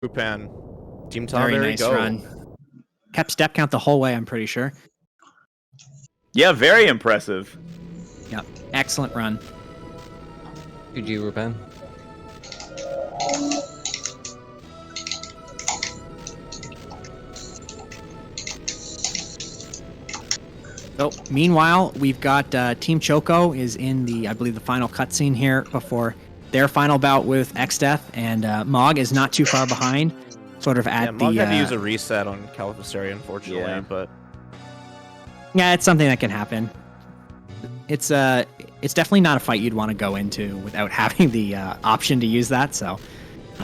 Rupan. Team Tom, Very there nice you go. run. Kept step count the whole way, I'm pretty sure. Yeah, very impressive. Yep. Excellent run. GG, Rupan. So, meanwhile, we've got Team Choco is in the, I believe, the final cutscene here before their final bout with XDeath, and Mog is not too far behind, sort of at Mog the... had to use a reset on Caliphysteria, unfortunately, but... Yeah, it's something that can happen. It's definitely not a fight you'd want to go into without having the option to use that, so...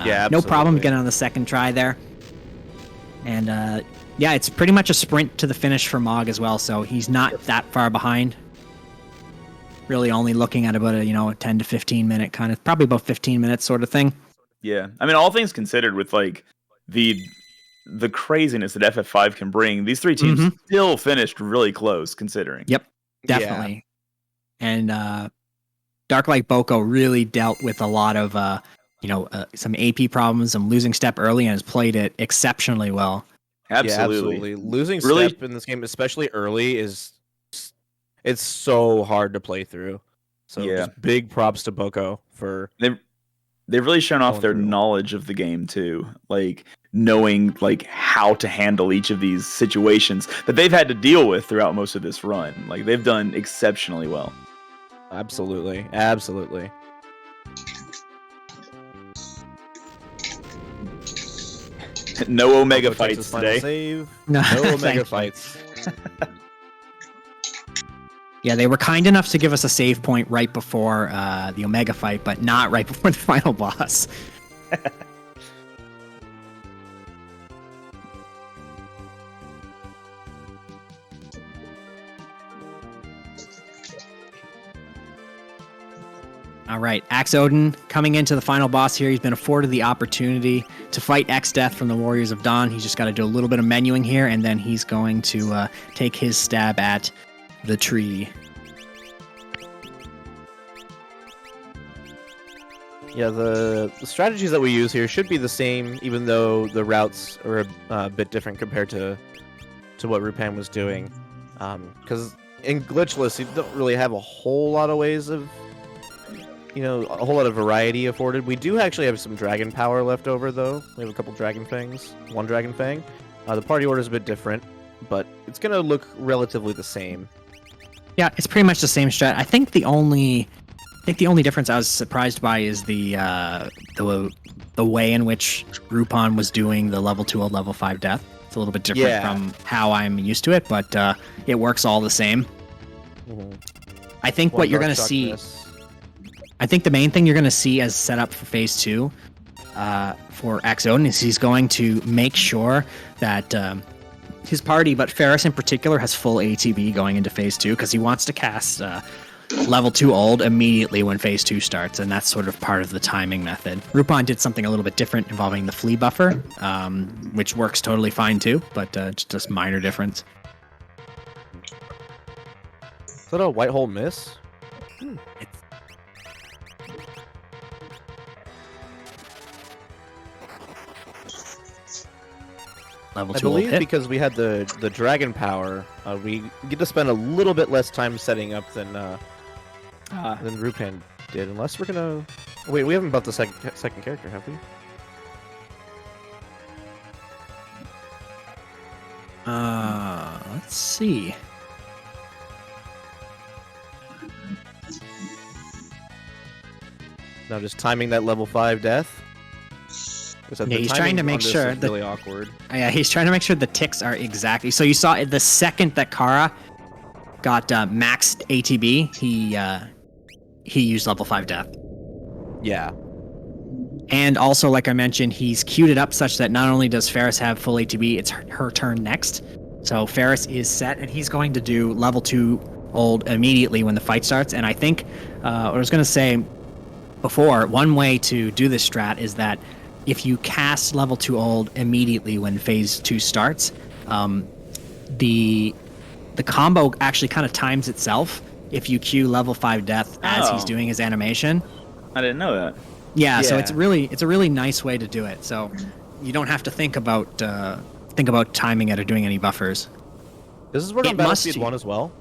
yeah, no problem getting on the second try there. And, yeah, it's pretty much a sprint to the finish for Mog as well, so he's not that far behind. Really only looking at about a 10 to 15 minute kind of, probably about 15 minutes sort of thing. Yeah, I mean, all things considered, with like the craziness that FF5 can bring, these three teams still finished really close, considering. Yep, definitely. Yeah. And Darklight Boko really dealt with a lot of some AP problems, some losing step early, and has played it exceptionally well. Absolutely. Yeah, absolutely. Losing step in this game, especially early, it's so hard to play through. So just big props to Boko for they've really shown off their knowledge of the game too, like knowing like how to handle each of these situations that they've had to deal with throughout most of this run. Like they've done exceptionally well. Absolutely, absolutely. No Omega fights today. Save. No Omega fights. Yeah, they were kind enough to give us a save point right before the Omega fight, but not right before the final boss. All right, Axe Odin coming into the final boss here. He's been afforded the opportunity to fight XDeath from the Warriors of Dawn. He's just got to do a little bit of menuing here, and then he's going to take his stab at the tree. Yeah, the strategies that we use here should be the same, even though the routes are a bit different compared to what Rupan was doing. Because in Glitchless, you don't really have a whole lot of ways of, a whole lot of variety afforded. We do actually have some dragon power left over, though. We have a couple dragon fangs, one dragon fang. The party order is a bit different, but it's going to look relatively the same. Yeah, it's pretty much the same strat. I think the only difference I was surprised by is the way in which Rupan was doing the level 2 old level 5 death. It's a little bit different from how I'm used to it, but it works all the same. Mm-hmm. I think what you're going to see... I think the main thing you're going to see as setup for Phase 2 for Axe Odin is he's going to make sure that his party, but Ferris in particular, has full ATB going into Phase 2 because he wants to cast level 2 old immediately when Phase 2 starts, and that's sort of part of the timing method. Rupan did something a little bit different involving the flea buffer, which works totally fine too, but just minor difference. Is that a white hole miss? Level 2 I believe hit. because we had the dragon power, we get to spend a little bit less time setting up than Rupan did. Unless we're gonna wait, we haven't built the second character, have we? Let's see. Now just timing that level 5 death. Yeah, he's trying to make sure that really awkward. Yeah, he's trying to make sure the ticks are exactly. So you saw the second that Kara got maxed ATB, he used level 5 death. Yeah. And also, like I mentioned, he's queued it up such that not only does Ferris have full ATB, it's her turn next. So Ferris is set, and he's going to do level 2 old immediately when the fight starts. And I think what I was going to say before, one way to do this strat is that if you cast level 2 old immediately when Phase 2 starts, the combo actually kind of times itself if you queue level 5 death as he's doing his animation. I didn't know that. Yeah, so it's a really nice way to do it. So you don't have to think about timing it or doing any buffers. Does this work It on must Battlefield 1 as well?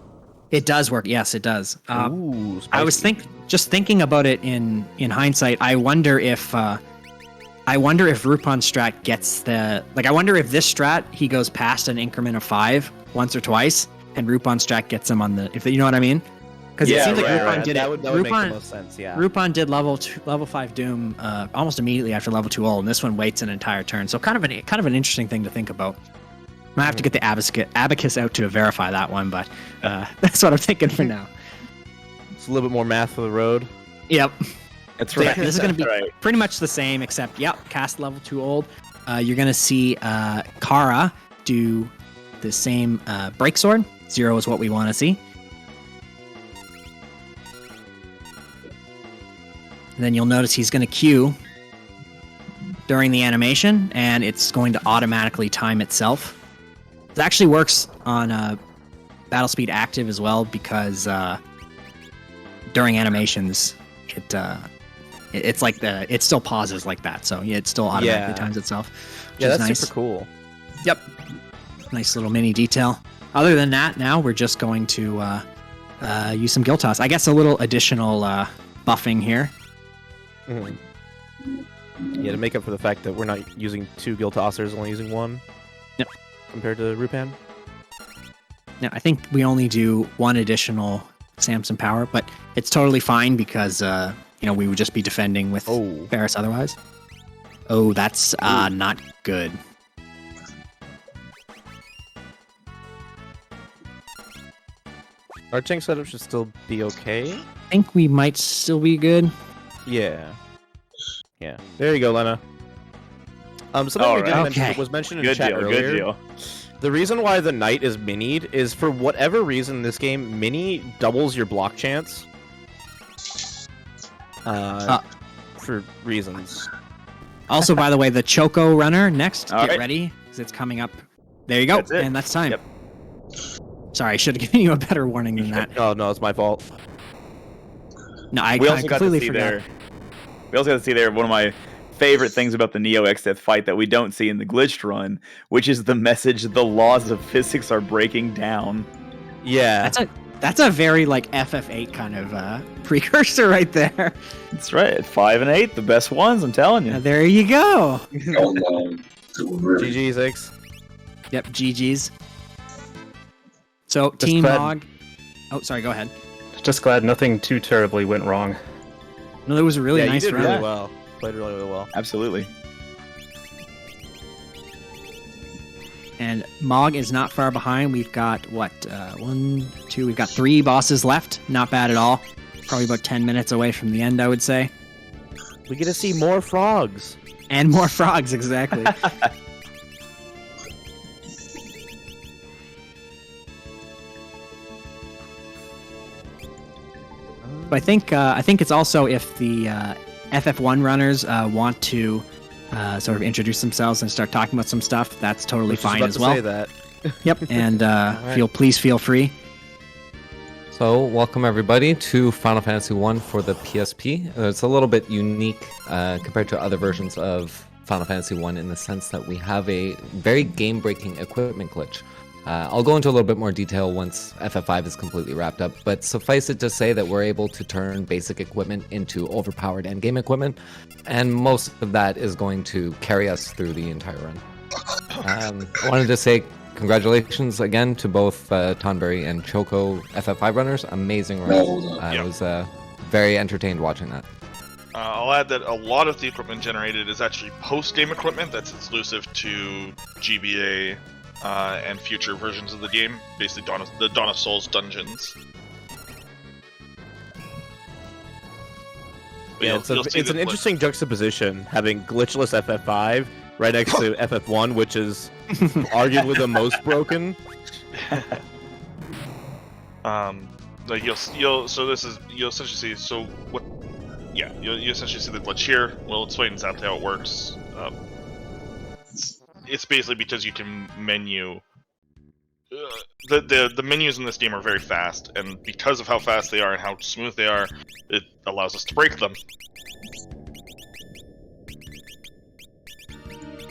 It does work. Yes, it does. Ooh, I was just thinking about it in hindsight. I wonder if Rupan's strat gets the I wonder if this strat he goes past an increment of 5 once or twice, and Rupan's strat gets him on the you know what I mean? Because it seems like Rupan did that it. would make the most sense. Yeah. Rupan did level 5 Doom almost immediately after level 2 Old, and this one waits an entire turn. So kind of an interesting thing to think about. I might have to get the abacus out to verify that one, but that's what I'm thinking for now. It's a little bit more math for the road. Yep. That's So right. this is going to be Right. pretty much the same, except cast level 2 Old. You're going to see Kara do the same break sword. 0 is what we want to see. And then you'll notice he's going to Q during the animation, and it's going to automatically time itself. It actually works on Battle Speed Active as well, because during animations, it still pauses like that, so it still automatically times itself. Yeah, that's nice. super cool. Yep. Nice little mini detail. Other than that, now we're just going to use some Guild Toss. I guess a little additional buffing here. Mhm. Yeah, to make up for the fact that we're not using 2 Guild Tossers, only using 1. Yep. Compared to Rupan. Now, I think we only do 1 additional Samson power, but it's totally fine because we would just be defending with Ferris otherwise. Oh, that's not good. Our tank setup should still be okay. I think we might still be good. Yeah. Yeah. There you go, Lena. Something we didn't mention was mentioned in Good chat deal. earlier. Good deal. The reason why the knight is minied is for whatever reason this game mini doubles your block chance. For reasons. Also, by the way, the Choco runner next. All Get right. ready, because it's coming up. There you go, That's it. and that's time. Yep. Sorry, I should have given you a better warning than that. Oh no, it's my fault. No, I We also got to completely see forgot. there. We also got to see there one of my favorite things about the Neo X-Death fight that we don't see in the glitched run, which is the message: the laws of physics are breaking down. Yeah. That's a very FF8 kind of precursor right there. That's right. 5 and 8, the best ones. I'm telling you. There you go. GG 6. Yep, GG's. So Just Team glad- Hog. Oh, sorry. Go ahead. Just glad nothing too terribly went wrong. No, it was a really Yeah, nice you did round. really well. Played really, really well. Absolutely. And Mog is not far behind. We've got we've got 3 bosses left. Not bad at all. Probably about 10 minutes away from the end, I would say. We get to see more frogs. And more frogs, exactly. But I think it's also if the FF1 runners want to sort of introduce themselves and start talking about some stuff, that's totally fine as well. Say that. Yep, and please feel free. So, welcome everybody to Final Fantasy 1 for the PSP. It's a little bit unique compared to other versions of Final Fantasy 1 in the sense that we have a very game-breaking equipment glitch. I'll go into a little bit more detail once FF5 is completely wrapped up, but suffice it to say that we're able to turn basic equipment into overpowered endgame equipment, and most of that is going to carry us through the entire run. I wanted to say congratulations again to both Tonberry and Choco FF5 runners. Amazing run. I was very entertained watching that. I'll add that a lot of the equipment generated is actually post-game equipment that's exclusive to GBA and future versions of the game, basically the Dawn of Souls dungeons. But Yeah, it's an interesting juxtaposition having glitchless FF5 right next to FF1, which is arguably the most broken. You'll essentially see you essentially see the glitch here. We'll explain exactly how it works. It's basically because you can menu. The menus in this game are very fast, and because of how fast they are and how smooth they are, it allows us to break them.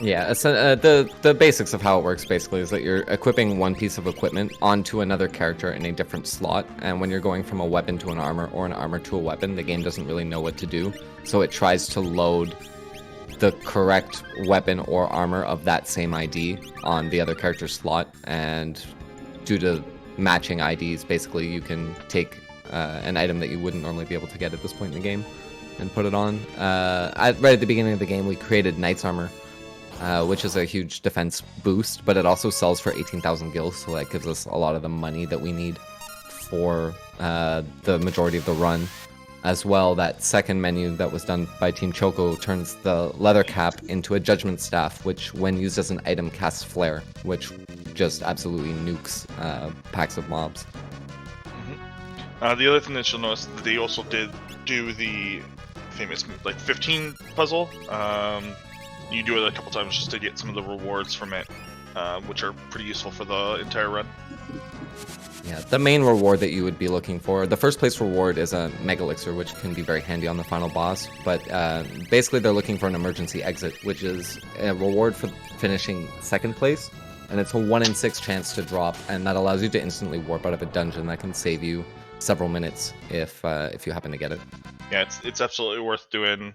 Yeah, the basics of how it works basically is that you're equipping one piece of equipment onto another character in a different slot, and when you're going from a weapon to an armor or an armor to a weapon, the game doesn't really know what to do, so it tries to load the correct weapon or armor of that same ID on the other character's slot, and due to matching IDs, basically you can take an item that you wouldn't normally be able to get at this point in the game and put it on. Right at the beginning of the game, we created Knight's Armor, which is a huge defense boost, but it also sells for 18,000 gil, so that gives us a lot of the money that we need for the majority of the run. As well, that second menu that was done by Team Choco turns the leather cap into a judgment staff, which when used as an item casts flare, which just absolutely nukes packs of mobs. The other thing that you'll notice, they also did do the famous 15 puzzle. You do it a couple times just to get some of the rewards from it, which are pretty useful for the entire run. Yeah, the main reward that you would be looking for, the first place reward is a Mega Elixir, which can be very handy on the final boss, but basically they're looking for an emergency exit, which is a reward for finishing second place, and it's a 1 in 6 chance to drop, and that allows you to instantly warp out of a dungeon that can save you several minutes if you happen to get it. Yeah, it's absolutely worth doing,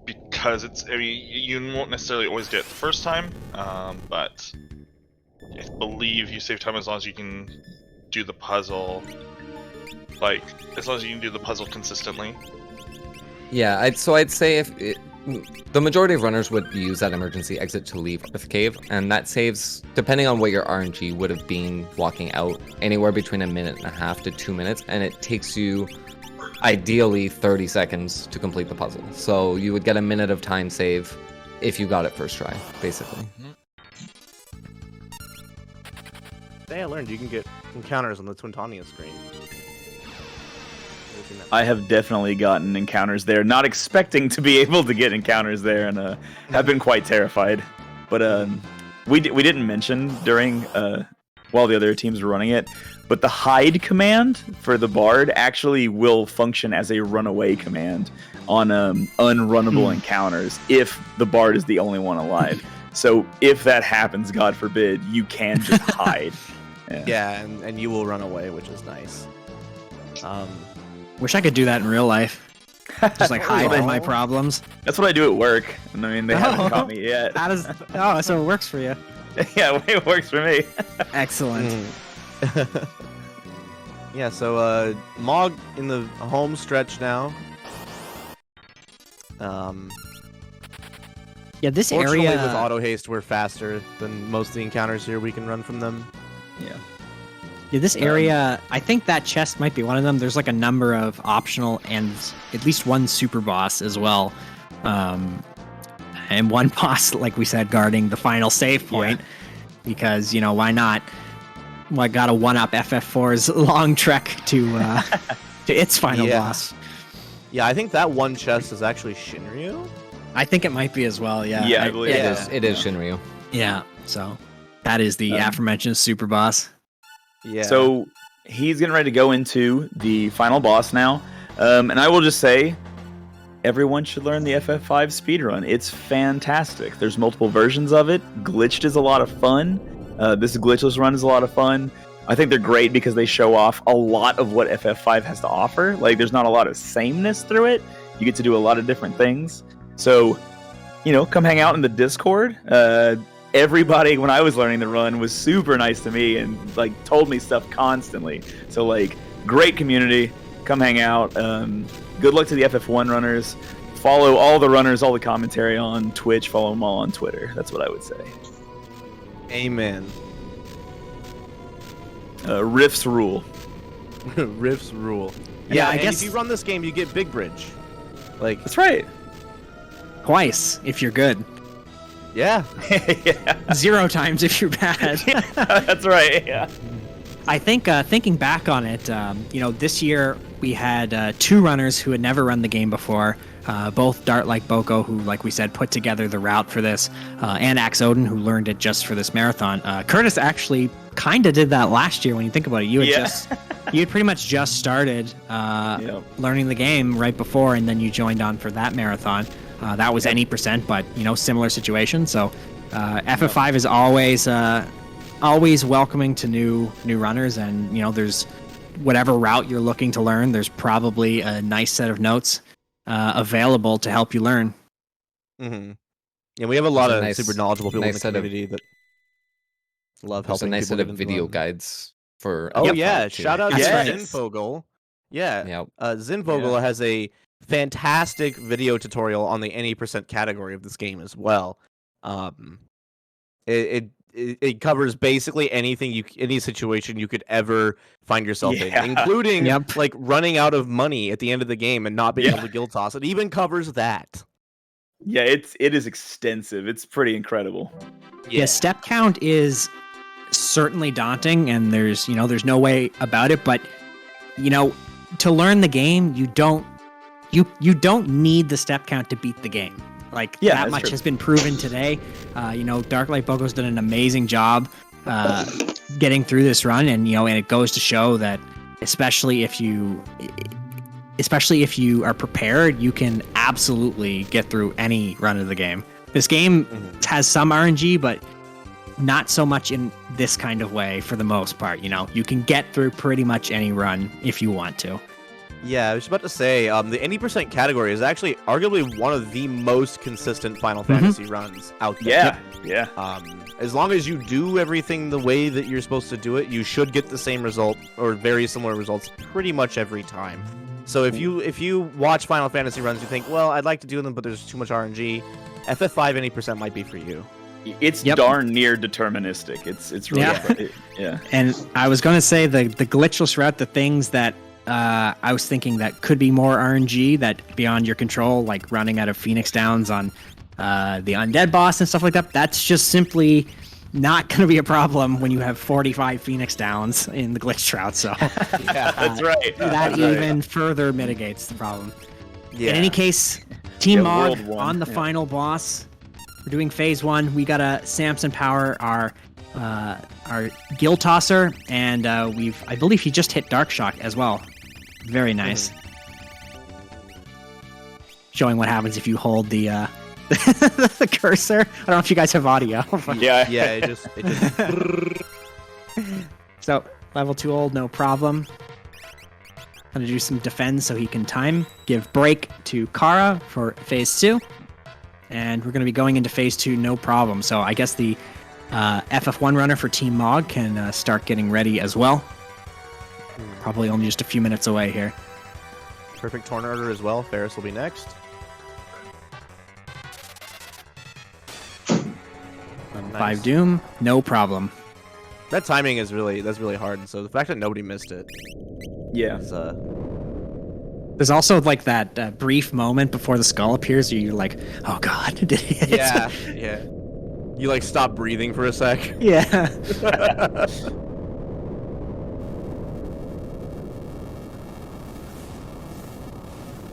because you won't necessarily always get it the first time, but I believe you save time as long as you can do the puzzle, as long as you can do the puzzle consistently. Yeah, I'd say the majority of runners would use that emergency exit to leave Earth Cave, and that saves, depending on what your RNG would have been walking out, anywhere between 1.5 minutes to 2 minutes, and it takes you ideally 30 seconds to complete the puzzle. So you would get 1 minute of time save if you got it first try, basically. Today I learned you can get encounters on the Twintonia screen. I have definitely gotten encounters there, not expecting to be able to get encounters there, and have been quite terrified. But we didn't mention during while the other teams were running it, but the hide command for the Bard actually will function as a runaway command on unrunnable encounters if the Bard is the only one alive. So if that happens, God forbid, you can just hide. Yeah, and you will run away, which is nice. Wish I could do that in real life. Just hide from my problems. That's what I do at work. And I mean, they haven't caught me yet. So it works for you. Yeah, it works for me. Excellent. Yeah, so Mog in the home stretch now. Yeah, this Fortunately, area with auto haste, we're faster than most of the encounters here. We can run from them. Yeah, this area, I think that chest might be one of them. There's a number of optional and at least one super boss as well. And one boss, like we said, guarding the final save point. Yeah. Because, why not? Well, I got to one-up FF4's long trek to its final boss. Yeah, I think that one chest is actually Shinryu. I think it might be as well, yeah. Yeah, I believe it is Shinryu. Yeah, so that is the aforementioned super boss. Yeah. So he's getting ready to go into the final boss now. And I will just say, everyone should learn the FF5 speedrun. It's fantastic. There's multiple versions of it. Glitched is a lot of fun. This glitchless run is a lot of fun. I think they're great because they show off a lot of what FF5 has to offer. There's not a lot of sameness through it. You get to do a lot of different things. So, come hang out in the Discord. Everybody, when I was learning the run, was super nice to me and told me stuff constantly. So great community. Come hang out. Good luck to the FF1 runners. Follow all the runners, all the commentary on Twitch. Follow them all on Twitter. That's what I would say. Amen. Riffs rule. Riffs rule. Yeah, I and guess if you run this game, you get Big Bridge. That's right. Twice if you're good. Yeah. 0 times if you're bad. That's right. Yeah. I think thinking back on it, this year we had 2 runners who had never run the game before. Both Dart Like Boko, who, like we said, put together the route for this, and Axe Odin, who learned it just for this marathon. Curtis actually kind of did that last year when you think about it. You had pretty much just started learning the game right before, and then you joined on for that marathon. That was any percent, but similar situation. So FF5 is always welcoming to new runners, and there's whatever route you're looking to learn, there's probably a nice set of notes available to help you learn. Mm-hmm. Yeah, we have a lot of nice- super knowledgeable people in nice the set of- community that love There's a helping nice people set of get into video them. guides for. Oh FF5 yeah, too. shout out to That's right. Zinvogel. Yeah, Yep. Zinvogel has a fantastic video tutorial on the any percent category of this game as well. It covers basically anything any situation you could ever find yourself in, including like running out of money at the end of the game and not being able to guild toss. It even covers that. Yeah, it is extensive. It's pretty incredible. Yeah, step count is certainly daunting, and there's no way about it. But to learn the game, you don't need the step count to beat the game. Like that much has been proven today. Darklight Bogo's done an amazing job getting through this run, and it goes to show that especially if you are prepared, you can absolutely get through any run of the game. This game has some RNG, but not so much in this kind of way for the most part. You can get through pretty much any run if you want to. Yeah, I was about to say, the any percent category is actually arguably one of the most consistent Final Fantasy runs out there. Yeah. As long as you do everything the way that you're supposed to do it, you should get the same result or very similar results pretty much every time. So if you watch Final Fantasy runs, you think, well, I'd like to do them, but there's too much RNG. FF5 any percent might be for you. It's darn near deterministic. It's really yeah. And I was going to say the glitchless route, the things that I was thinking that could be more RNG that beyond your control, like running out of Phoenix Downs on the undead boss and stuff like that. That's just simply not going to be a problem when you have 45 Phoenix Downs in the glitch route. So that's right. That even further mitigates the problem. Yeah. In any case, Team Mog World 1, on the final boss. We're doing phase 1. We got a Samson Power, our Guild Tosser, and I believe he just hit Dark Shock as well. Very nice. Showing what happens if you hold the the cursor. I don't know if you guys have audio. Yeah, it just So level 2 old, no problem. Gonna do some defense so he can time. Give break to Kara for phase 2. And we're gonna be going into phase 2, no problem. So I guess the FF1 runner for Team Mog can start getting ready as well. Probably only just a few minutes away here. perfect turn order as well. Ferris will be next. Nice. 5 Doom, no problem. That timing is really hard. So the fact that nobody missed it. Yeah. Is, There's also like that brief moment before the skull appears where you're like, oh god, did he hit? yeah. You like stop breathing for a sec. Yeah.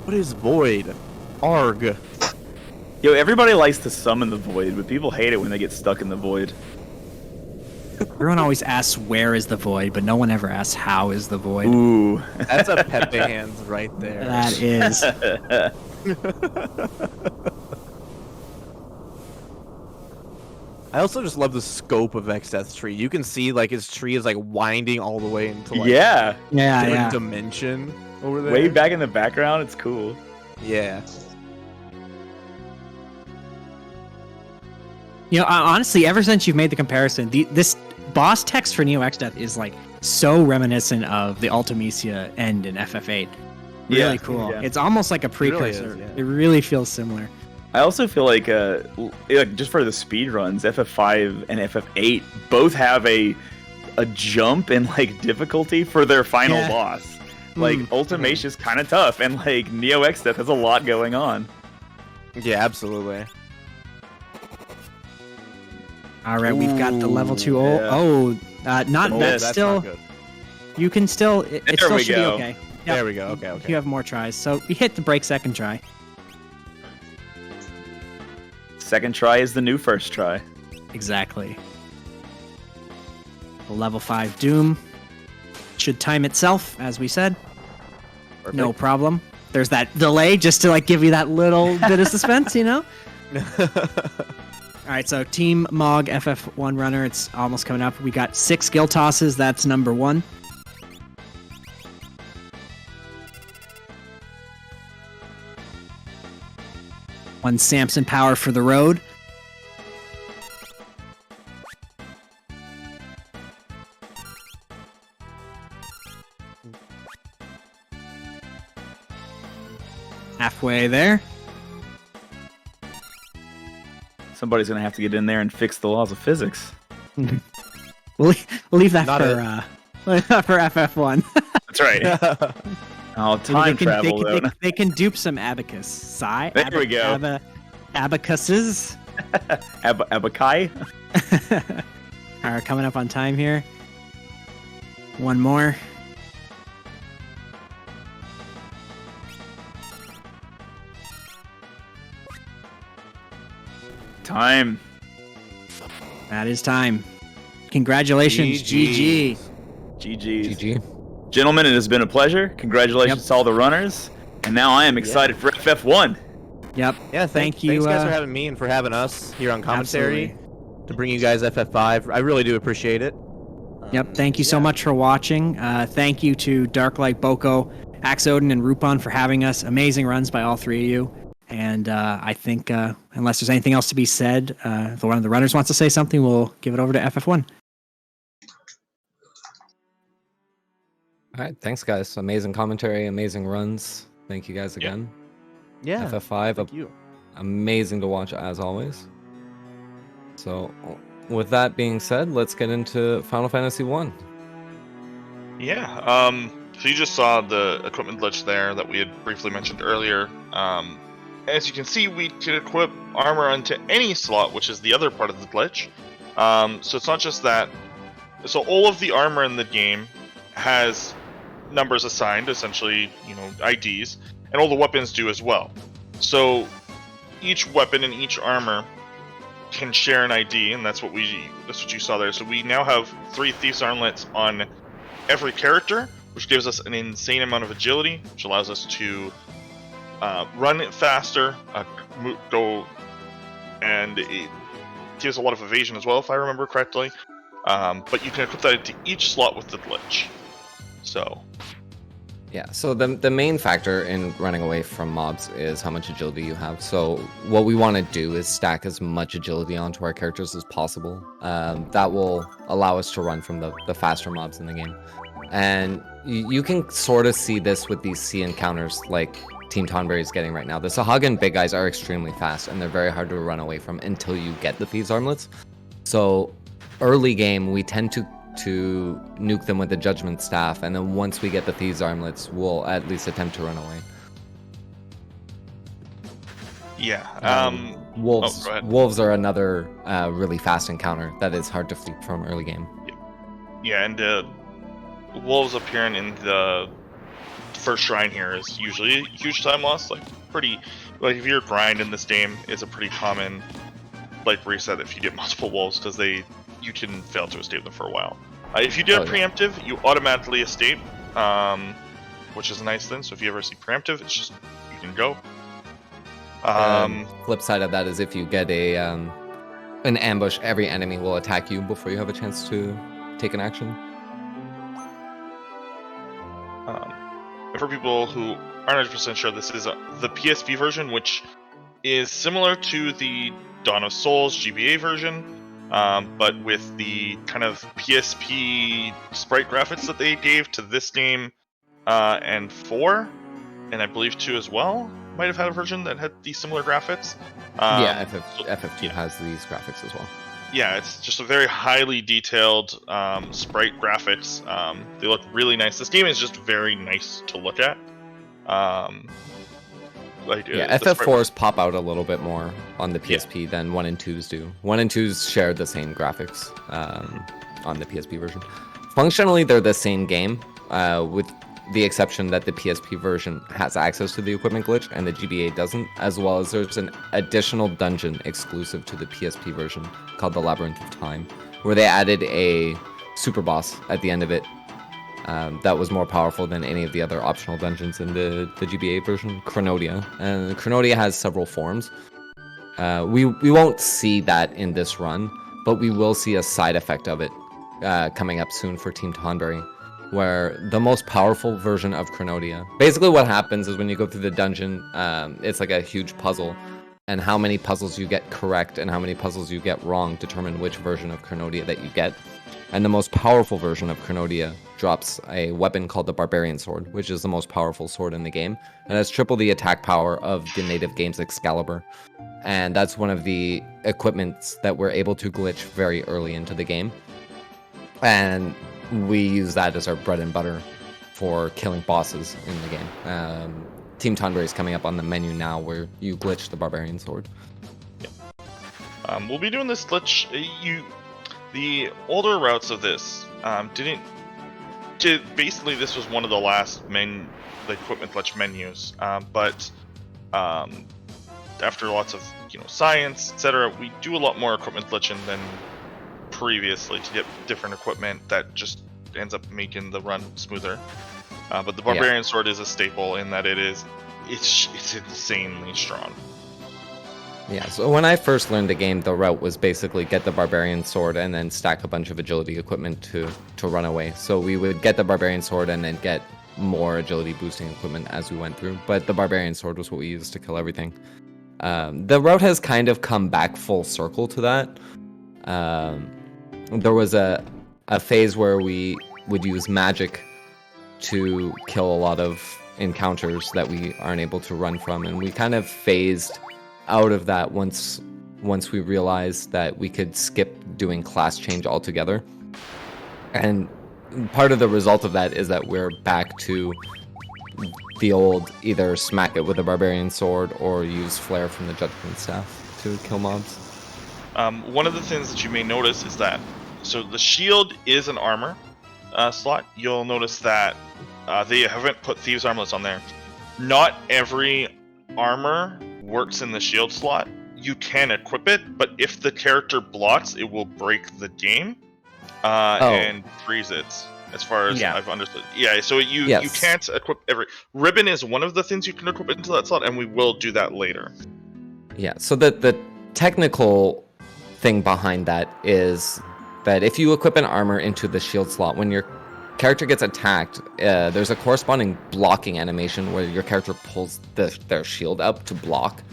What is Void? Arg. Yo, everybody likes to summon the void, but people hate it when they get stuck in the void. Everyone always asks where is the void, but no one ever asks how is the void. Ooh. That's a Pepe hands right there. That is. I also just love the scope of Xdeath's tree. You can see like his tree is like winding all the way into like Yeah. different dimension over there. Way back in the background, it's cool. Yeah. You know, honestly, ever since you've made the comparison, this boss text for Neo Xdeath is like so reminiscent of the Ultimecia end in FF8. Really cool. Yeah. It's almost like a precursor. It really is, It really feels similar. I also feel like just for the speed runs, FF5 and FF8 both have a jump in like difficulty for their final boss. Like Ultimacia's kind of tough, and like Neo Xdeath has a lot going on. Yeah, absolutely. All right, we've got the level 2 yeah. not that's still. Not good. You can still. It There still we should go. be okay. There we go. Okay. You have more tries, so we hit the break second try. Second try is the new first try. Exactly. The level 5 Doom should time itself, as we said. Perfect. No problem. there's that delay just to like give you that little bit of suspense, you know? All right, so Team Mog FF1 runner, it's almost coming up. We got 6 skill tosses. That's number 1. One Samson power for the road. Halfway there. Somebody's gonna have to get in there and fix the laws of physics. We'll leave that Not for FF1. That's right. Oh, time travel though. They can dupe some abacus. There we go. Abacuses. Abakai. All right, coming up on time here. One more. Time. That is time. Congratulations, GG. GG. GG. Gentlemen, it has been a pleasure. Congratulations to all the runners. And now I am excited for FF1. Yep. Yeah, Thank you. Thanks guys for having me and for having us here on commentary to bring you guys FF5. I really do appreciate it. Yep. Thank you so much for watching. Thank you to Darklight, Boko, Axe Odin, and Rupon for having us. Amazing runs by all 3 of you. And I think unless there's anything else to be said, if one of the runners wants to say something, we'll give it over to FF1. All right, thanks guys. Amazing commentary, amazing runs. Thank you guys again. Yeah. FF5, Thank you. amazing to watch as always. So, with that being said, let's get into Final Fantasy 1. Yeah. So you just saw the equipment glitch there that we had briefly mentioned earlier. As you can see, we can equip armor onto any slot, which is the other part of the glitch. So it's not just that. So all of the armor in the game has numbers assigned, essentially, IDs, and all the weapons do as well. So each weapon and each armor can share an ID, and that's what you saw there. So we now have 3 Thief's Armlets on every character, which gives us an insane amount of agility, which allows us to run it faster, go, and it gives a lot of evasion as well, if I remember correctly. But you can equip that into each slot with the glitch. So, Yeah, so the main factor in running away from mobs is how much agility you have. So what we want to do is stack as much agility onto our characters as possible. That will allow us to run from the faster mobs in the game. And you can sort of see this with these sea encounters like Team Tonberry is getting right now. The Sahaga and Big Guys are extremely fast, and they're very hard to run away from until you get the Thieves' Armlets. So early game, we tend to nuke them with the Judgment Staff, and then once we get the Thieves' Armlets, we'll at least attempt to run away. Yeah. Wolves. go ahead. Wolves are another really fast encounter that is hard to fleet from early game. Yeah, and wolves appearing in the first shrine here is usually a huge time loss. Like if you're grind in this game, it's a pretty common reset if you get multiple wolves, because you can fail to escape them for a while. If you do preemptive, you automatically escape, which is a nice thing. So if you ever see preemptive, it's just you can go. Flip side of that is if you get an ambush, every enemy will attack you before you have a chance to take an action. For people who aren't 100% sure, this is the PSP version, which is similar to the Dawn of Souls GBA version, but with the kind of PSP sprite graphics that they gave to this game and 4, and I believe 2 as well might have had a version that had these similar graphics. FF2 has these graphics as well. Yeah, it's just a very highly detailed sprite graphics. They look really nice. This game is just very nice to look at. FF4s pop out a little bit more on the PSP than 1 and 2s do. 1 and 2s share the same graphics on the PSP version. Functionally, they're the same game, with the exception that the PSP version has access to the equipment glitch and the GBA doesn't, as well as there's an additional dungeon exclusive to the PSP version called the Labyrinth of Time, where they added a super boss at the end of it that was more powerful than any of the other optional dungeons in the GBA version, Chronodia. And Chronodia has several forms. We won't see that in this run, but we will see a side effect of it coming up soon for Team Tonberry, where the most powerful version of Chronodia. Basically what happens is when you go through the dungeon, it's like a huge puzzle, and how many puzzles you get correct and how many puzzles you get wrong determine which version of Chronodia that you get. And the most powerful version of Chronodia drops a weapon called the Barbarian Sword, which is the most powerful sword in the game, and has triple the attack power of the native game's Excalibur. And that's one of the equipments that we're able to glitch very early into the game. And we use that as our bread and butter for killing bosses in the game. Team Tonberry is coming up on the menu now where you glitch the Barbarian Sword. We'll be doing this glitch. The older routes of this basically this was one of the last the equipment glitch menus, but after lots of science, etc., we do a lot more equipment glitching than previously to get different equipment that just ends up making the run smoother. But the Barbarian Sword is a staple in that it's insanely strong. Yeah, so when I first learned the game, the route was basically get the Barbarian Sword and then stack a bunch of agility equipment to run away. So we would get the Barbarian Sword and then get more agility boosting equipment as we went through. But the Barbarian Sword was what we used to kill everything. The route has kind of come back full circle to that. There was a phase where we would use magic to kill a lot of encounters that we aren't able to run from, and we kind of phased out of that once we realized that we could skip doing class change altogether. And part of the result of that is that we're back to the old either smack it with a Barbarian Sword or use Flare from the Judgment Staff to kill mobs. One of the things that you may notice is that so the shield is an armor slot. You'll notice that they haven't put Thieves Armlets on there. Not every armor works in the shield slot. You can equip it, but if the character blocks, it will break the game and freeze it. As far as I've understood. Yeah, so you can't equip every... Ribbon is one of the things you can equip into that slot, and we will do that later. Yeah, so the technical thing behind that is that if you equip an armor into the shield slot, when your character gets attacked, there's a corresponding blocking animation where your character pulls their shield up to block.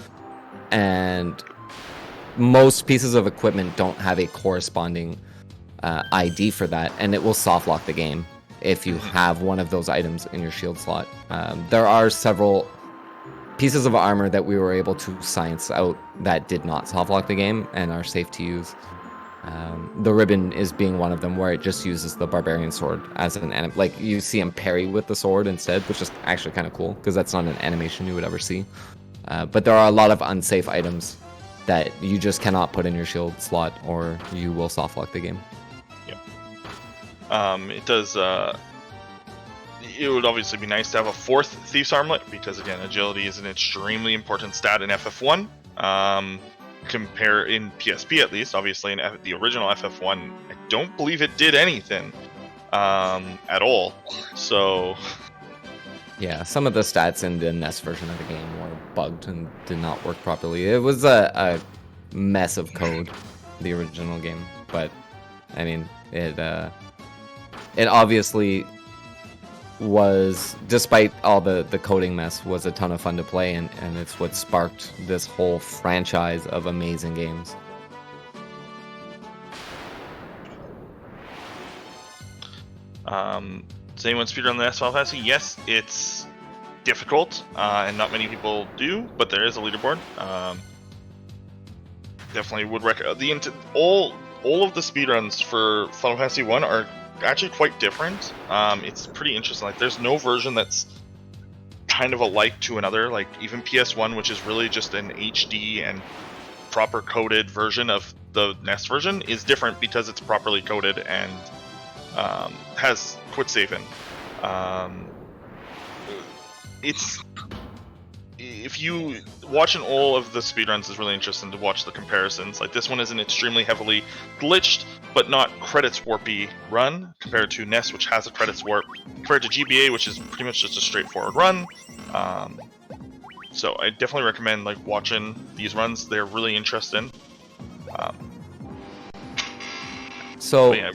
And most pieces of equipment don't have a corresponding ID for that, and it will soft lock the game if you have one of those items in your shield slot. There are several pieces of armor that we were able to science out that did not soft lock the game and are safe to use. The ribbon is being one of them, where it just uses the Barbarian Sword as an like you see him parry with the sword instead, which is actually kind of cool because that's not an animation you would ever see. But there are a lot of unsafe items that you just cannot put in your shield slot or you will soft lock the game. It does. It would obviously be nice to have a fourth Thief's Armlet because, again, agility is an extremely important stat in FF1. Compare in PSP at least. Obviously, in the original FF1, I don't believe it did anything at all. So, yeah, some of the stats in the NES version of the game were bugged and did not work properly. It was a mess of code, the original game, but I mean, it obviously was, despite all the coding mess, was a ton of fun to play, and it's what sparked this whole franchise of amazing games. Does anyone speedrun the NES Final Fantasy? Yes, it's difficult, and not many people do, but there is a leaderboard. Definitely would recommend. All of the speedruns for Final Fantasy 1 are actually quite different. It's pretty interesting. Like, there's no version that's kind of alike to another. Like, even PS1, which is really just an HD and proper coded version of the NES version, is different because it's properly coded and has quick saving. It's if you watching all of the speedruns is really interesting to watch the comparisons. Like, this one isn't extremely heavily glitched, but not credits warpy run compared to NES, which has a credits warp, compared to GBA, which is pretty much just a straightforward run. So I definitely recommend like watching these runs. They're really interesting. So yeah,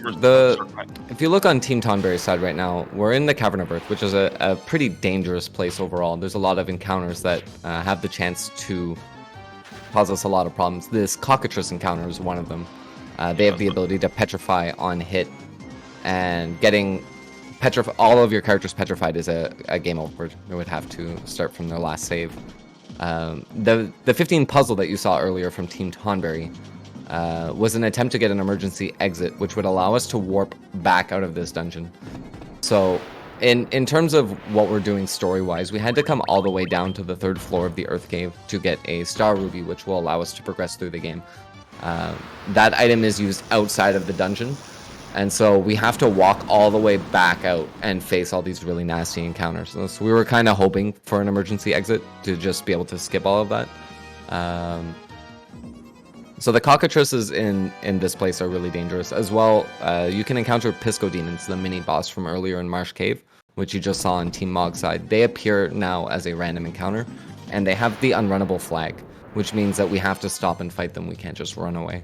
if you look on Team Tonberry's side right now, we're in the Cavern of Earth, which is a pretty dangerous place overall. There's a lot of encounters that have the chance to cause us a lot of problems. This Cockatrice encounter is one of them. They have the ability to petrify on hit, and getting all of your characters petrified is a game over. They would have to start from their last save. The 15 puzzle that you saw earlier from Team Tonberry was an attempt to get an emergency exit, which would allow us to warp back out of this dungeon. So in terms of what we're doing story-wise, we had to come all the way down to the 3rd floor of the Earth Cave to get a Star Ruby, which will allow us to progress through the game. That item is used outside of the dungeon, and so we have to walk all the way back out and face all these really nasty encounters. So we were kind of hoping for an emergency exit to just be able to skip all of that. So the cockatrices in this place are really dangerous. As well, you can encounter Pisco Demons, the mini-boss from earlier in Marsh Cave, which you just saw on Team Mog's side. They appear now as a random encounter, and they have the unrunnable flag, which means that we have to stop and fight them. We can't just run away.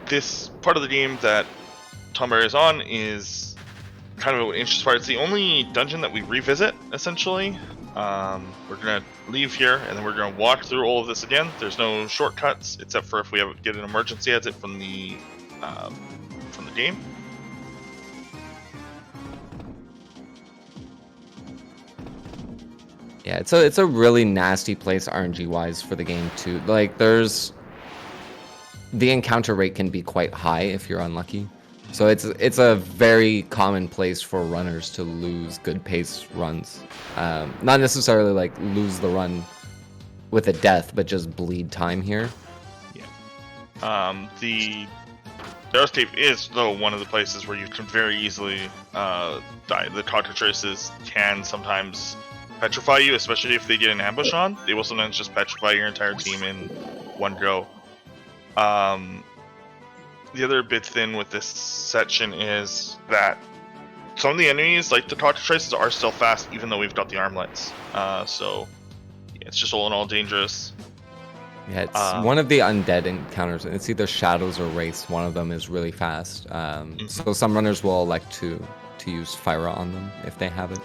This part of the game that Tonberry is on is kind of an interesting part. It's the only dungeon that we revisit, essentially. We're going to leave here, and then we're going to walk through all of this again. There's no shortcuts, except for if we get an emergency exit from the game. Yeah, it's a really nasty place RNG-wise for the game, too. Like, the encounter rate can be quite high if you're unlucky. So it's a very common place for runners to lose good pace runs. Not necessarily like lose the run with a death, but just bleed time here. Yeah. The Earth Cave is, though, one of the places where you can very easily die. The cockatrices can sometimes petrify you, especially if they get an ambush on. They will sometimes just petrify your entire team in one go. The other big thing with this section is that some of the enemies, like the cockatrices, are still fast, even though we've got the armlets. So yeah, it's just all in all dangerous. Yeah, it's one of the undead encounters. It's either shadows or wraiths. One of them is really fast. So some runners will elect to use fire on them if they have it.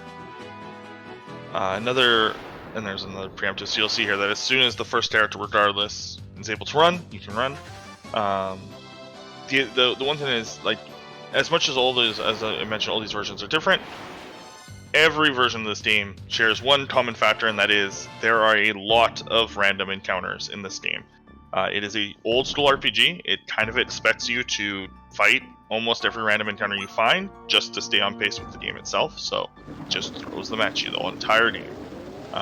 There's another preemptive. So you'll see here that as soon as the first character, regardless, is able to run, you can run. The one thing is, like, as much as as I mentioned, all these versions are different, every version of this game shares one common factor, and that is there are a lot of random encounters in this game. It is a old school RPG. It kind of expects you to fight almost every random encounter you find just to stay on pace with the game itself, so it just throws them at you the whole entire game.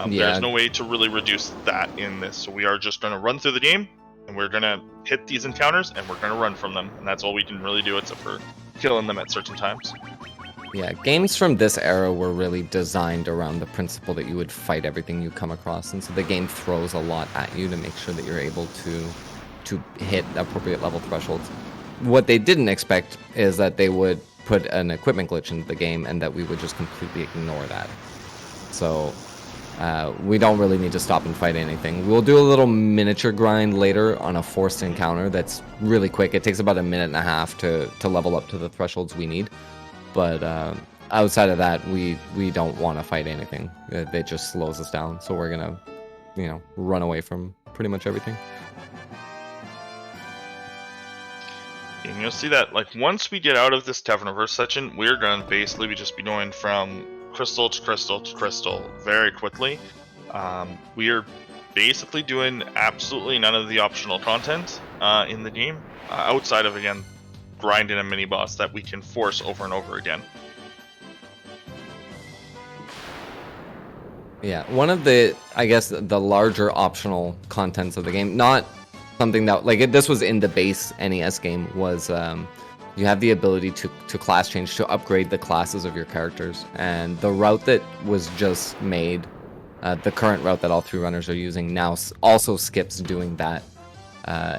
There's no way to really reduce that in this, so we are just going to run through the game, and we're going to hit these encounters, and we're going to run from them, and that's all we can really do, except for killing them at certain times. Yeah, games from this era were really designed around the principle that you would fight everything you come across, and so the game throws a lot at you to make sure that you're able to hit appropriate level thresholds. What they didn't expect is that they would put an equipment glitch into the game, and that we would just completely ignore that. So we don't really need to stop and fight anything. We'll do a little miniature grind later on a forced encounter that's really quick. It takes about a minute and a half to level up to the thresholds we need. But outside of that, we don't want to fight anything. It just slows us down. So we're going to, run away from pretty much everything. And you'll see that, like, once we get out of this Tavern of Earth section, we're going to basically just be going from crystal to crystal to crystal very quickly. We are basically doing absolutely none of the optional content in the game, outside of, again, grinding a mini boss that we can force over and over again. Yeah, one of the, I guess, the larger optional contents of the game, not something that, like, this was in the base NES game, was you have the ability to class change, to upgrade the classes of your characters. And the route that was just made The current route that all 3 runners are using now also skips doing that.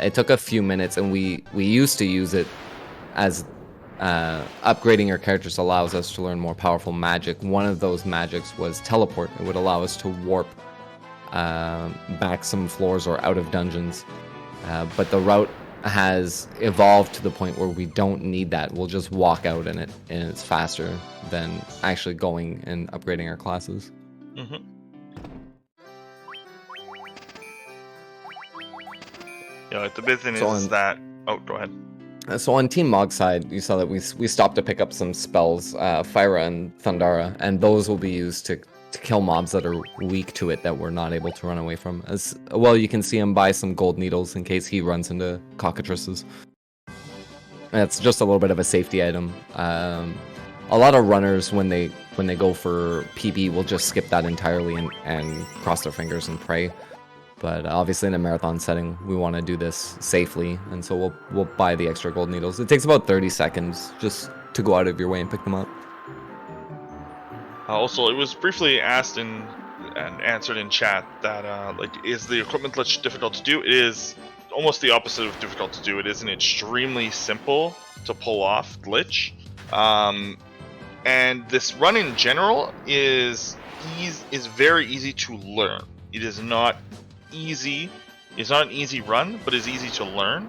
It took a few minutes, and we used to use it as upgrading your characters allows us to learn more powerful magic. One of those magics was teleport. It would allow us to warp back some floors or out of dungeons. But the route has evolved to the point where we don't need that. We'll just walk out in it, and it's faster than actually going and upgrading our classes. Mm-hmm. Yeah, like the big thing is that... Oh, go ahead. So on Team Mog's side, you saw that we stopped to pick up some spells, Fyra and Thundara, and those will be used to kill mobs that are weak to it that we're not able to run away from. As well, you can see him buy some gold needles in case he runs into cockatrices. It's just a little bit of a safety item. A lot of runners, when they go for PB, will just skip that entirely and cross their fingers and pray. But obviously in a marathon setting, we want to do this safely, and so we'll buy the extra gold needles. It takes about 30 seconds just to go out of your way and pick them up. Also, it was briefly asked and answered in chat that like, is the equipment glitch difficult to do? It is almost the opposite of difficult to do. It is an extremely simple to pull off glitch, and this run in general is very easy to learn. It is not easy. It's not an easy run, but it's easy to learn.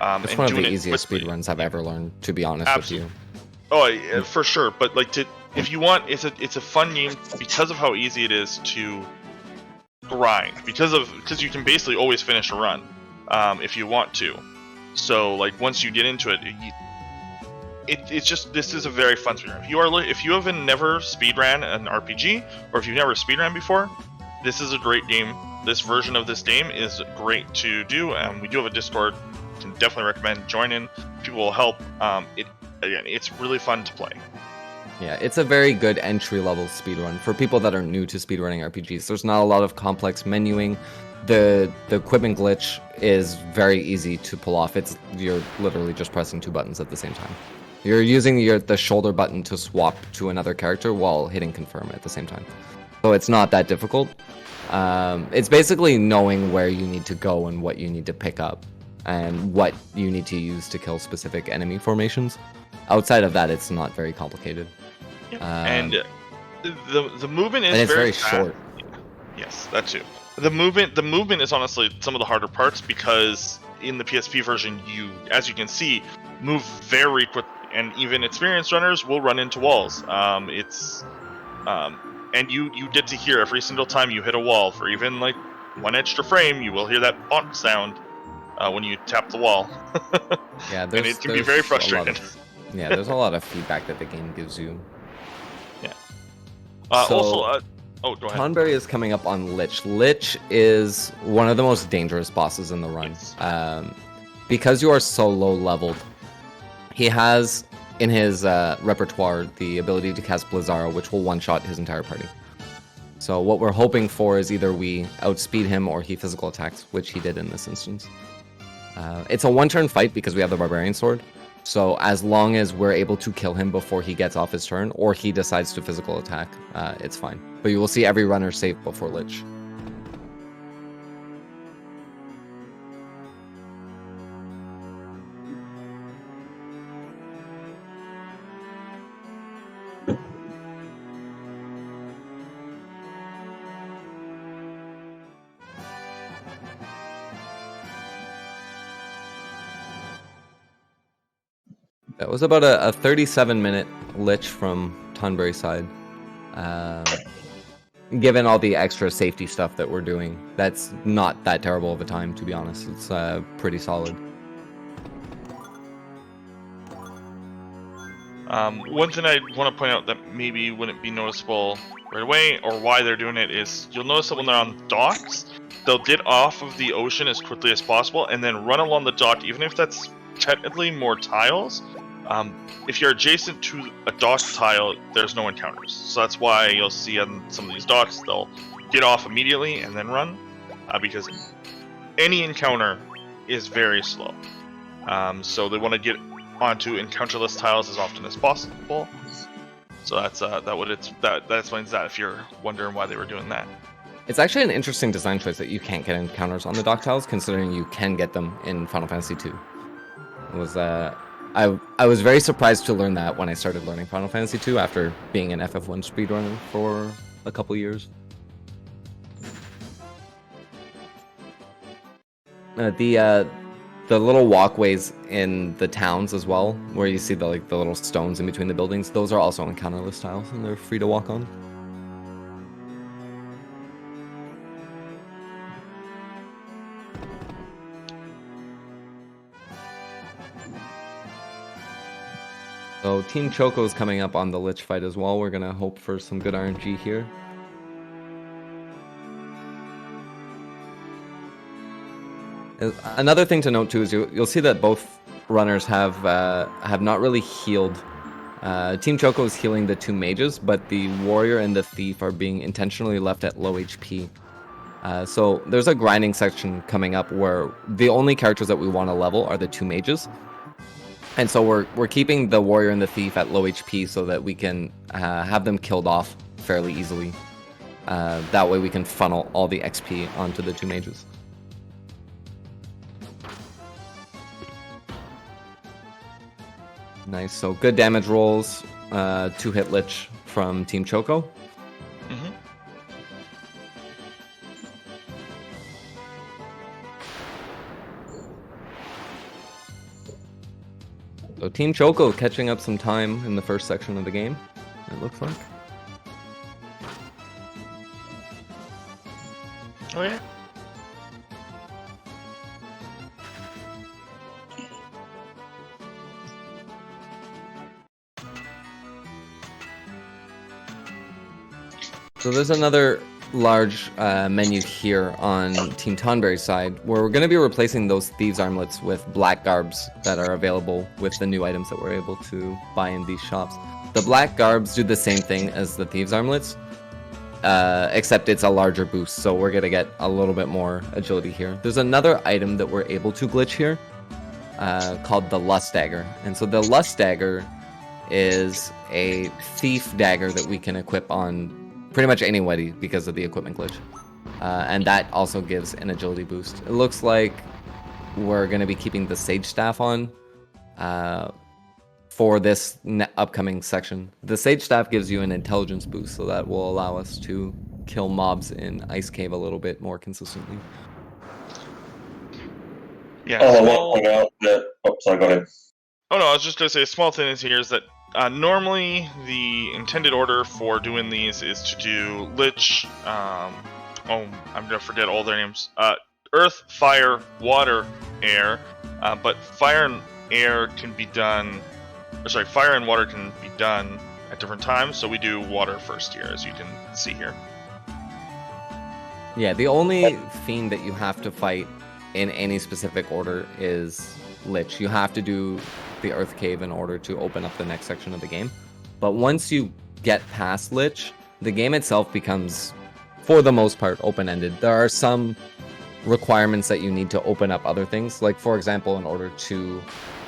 It's one of the easiest speed runs I've ever learned, to be honest with you. Oh, yeah, for sure. But like, if you want, it's a fun game because of how easy it is to grind. Because you can basically always finish a run if you want to. So like, once you get into it, it's just, this is a very fun speedrun. If you have never speedran an RPG, or if you've never speedran before, this is a great game. This version of this game is great to do. We do have a Discord. Can definitely recommend joining. People will help. It's really fun to play. Yeah, it's a very good entry-level speedrun for people that are new to speedrunning RPGs. There's not a lot of complex menuing. The equipment glitch is very easy to pull off. You're literally just pressing 2 buttons at the same time. You're using the shoulder button to swap to another character while hitting confirm at the same time. So it's not that difficult. It's basically knowing where you need to go and what you need to pick up and what you need to use to kill specific enemy formations. Outside of that, it's not very complicated. And the movement is and it's very fast. short. Yes, that too. The movement is honestly some of the harder parts, because in the PSP version, as you can see, move very quick, and even experienced runners will run into walls. And you get to hear every single time you hit a wall, for even like 1 extra frame, you will hear that bonk sound when you tap the wall. Yeah, and it can be very frustrating. There's a lot of feedback that the game gives you. Yeah. Go ahead. Tonberry is coming up on Lich. Lich is one of the most dangerous bosses in the run. Yes. Because you are so low leveled, he has in his repertoire the ability to cast Blizzara, which will one-shot his entire party. So what we're hoping for is either we outspeed him or he physical attacks, which he did in this instance. It's a 1-turn fight because we have the Barbarian Sword. So as long as we're able to kill him before he gets off his turn, or he decides to physical attack, it's fine. But you will see every runner safe before Lich. That was about a 37-minute Lich from Tonberry's side. Given all the extra safety stuff that we're doing, that's not that terrible of a time, to be honest. It's pretty solid. One thing I want to point out that maybe wouldn't be noticeable right away, or why they're doing it, is you'll notice that when they're on docks, they'll get off of the ocean as quickly as possible and then run along the dock, even if that's technically more tiles. If you're adjacent to a dock tile, there's no encounters. So that's why you'll see on some of these docks, they'll get off immediately and then run, because any encounter is very slow. So they want to get onto encounterless tiles as often as possible. So that explains that if you're wondering why they were doing that. It's actually an interesting design choice that you can't get encounters on the dock tiles, considering you can get them in Final Fantasy II. It was I was very surprised to learn that when I started learning Final Fantasy II after being an FF1 speedrunner for a couple years. The little walkways in the towns as well, where you see the little stones in between the buildings, those are also encounterless tiles, and they're free to walk on. So Team Choco is coming up on the Lich fight as well. We're gonna hope for some good RNG here. Another thing to note too is you'll see that both runners have not really healed. Team Choco is healing the two mages, but the warrior and the thief are being intentionally left at low HP. So there's a grinding section coming up where the only characters that we want to level are the two mages. And so we're keeping the warrior and the thief at low HP so that we can have them killed off fairly easily. That way we can funnel all the XP onto the two mages. Nice, so good damage rolls, 2-hit Lich from Team Choco. Mm-hmm. So Team Choco catching up some time in the first section of the game, it looks like. Oh yeah. So there's another large menu here on Team Tonberry's side, where we're going to be replacing those Thieves' Armlets with black garbs that are available with the new items that we're able to buy in these shops. The black garbs do the same thing as the Thieves' Armlets, except it's a larger boost, so we're going to get a little bit more agility here. There's another item that we're able to glitch here called the Lust Dagger. And so the Lust Dagger is a thief dagger that we can equip on pretty much anybody because of the equipment glitch. And that also gives an agility boost. It looks like we're going to be keeping the Sage Staff on for this upcoming section. The Sage Staff gives you an intelligence boost, so that will allow us to kill mobs in Ice Cave a little bit more consistently. Yeah. I want to point out that... Oh, sorry, go ahead. Oh no, I was just gonna say a small thing is here is that normally the intended order for doing these is to do Lich, I'm gonna forget all their names, Earth, Fire, Water, Air, but Fire and Air can be done, Fire and Water can be done at different times, so we do Water first here, as you can see here. Yeah, the only fiend that you have to fight in any specific order is Lich. You have to do the Earth Cave in order to open up the next section of the game. But once you get past Lich, the game itself becomes, for the most part, open-ended. There are some requirements that you need to open up other things. Like, for example, in order to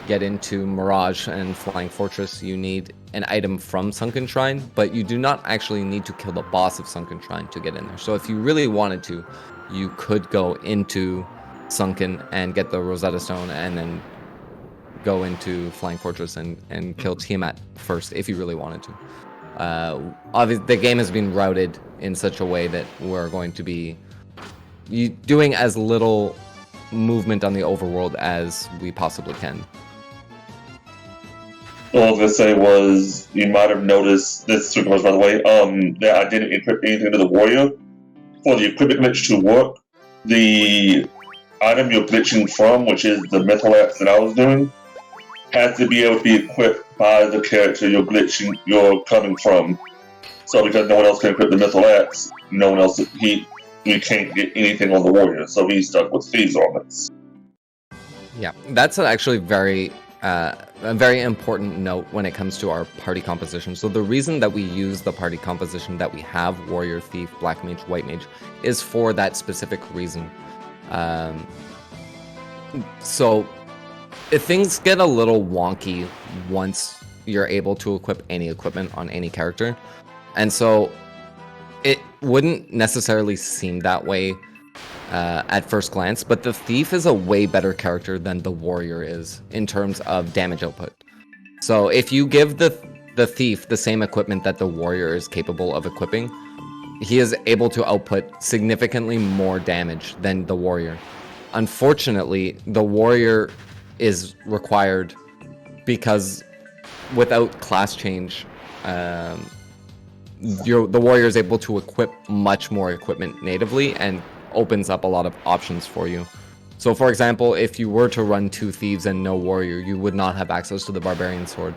get into Mirage and Flying Fortress, you need an item from Sunken Shrine, but you do not actually need to kill the boss of Sunken Shrine to get in there. So if you really wanted to, you could go into Sunken and get the Rosetta Stone and then go into Flying Fortress and kill Tiamat first if you really wanted to. Obviously, the game has been routed in such a way that we're going to be doing as little movement on the overworld as we possibly can. All I was gonna say was, you might have noticed this, by the way, that I didn't equip anything to the warrior. For the equipment glitch to work, the item you're glitching from, which is the metal axe that I was doing, has to be able to be equipped by the character you're coming from. So because no one else can equip the metal axe, no one else, we can't get anything on the warrior, so he's stuck with Thieves' Armlets. Yeah, that's actually a very important note when it comes to our party composition. So the reason that we use the party composition that we have, Warrior, Thief, Black Mage, White Mage, is for that specific reason. So if things get a little wonky once you're able to equip any equipment on any character. And so it wouldn't necessarily seem that way at first glance, but the Thief is a way better character than the Warrior is in terms of damage output. So if you give the Thief the same equipment that the Warrior is capable of equipping, he is able to output significantly more damage than the Warrior. Unfortunately, the Warrior is required because without class change, the Warrior is able to equip much more equipment natively and opens up a lot of options for you. So for example, if you were to run 2 Thieves and no Warrior, you would not have access to the Barbarian Sword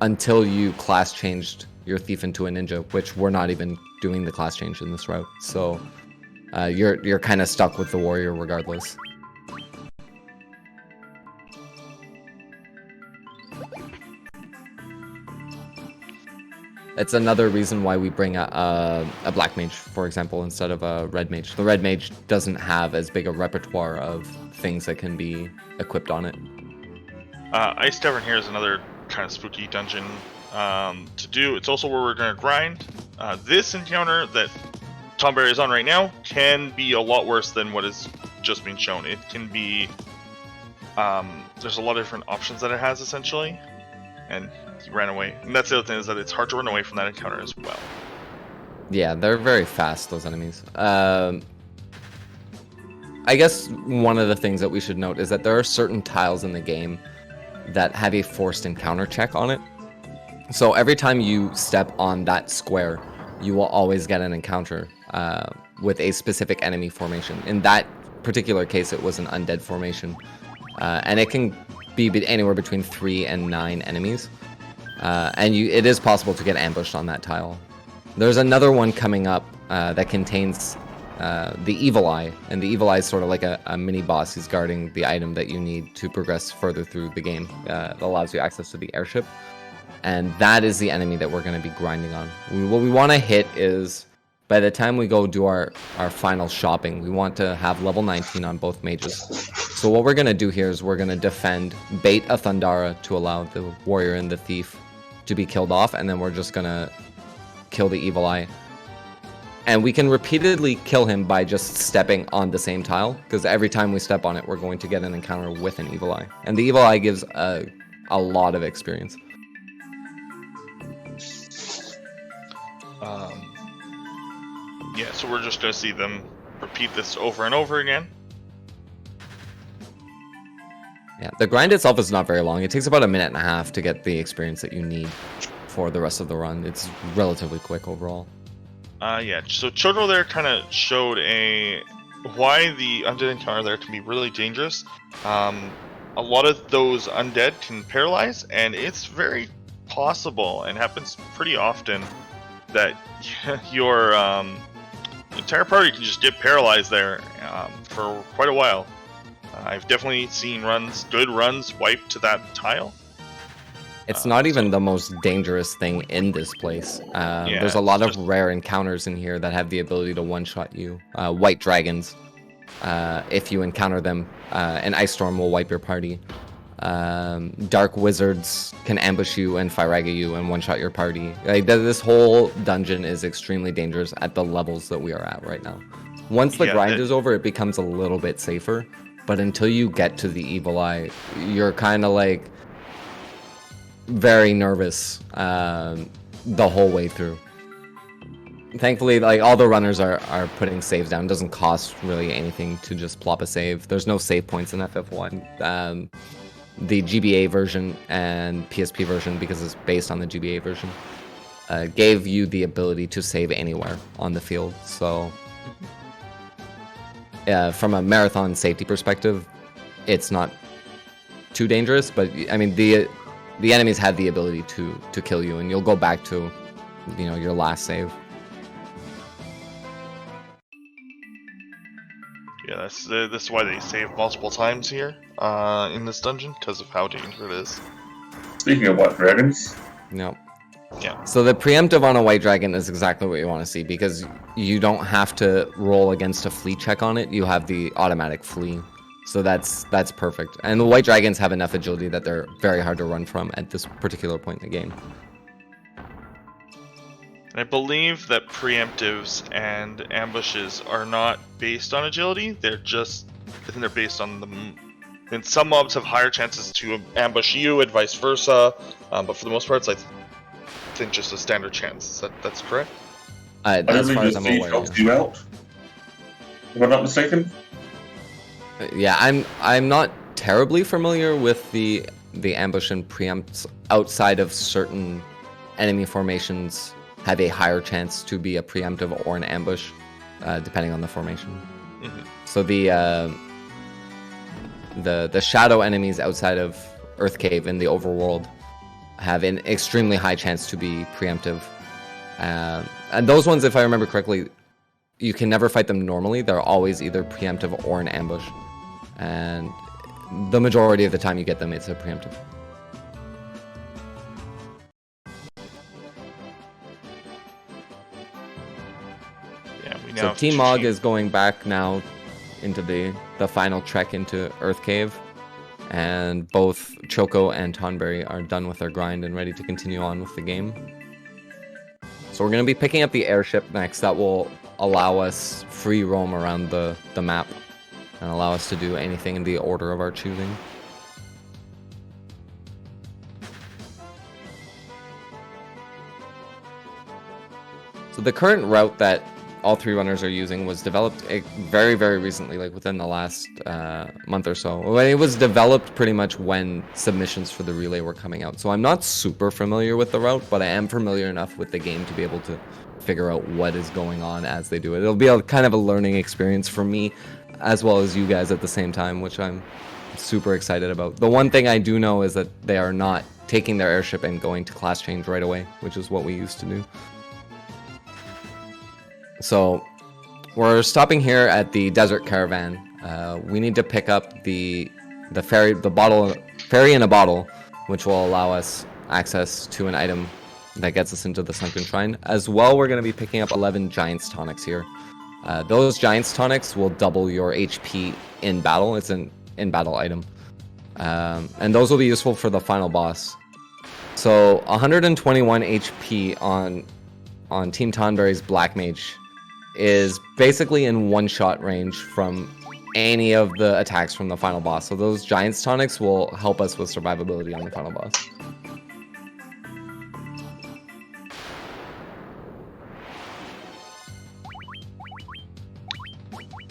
until you class changed your Thief into a Ninja, which we're not even doing the class change in this route. So you're kind of stuck with the Warrior regardless. It's another reason why we bring a Black Mage, for example, instead of a Red Mage. The Red Mage doesn't have as big a repertoire of things that can be equipped on it. Ice Tavern here is another kind of spooky dungeon to do. It's also where we're going to grind. This encounter that Tomberry is on right now can be a lot worse than what is just being shown. It can be... there's a lot of different options that it has, essentially. And he ran away. And that's the other thing, is that it's hard to run away from that encounter as well. Yeah, they're very fast, those enemies. I guess one of the things that we should note is that there are certain tiles in the game that have a forced encounter check on it. So every time you step on that square, you will always get an encounter with a specific enemy formation. In that particular case, it was an undead formation. And it can be anywhere between 3 and 9 enemies. And it is possible to get ambushed on that tile. There's another one coming up that contains the Evil Eye, and the Evil Eye is sort of like a mini boss. He's guarding the item that you need to progress further through the game. That allows you access to the airship, and that is the enemy that we're going to be grinding on. What we want to hit is, by the time we go do our final shopping, we want to have level 19 on both mages. So what we're going to do here is we're going to defend, bait a Thundara to allow the Warrior and the Thief to be killed off, and then we're just going to kill the Evil Eye. And we can repeatedly kill him by just stepping on the same tile, because every time we step on it, we're going to get an encounter with an Evil Eye. And the Evil Eye gives a lot of experience. Yeah, so we're just going to see them repeat this over and over again. Yeah, the grind itself is not very long. It takes about 1.5 minutes to get the experience that you need for the rest of the run. It's relatively quick overall. Yeah, so Chodro there kind of showed why the undead encounter there can be really dangerous. A lot of those undead can paralyze, and it's very possible, and happens pretty often, that your entire party can just get paralyzed there for quite a while. I've definitely seen good runs wipe to that tile. It's not even the most dangerous thing in this place. There's a lot of rare encounters in here that have the ability to one-shot you. White dragons, if you encounter them, an ice storm will wipe your party. Dark wizards can ambush you and Firaga you and one-shot your party. Like, this whole dungeon is extremely dangerous at the levels that we are at right now. Once the grind is over, it becomes a little bit safer. But until you get to the Evil Eye, you're kind of like very nervous the whole way through. Thankfully, like, all the runners are putting saves down. It doesn't cost really anything to just plop a save. There's no save points in FF1. The GBA version and PSP version, because it's based on the GBA version, gave you the ability to save anywhere on the field. So from a marathon safety perspective, it's not too dangerous, but I mean the enemies have the ability to kill you, and you'll go back to your last save. Yeah, this is why they save multiple times here in this dungeon, because of how dangerous it is. Speaking of white dragons. No. Yeah. So the preemptive on a white dragon is exactly what you want to see, because you don't have to roll against a flee check on it. You have the automatic flee. So that's perfect. And the white dragons have enough agility that they're very hard to run from at this particular point in the game. I believe that preemptives and ambushes are not based on agility. They're just, I think they're based on the. And some mobs have higher chances to ambush you, and vice versa. But for the most part, it's I think just a standard chance. That's correct. As far as I'm aware. Helps you out, if I'm not mistaken. Yeah, I'm not terribly familiar with the ambush and preempts outside of certain enemy formations have a higher chance to be a preemptive or an ambush, depending on the formation. Mm-hmm. So the shadow enemies outside of Earth Cave in the overworld have an extremely high chance to be preemptive. And those ones, if I remember correctly, you can never fight them normally. They're always either preemptive or an ambush. And the majority of the time you get them, it's a preemptive. Yeah, we now So have Team Mog Chi-Chi. is going back now into the final trek into Earth Cave. And both Choco and Tonberry are done with their grind and ready to continue on with the game. So we're going to be picking up the airship next. That will allow us free roam around the map and allow us to do anything in the order of our choosing. So the current route that all three runners are using was developed very, very recently, like within the last month or so. Well, it was developed pretty much when submissions for the relay were coming out. So I'm not super familiar with the route, but I am familiar enough with the game to be able to figure out what is going on as they do it. It'll be a kind of a learning experience for me, as well as you guys at the same time, which I'm super excited about. The one thing I do know is that they are not taking their airship and going to class change right away, which is what we used to do. So we're stopping here at the desert caravan. We need to pick up the ferry in a bottle, which will allow us access to an item that gets us into the sunken shrine. As well, we're going to be picking up 11 Giants Tonics here. Those Giants Tonics will double your HP in battle. It's an in-battle item. And those will be useful for the final boss. So 121 HP on Team Tonberry's Black Mage is basically in one-shot range from any of the attacks from the final boss. So those Giants Tonics will help us with survivability on the final boss.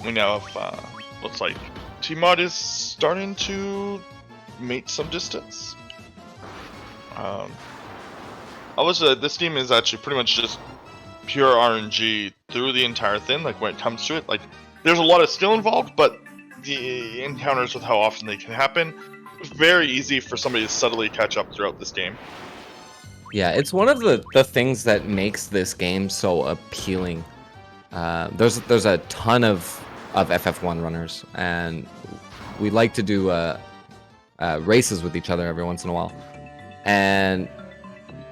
We now have, looks like T-Mod is starting to make some distance. This team is actually pretty much just pure RNG through the entire thing, like when it comes to it. Like, there's a lot of skill involved, but the encounters with how often they can happen, it's very easy for somebody to subtly catch up throughout this game. Yeah, it's one of the things that makes this game so appealing. There's a ton of FF1 runners, and we like to do races with each other every once in a while, and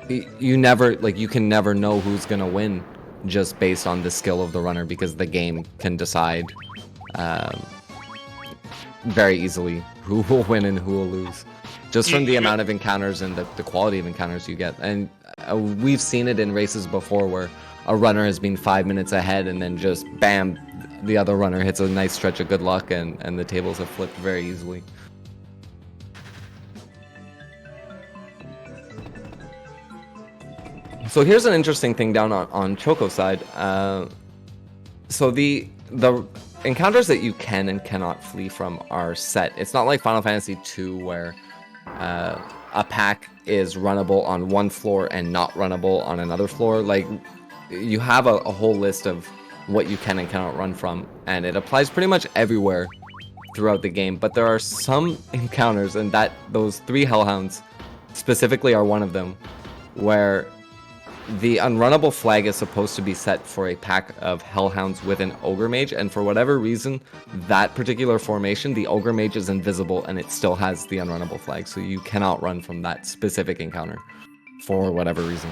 you can never know who's gonna win just based on the skill of the runner, because the game can decide very easily who will win and who will lose, just from the amount of encounters and the quality of encounters you get. And we've seen it in races before where a runner has been 5 minutes ahead and then just bam, the other runner hits a nice stretch of good luck, and the tables have flipped very easily. So here's an interesting thing down on Choco's side. So the encounters that you can and cannot flee from are set. It's not like Final Fantasy II where a pack is runnable on one floor and not runnable on another floor. Like, you have a whole list of what you can and cannot run from, and it applies pretty much everywhere throughout the game. But there are some encounters, and those 3 Hellhounds specifically are one of them, where the unrunnable flag is supposed to be set for a pack of Hellhounds with an Ogre Mage, and for whatever reason, that particular formation, the Ogre Mage is invisible and it still has the unrunnable flag, so you cannot run from that specific encounter for whatever reason.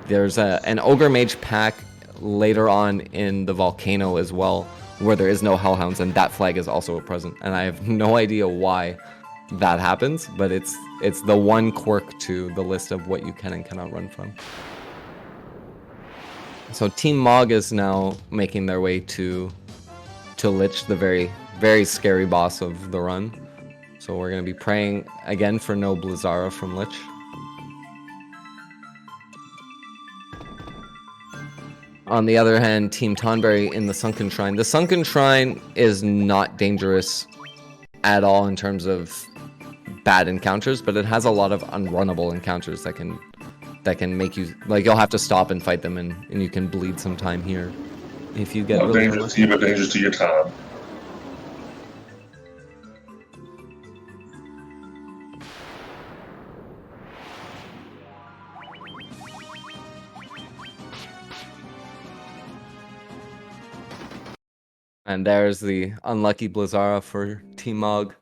There's an Ogre Mage pack later on in the Volcano as well, where there is no hellhounds, and that flag is also present. And I have no idea why that happens, but it's the one quirk to the list of what you can and cannot run from. So Team Mog is now making their way to Lich, the very, very scary boss of the run. So we're going to be praying again for no Blizzara from Lich. On the other hand, Team Tonberry in the Sunken Shrine. The Sunken Shrine is not dangerous at all in terms of bad encounters, but it has a lot of unrunnable encounters that can make you, like, you'll have to stop and fight them, and you can bleed some time here if you get really dangerous to you, but dangerous to your time. And there's the unlucky Blizzara for Team Mog.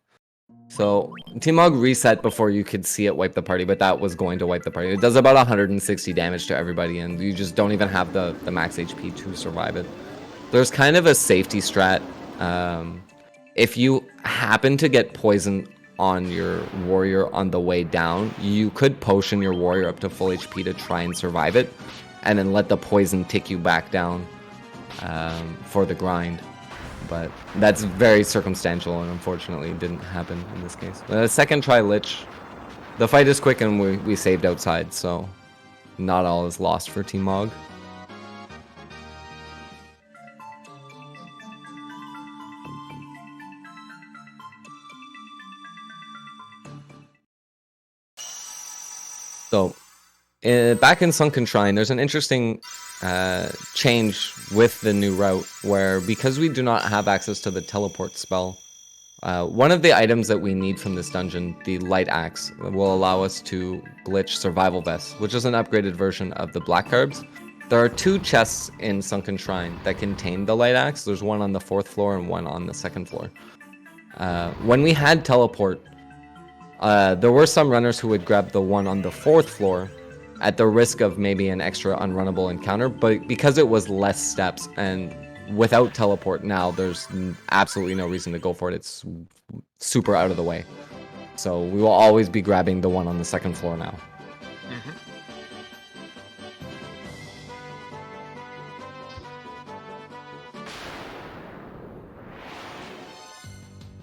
So Team Mog reset before you could see it wipe the party, but that was going to wipe the party. It does about 160 damage to everybody, and you just don't even have the max HP to survive it. There's kind of a safety strat. If you happen to get poisoned on your warrior on the way down, you could potion your warrior up to full HP to try and survive it, and then let the poison tick you back down for the grind. But that's very circumstantial, and unfortunately didn't happen in this case. Second try Lich. The fight is quick, and we saved outside, so not all is lost for Team Mog. So, back in Sunken Shrine, there's an interesting change with the new route, where because we do not have access to the teleport spell, one of the items that we need from this dungeon, the light axe, will allow us to glitch survival vest, which is an upgraded version of the black carbs. There are 2 chests in Sunken Shrine that contain the light axe. There's one on the 4th floor and one on the 2nd floor. When we had teleport, there were some runners who would grab the one on the 4th floor at the risk of maybe an extra unrunnable encounter, but because it was less steps, and without teleport now, there's absolutely no reason to go for it. It's super out of the way. So we will always be grabbing the one on the 2nd floor now.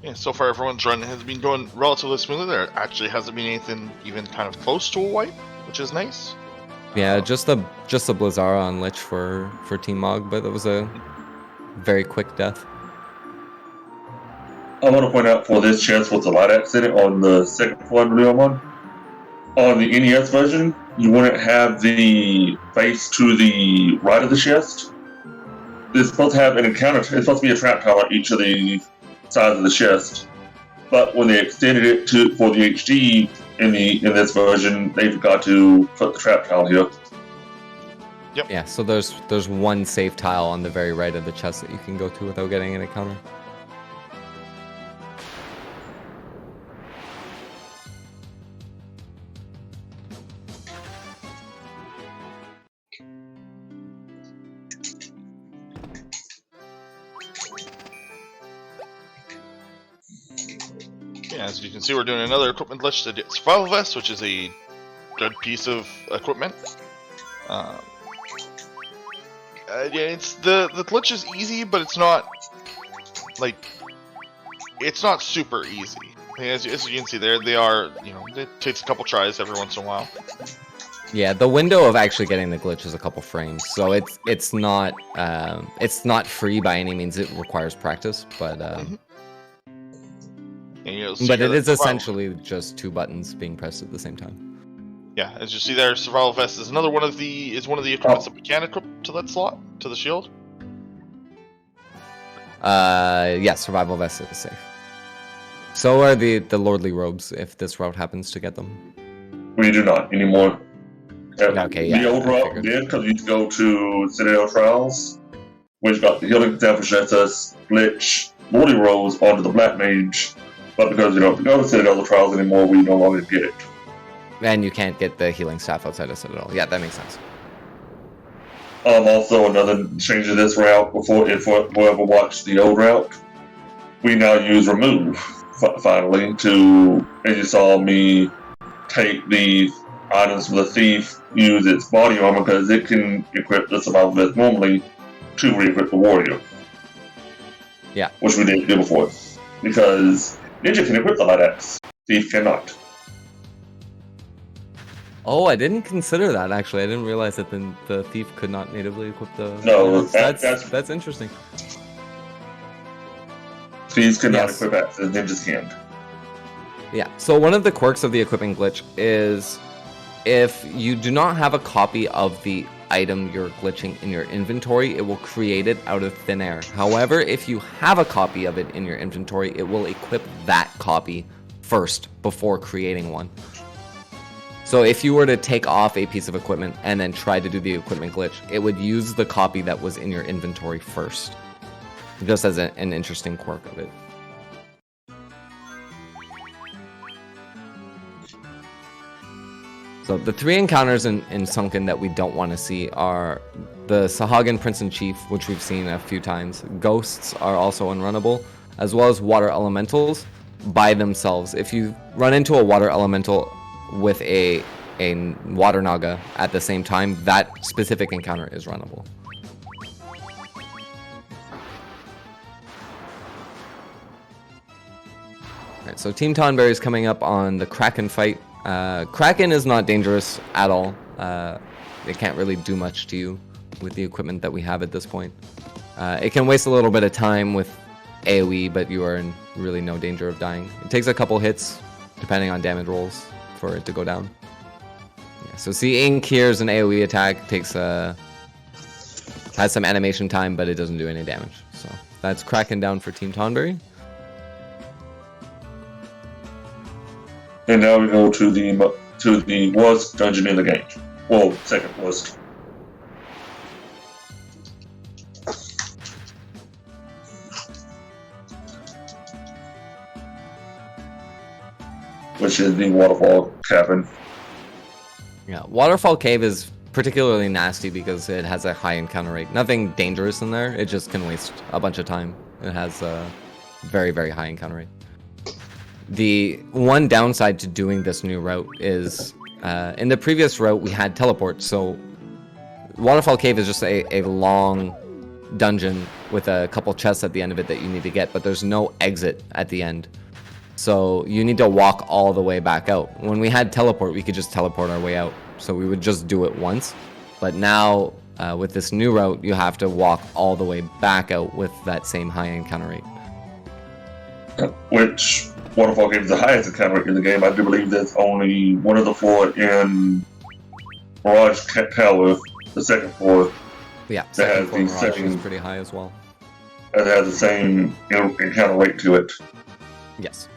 Yeah, so far everyone's run has been going relatively smoothly. There actually hasn't been anything even kind of close to a wipe, which is nice. Yeah, just the Blizzara on Lich for Team Mog, but it was a very quick death. I want to point out for this chest with the light axe in it on the 2nd floor one. On the NES version, you wouldn't have the face to the right of the chest. It's supposed to have an encounter. It's supposed to be a trap tile on each of the sides of the chest. But when they extended it for the HD in this version, they forgot to put the trap tile here. Yep. Yeah, so there's one safe tile on the very right of the chest that you can go to without getting an encounter. Yeah, as you can see, we're doing another equipment glitch, the survival vest, which is a good piece of equipment. Yeah, it's the glitch is easy, but it's not like it's not super easy. As you can see there, they are, it takes a couple tries every once in a while. Yeah, the window of actually getting the glitch is a couple frames, so it's not free by any means. It requires practice, but but it is essentially just 2 buttons being pressed at the same time. Yeah, as you see there, survival vest is another one of the equipments that we can equip to that slot, to the shield. Yeah, survival vest is safe. So are the lordly robes if this route happens to get them. We do not anymore. Okay, yeah. The old route did, because you go to Citadel Trials, which got the healing staff which lets us glitch lordly robes onto the black mage. But because you don't go to Citadel Trials anymore, we no longer get it. And you can't get the healing staff outside of Citadel. Yeah, that makes sense. Also, another change to this route, before if whoever watched the old route, we now use remove, finally, and you saw me take the items from the thief, use its body armor, because it can equip the survival vest normally to re-equip the warrior. Yeah. Which we didn't do before. Because Ninja can equip the light axe, thief cannot. Oh, I didn't consider that actually. I didn't realize that the thief could not natively equip the. No, that's interesting. Thieves cannot Yes. equip axes, ninjas can. Yeah. So one of the quirks of the equipping glitch is if you do not have a copy of the item you're glitching in your inventory, it will create it out of thin air. However, if you have a copy of it in your inventory, it will equip that copy first before creating one. So if you were to take off a piece of equipment and then try to do the equipment glitch, it would use the copy that was in your inventory first. Just as an interesting quirk of it. So the three encounters in Sunken that we don't want to see are the Sahagin Prince and Chief, which we've seen a few times. Ghosts are also unrunnable, as well as water elementals by themselves. If you run into a water elemental with a water naga at the same time, that specific encounter is runnable. Alright, so Team Tonberry is coming up on the Kraken fight. Kraken is not dangerous at all. It can't really do much to you with the equipment that we have at this point. It can waste a little bit of time with AoE, but you are in really no danger of dying. It takes a couple hits, depending on damage rolls, for it to go down. Yeah, so seeing Kier's an AoE attack has some animation time, but it doesn't do any damage. So that's Kraken down for Team Tonberry. And now we go to the worst dungeon in the game. Well, second worst. Which is the Waterfall Cave. Yeah, Waterfall Cave is particularly nasty because it has a high encounter rate. Nothing dangerous in there, it just can waste a bunch of time. It has a very, very high encounter rate. The one downside to doing this new route is, in the previous route we had teleport, so Waterfall Cave is just a long dungeon with a couple chests at the end of it that you need to get, but there's no exit at the end. So you need to walk all the way back out. When we had teleport, we could just teleport our way out. So we would just do it once. But now, with this new route, you have to walk all the way back out with that same high encounter rate. Which Waterfall Cave is the highest encounter rate in the game. I do believe there's only one of the four in Mirage Tower, the second floor. Yeah, that second has floor the Mirage same, is pretty high as well. that has the same encounter rate to it. Yes.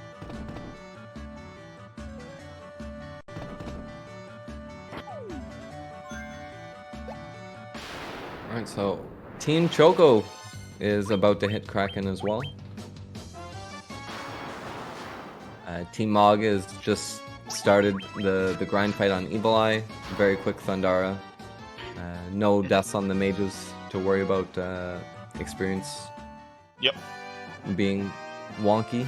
Alright, so Team Choco is about to hit Kraken as well. Team Mog has just started the grind fight on Evil Eye. Very quick Thundara. No deaths on the mages to worry about experience. Yep. Being wonky.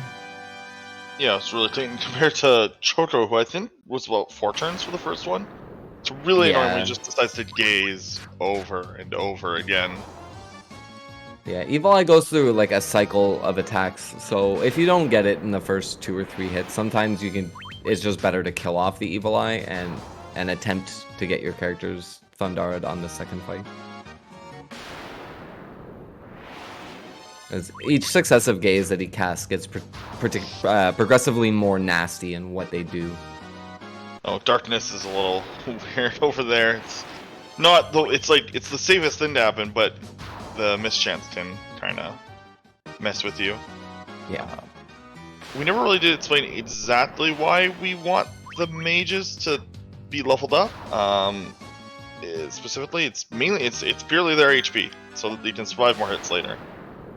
Yeah, it's really clean compared to Choco, who I think was about 4 turns for the first one. It's really annoying when he just decides to gaze over and over again. Yeah, Evil Eye goes through like a cycle of attacks, so if you don't get it in the first 2 or 3 hits, sometimes it's just better to kill off the Evil Eye and attempt to get your characters Thundara'd on the second fight. As each successive gaze that he casts gets progressively more nasty in what they do. Oh, darkness is a little weird over there. It's not though. It's like it's the safest thing to happen, but the mischance can kind of mess with you. Yeah. We never really did explain exactly why we want the mages to be leveled up. Specifically, it's purely their HP, so that they can survive more hits later.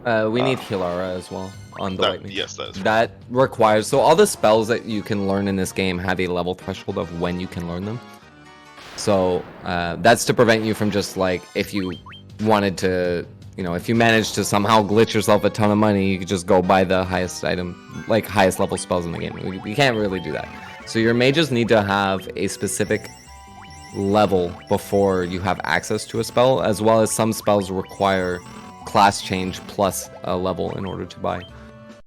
We need Hilara as well on the White Mage. Yes, that is right. That requires... So all the spells that you can learn in this game have a level threshold of when you can learn them. So that's to prevent you from just like, if you wanted to, if you managed to somehow glitch yourself a ton of money, you could just go buy the highest item, like highest level spells in the game. You can't really do that. So your mages need to have a specific level before you have access to a spell, as well as some spells require class change plus a level in order to buy.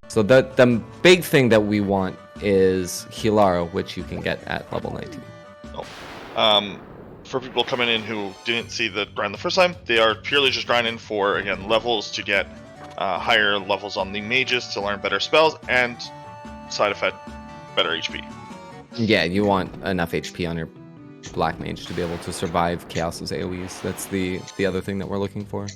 So the big thing that we want is Hilara, which you can get at level 19. For people coming in who didn't see the grind the first time, they are purely just grinding for, again, levels to get higher levels on the mages to learn better spells and side effect better HP. Yeah, you want enough HP on your black mage to be able to survive Chaos's AoEs. That's the other thing that we're looking for.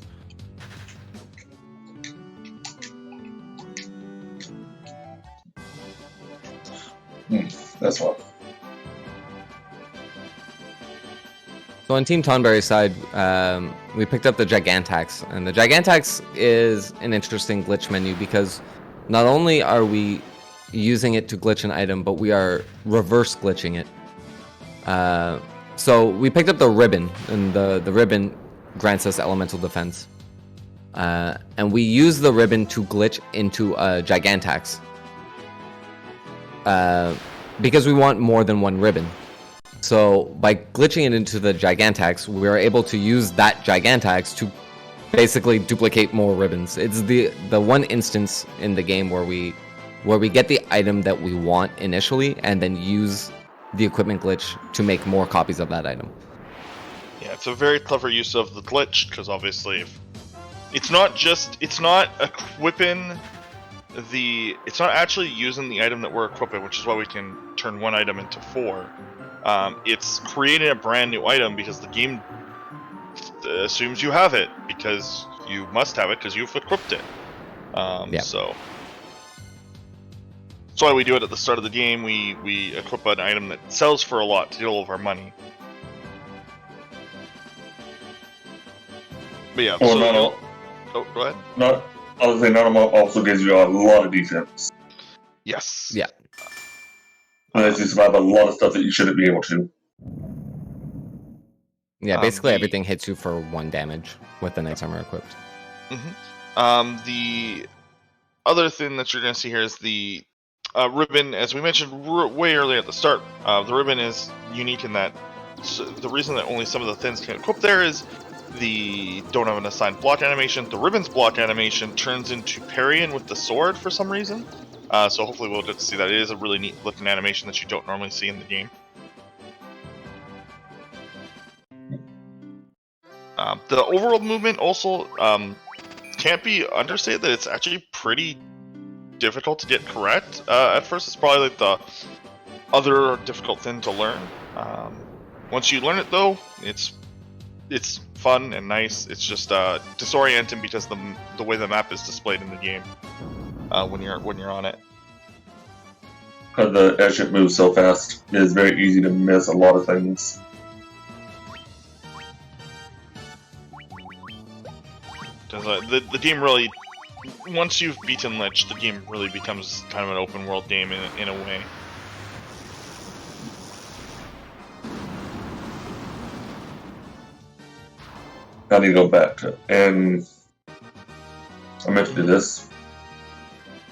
That's what. So on Team Tonberry's side, we picked up the Gigantax, and the Gigantax is an interesting glitch menu because not only are we using it to glitch an item, but we are reverse glitching it. So we picked up the ribbon, and the ribbon grants us elemental defense. And we use the ribbon to glitch into a Gigantax. Because we want more than one ribbon. So by glitching it into the Gigantax, we are able to use that Gigantax to basically duplicate more ribbons. It's the one instance in the game where we get the item that we want initially and then use the equipment glitch to make more copies of that item. Yeah, it's a very clever use of the glitch, because obviously it's not actually using the item that we're equipping, which is why we can turn one item into 4. It's creating a brand new item because the game assumes you have it, because you must have it because you've equipped it. So that's why we do it at the start of the game. We equip an item that sells for a lot to get all of our money. But yeah, go ahead. I would say Nanoma also gives you a lot of defense. Yes. Yeah. And lets you survive a lot of stuff that you shouldn't be able to. Yeah, basically everything hits you for 1 damage with the Knight's Armor equipped. Mm-hmm. The other thing that you're going to see here is the ribbon. As we mentioned way earlier at the start, the ribbon is unique in that the reason that only some of the things can equip there is the don't have an assigned block animation. The ribbon's block animation turns into parrying with the sword for some reason. So hopefully we'll get to see that. It is a really neat looking animation that you don't normally see in the game. The overworld movement also can't be understated that it's actually pretty difficult to get correct. At first, it's probably like the other difficult thing to learn. Once you learn it, though, it's fun and nice. It's just disorienting because the way the map is displayed in the game when you're on it. Because the airship moves so fast, it is very easy to miss a lot of things. The game really, once you've beaten Lich, the game really becomes kind of an open world game in a way. I need to go back to, and I meant to do this.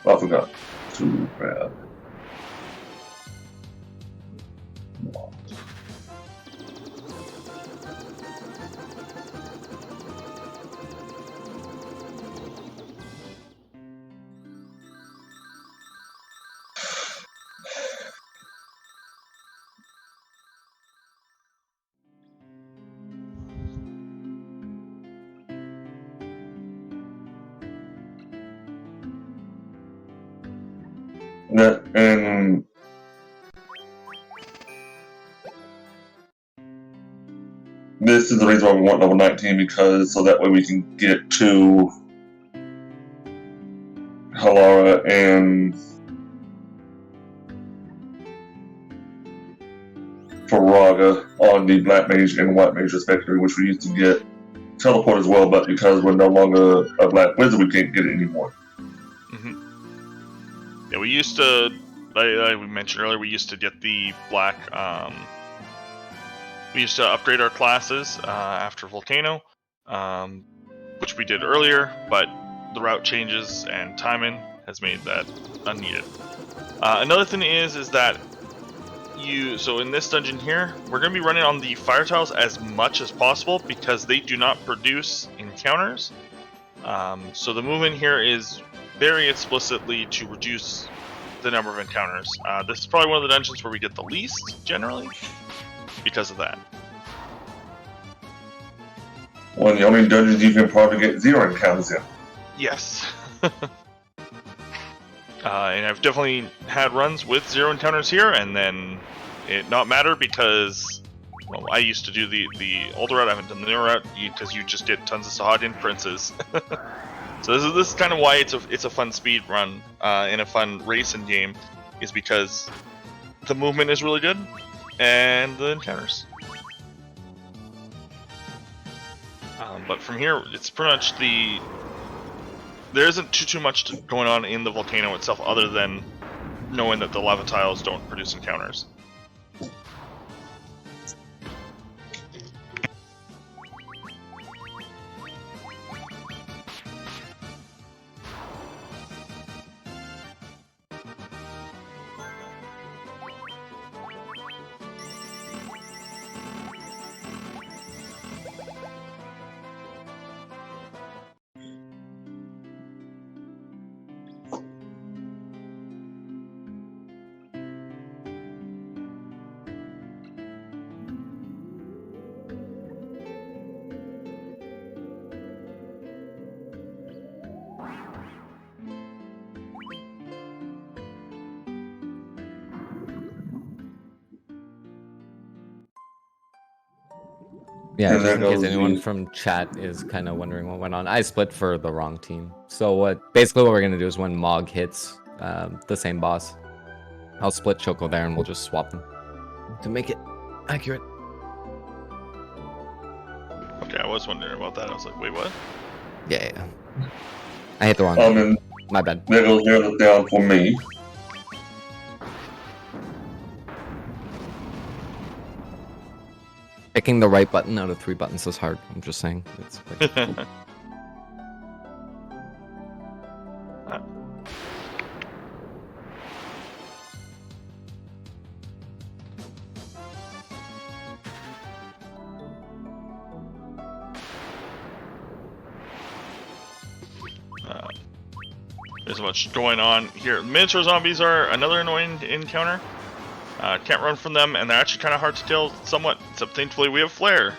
I forgot to grab. And this is the reason why we want level 19, because so that way we can get to Hilara and Faraga on the Black Mage and White Mage respectively, which we used to get teleport as well, but because we're no longer a Black Wizard, we can't get it anymore. Yeah, we used to, like we mentioned earlier, we used to get the black, We used to upgrade our classes after Volcano, which we did earlier, but the route changes and timing has made that unneeded. Another thing is that so in this dungeon here, we're going to be running on the fire tiles as much as possible because they do not produce encounters. So the movement here is very explicitly to reduce the number of encounters. This is probably one of the dungeons where we get the least, generally, because of that. One of the only dungeons you can probably get 0 encounters in. Yes. And I've definitely had runs with 0 encounters here, and then it not matter because, well, I used to do the older route. I haven't done the newer route because you just get tons of Sahagin princes. So this is kind of why it's a fun speed run in a fun racing game, is because the movement is really good and the encounters. But from here, it's pretty much there isn't too much going on in the volcano itself other than knowing that the lava tiles don't produce encounters. Yeah, And just there in case goes anyone the- from chat is kind of wondering what went on, I split for the wrong team. So basically what we're gonna do is when Mog hits the same boss, I'll split Choco there and we'll just swap them to make it accurate. Okay, I was wondering about that. I was like, wait, what? Yeah. I hit the wrong team. And My bad. there goes the down for me. Picking the right button out of 3 buttons is hard. I'm just saying. It's like, There's much going on here. Miniature zombies are another annoying encounter. Can't run from them, and they're actually kind of hard to kill somewhat, except thankfully we have Flare.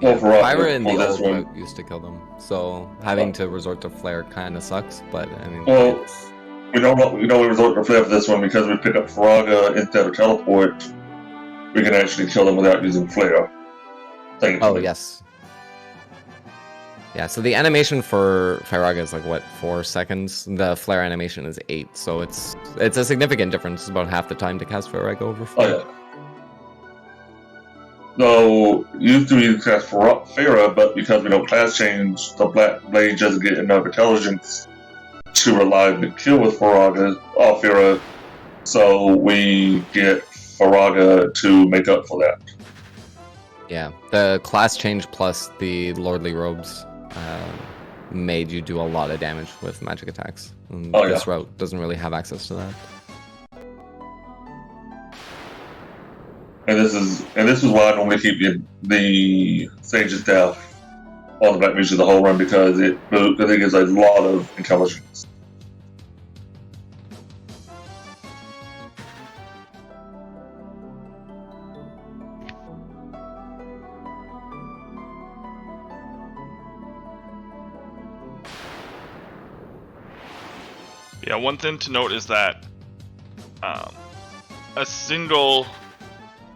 Well, for us, Fire in the well, old this one. route used to kill them, so having to resort to flare kind of sucks. But I mean, Well, it's, we resort to flare for this one because we pick up Faraga instead of teleport. We can actually kill them without using flare. oh yes, yeah. So the animation for Firaga is like what, 4 seconds. The flare animation is 8, so it's a significant difference. It's about half the time to cast Firaga over flare. Oh yeah. No, usually we cast Farah, but because we don't class change, the Black Blade doesn't get enough intelligence to reliably kill with Farah, so we get Faraga to make up for that. Yeah, the class change plus the lordly robes made you do a lot of damage with magic attacks. And this route doesn't really have access to that. And this is why I normally keep the Sage's Staff on the Black Mage of the whole run because it gives a lot of intelligence. Yeah, one thing to note is that a single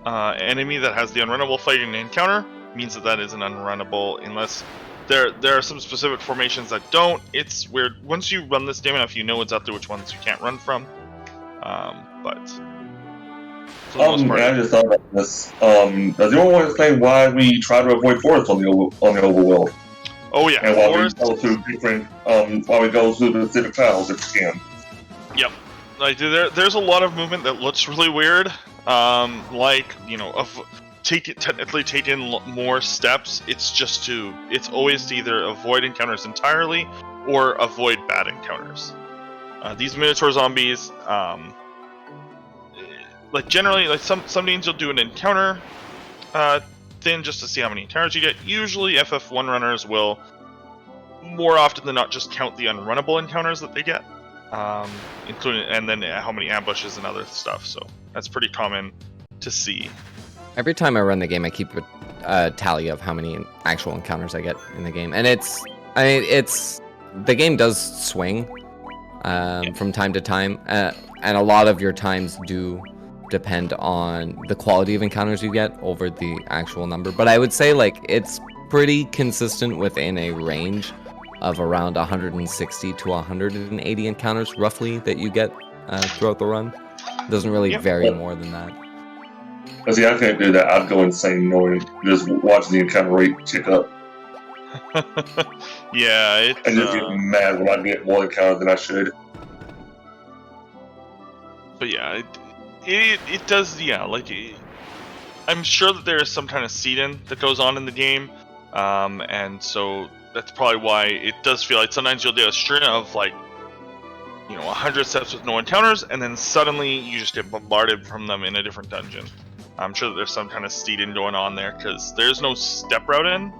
enemy that has the unrunnable fighting encounter means that is an unrunnable unless there are some specific formations that don't. It's weird. Once you run this game enough, you know exactly which ones you can't run from. But for the most part, I just thought about this. Does anyone want to explain why we try to avoid forests on the overworld? oh yeah, And while forest. we go through while we go through the Pacific Clouds if we can. Yep. Like there's a lot of movement that looks really weird. Like technically take in more steps. It's always to either avoid encounters entirely or avoid bad encounters. These Minotaur zombies, like generally, like some days you'll do an encounter thing just to see how many encounters you get. Usually FF1 runners will more often than not just count the unrunnable encounters that they get, including, and then how many ambushes and other stuff. So that's pretty common to see. Every time I run the game, I keep a tally of how many actual encounters I get in the game, and the game does swing from time to time, and a lot of your times do depend on the quality of encounters you get over the actual number. But I would say like it's pretty consistent within a range of around 160 to 180 encounters roughly that you get throughout the run. It doesn't really vary more than that. See, I can't do that. I'd go insane knowing just watching the encounter rate tick up. Yeah, it's... And just get mad when I get more encounters than I should. But yeah, it does, yeah, like... I'm sure that there is some kind of seed-in that goes on in the game, and so that's probably why it does feel like sometimes you'll do a string of, like, 100 steps with no encounters, and then suddenly you just get bombarded from them in a different dungeon. I'm sure that there's some kind of seed-in going on there, because there's no step route in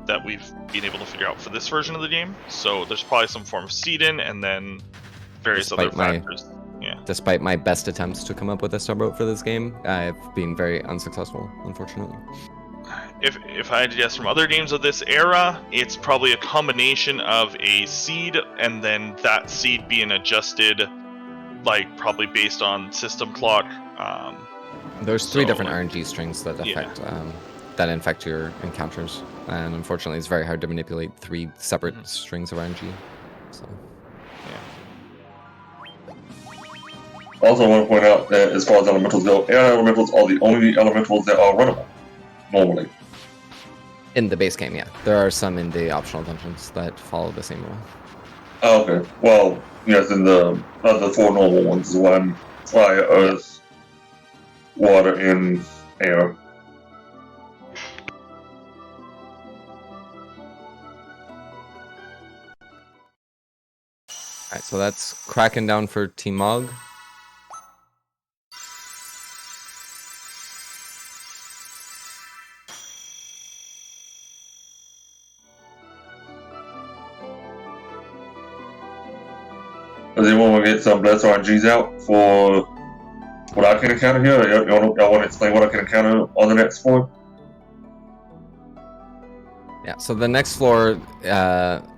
that we've been able to figure out for this version of the game. So there's probably some form of seed-in, and then various other factors. Yeah. Despite my best attempts to come up with a step route for this game, I've been very unsuccessful, unfortunately. If I had to guess from other games of this era, it's probably a combination of a seed and then that seed being adjusted, like probably based on system clock. There's three different RNG strings that affect that infect your encounters, and unfortunately, it's very hard to manipulate three separate strings of RNG. So. Also, I want to point out that as far as elementals go, air elementals are the only elementals that are runnable normally. In the base game, yeah. There are some in the optional dungeons that follow the same rule. Oh, okay. Well, yes, in the other four normal ones is one fire, earth, water, and air. Alright, so that's cracking down for Team Mog. Does anyone want to get some bless RNGs out for what I can encounter here? Y'all want to explain what I can encounter on the next floor? Yeah, so the next floor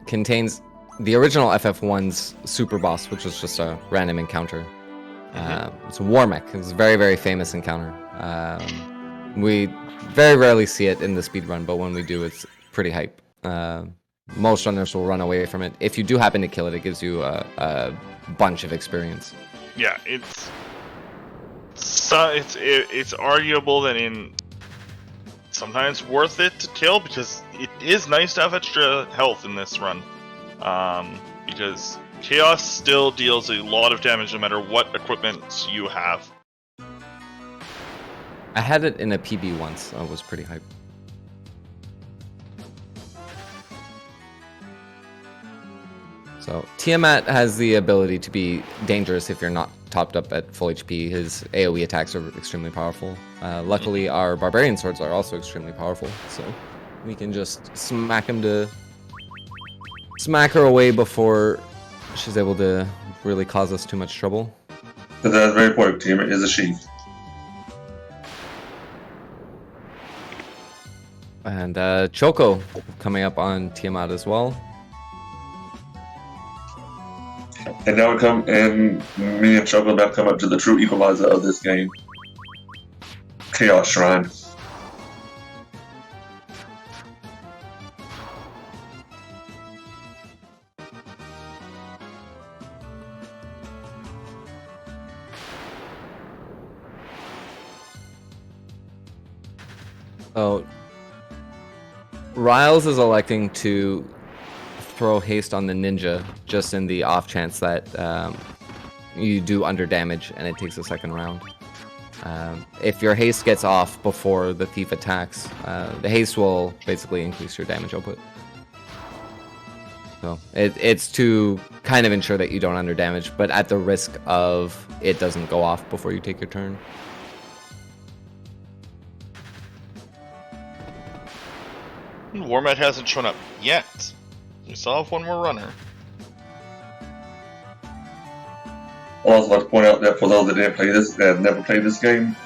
contains the original FF1's super boss, which was just a random encounter. It's a Warmech. It's a very, very famous encounter. We very rarely see it in the speedrun, but when we do, it's pretty hype. Most runners will run away from it. If you do happen to kill it, it gives you a bunch of experience. Yeah, it's arguable that in sometimes worth it to kill, because it is nice to have extra health in this run. Because Chaos still deals a lot of damage no matter what equipment you have. I had it in a PB once. I was pretty hyped. So Tiamat has the ability to be dangerous if you're not topped up at full HP. His AoE attacks are extremely powerful. Luckily, our barbarian swords are also extremely powerful, so we can just smack her away before she's able to really cause us too much trouble. But that's very important. Tiamat is a she. And Choco coming up on Tiamat as well. And now me and Choco now come up to the true equalizer of this game. Chaos Shrine. So Riles is electing to throw haste on the ninja just in the off chance that you do under damage and it takes a second round. If your haste gets off before the thief attacks, the haste will basically increase your damage output. So it's to kind of ensure that you don't under damage, but at the risk of it doesn't go off before you take your turn. Warmat hasn't shown up yet. We still have one more runner. I also like to point out that for those that didn't play this, that have never played this game,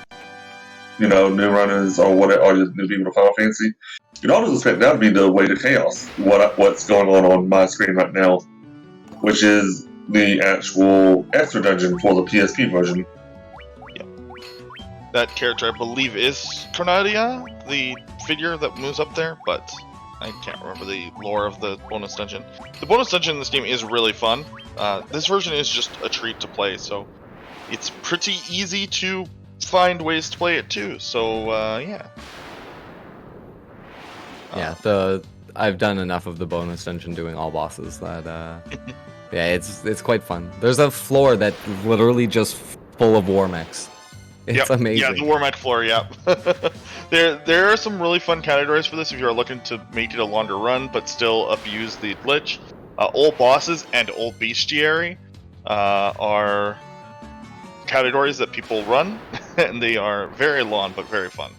you know, new runners or whatever, or just new people to Final Fantasy, you'd always expect that to be the way to chaos. What's going on my screen right now, which is the actual extra dungeon for the PSP version. Yep. That character, I believe, is Chronodia, the figure that moves up there, but I can't remember the lore of the bonus dungeon. The bonus dungeon in this game is really fun. This version is just a treat to play, so it's pretty easy to find ways to play it too. So yeah. Yeah, I've done enough of the bonus dungeon doing all bosses that yeah, it's quite fun. There's a floor that literally just full of war mechs. It's amazing. Yeah, the Warmech floor, yeah. There are some really fun categories for this if you're looking to make it a longer run, but still abuse the Lich. Old bosses and old bestiary are categories that people run, and they are very long but very fun.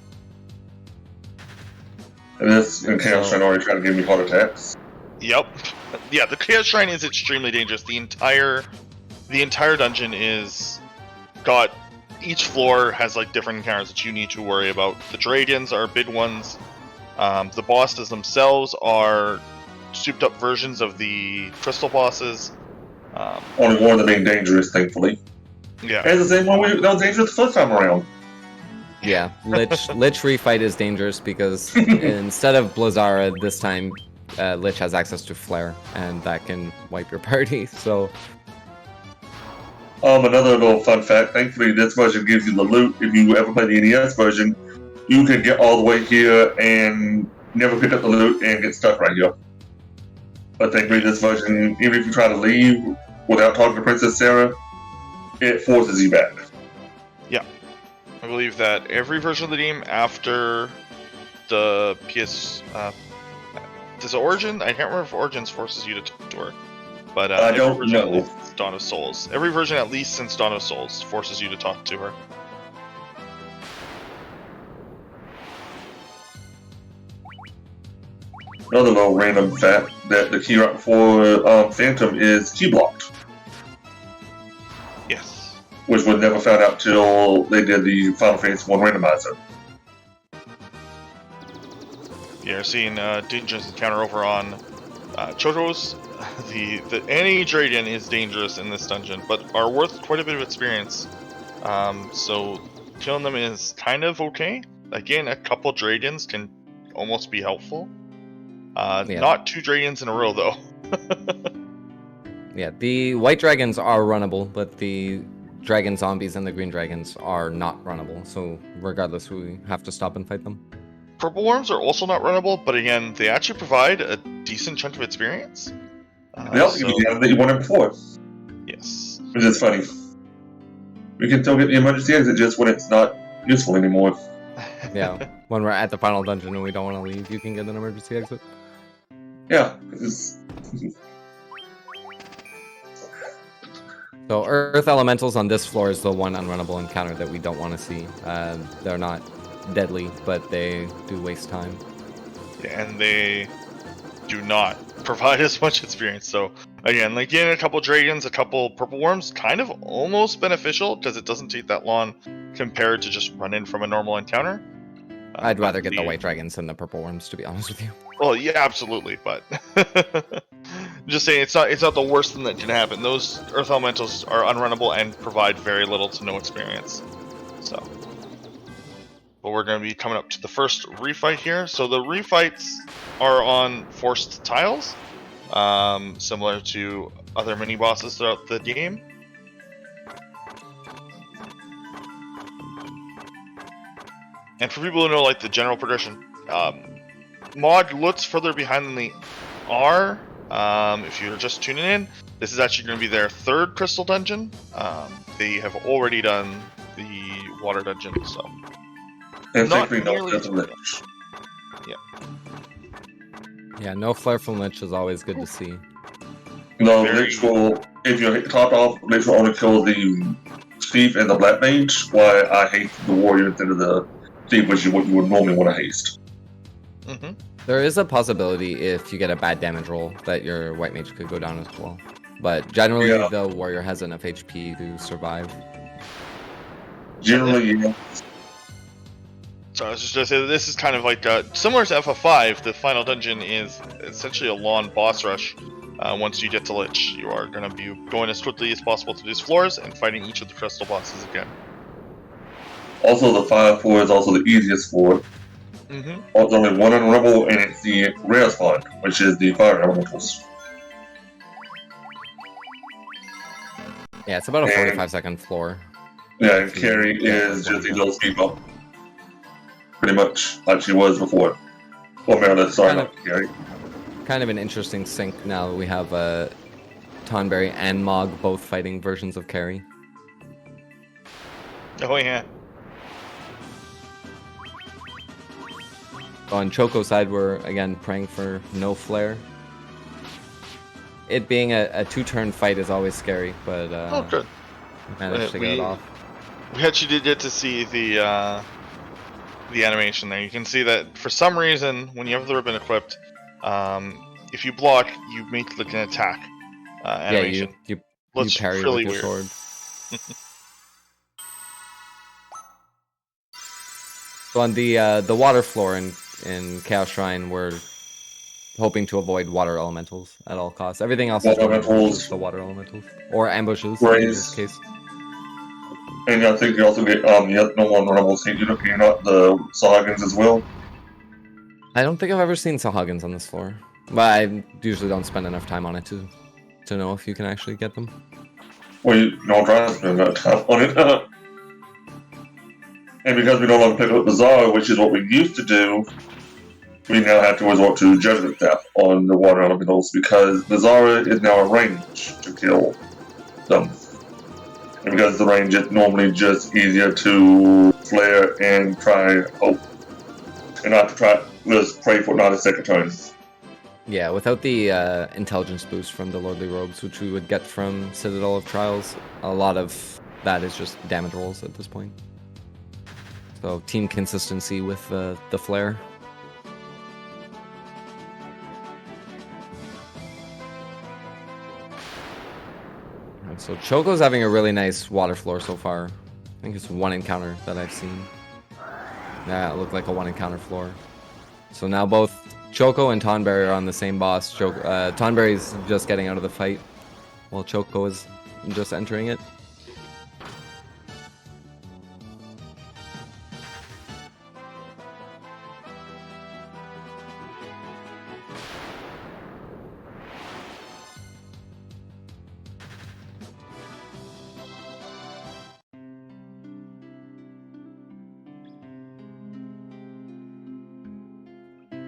And this in Chaos Shrine already trying to give me heart attacks. Yep. Yeah, the Chaos Shrine is extremely dangerous. The entire dungeon is got... Each floor has like different encounters that you need to worry about. The dragons are big ones. The bosses themselves are souped up versions of the crystal bosses. Only one of them being dangerous, thankfully. Yeah. And the same one that was dangerous the first time around. Yeah, Lich refight is dangerous because instead of Blizzara this time, Lich has access to Flare, and that can wipe your party. So. Another little fun fact, thankfully this version gives you the loot. If you ever play the NES version, you can get all the way here and never pick up the loot and get stuck right here. But thankfully this version, even if you try to leave without talking to Princess Sarah, it forces you back. Yeah. I believe that every version of the game after the PS... does Origin? I can't remember if Origins forces you to talk to her. But I don't know. Dawn of Souls. Every version, at least since Dawn of Souls, forces you to talk to her. Another little random fact that the key right before Phantom is key blocked. Yes. Which was never found out till they did the Final Fantasy 1 randomizer. Yeah, we're seeing dangerous encounter over on Choto's. Any dragon is dangerous in this dungeon, but are worth quite a bit of experience. So killing them is kind of okay. Again, a couple dragons can almost be helpful. Yeah. Not 2 dragons in a row though. Yeah, the white dragons are runnable, but the dragon zombies and the green dragons are not runnable. So regardless, we have to stop and fight them. Purple worms are also not runnable, but again, they actually provide a decent chunk of experience. They also give you the item that you wanted before. Yes. Which is funny. We can still get the emergency exit just when it's not useful anymore. Yeah, when we're at the final dungeon and we don't want to leave, you can get an emergency exit. Yeah. So Earth Elementals on this floor is the one unrunnable encounter that we don't want to see. They're not deadly, but they do waste time. And they do not provide as much experience. So again, like getting a couple dragons, a couple purple worms, kind of almost beneficial because it doesn't take that long compared to just running from a normal encounter. I'd rather get the white dragons than the purple worms, to be honest with you. Well, yeah, absolutely, but just saying it's not the worst thing that can happen. Those Earth Elementals are unrunnable and provide very little to no experience. So, but we're going to be coming up to the first refight here. So the refights are on forced tiles, similar to other mini bosses throughout the game. And for people who know like the general progression, Mod looks further behind than they are. If you're just tuning in, this is actually going to be their 3rd crystal dungeon. They have already done the water dungeon. So And not thankfully, no nearly flare as from Lich. Yeah, no flare from Lich is always good to see. No, Very- Lich will, if you hit the top off, Lich will only kill the thief and the black mage, while I hate the warrior instead of the thief, which is what you would normally want to haste. hmm There is a possibility if you get a bad damage roll that your white mage could go down as well. But generally, Yeah. the warrior has enough HP to survive. Generally, yeah. So I was just gonna say that this is kind of like similar to FF5. The final dungeon is essentially a long boss rush. Once you get to Lich, you are going to be going as quickly as possible to these floors and fighting each of the crystal bosses again. Also, the fire floor is also the easiest floor. Mm-hmm. There's only one unravel, and it's the rare spot, which is the fire elementals. Yeah, it's about a And- 45-second floor. Yeah, and Carrie is just a little speed bump. Pretty much like she was before. Well, Meredith, sorry, Kind not Carrie. Kind of an interesting sync now that we have Tonberry and Mog both fighting versions of Carrie. Oh yeah. On Choco's side, we're again praying for no flare. It being a two-turn fight is always scary, but Oh good. managed to get it off. We actually did get to see the animation there. You can see that for some reason, when you have the ribbon equipped, if you block, you make like an attack animation. Yeah, you Looks parry really with your weird. sword. So on the water floor in Chaos Shrine, we're hoping to avoid water elementals at all costs. Everything else is Water going elementals. just the water elementals or ambushes in Raise. this case. And I think you also get no one unravel Saint Unit, you're not the Sahagins as well. I don't think I've ever seen Sahagins on this floor, but I usually don't spend enough time on it to know if you can actually get them. Well, you don't try to spend that time on it. And because we no longer pick up the Zara, which is what we used to do, we now have to resort to Judgment Theft on the water elementals because the Zara is now a range to kill them. And because the range is normally just easier to flare and try hope. And not to try, just pray for not a second turn. Yeah, without the intelligence boost from the Lordly Robes, which we would get from Citadel of Trials, a lot of that is just damage rolls at this point. So team consistency with the flare. And so Choco's having a really nice water floor so far. I think it's one encounter that I've seen. Yeah, it looked like a one encounter floor. So now both Choco and Tonberry are on the same boss. Tonberry's just getting out of the fight, while Choco is just entering it.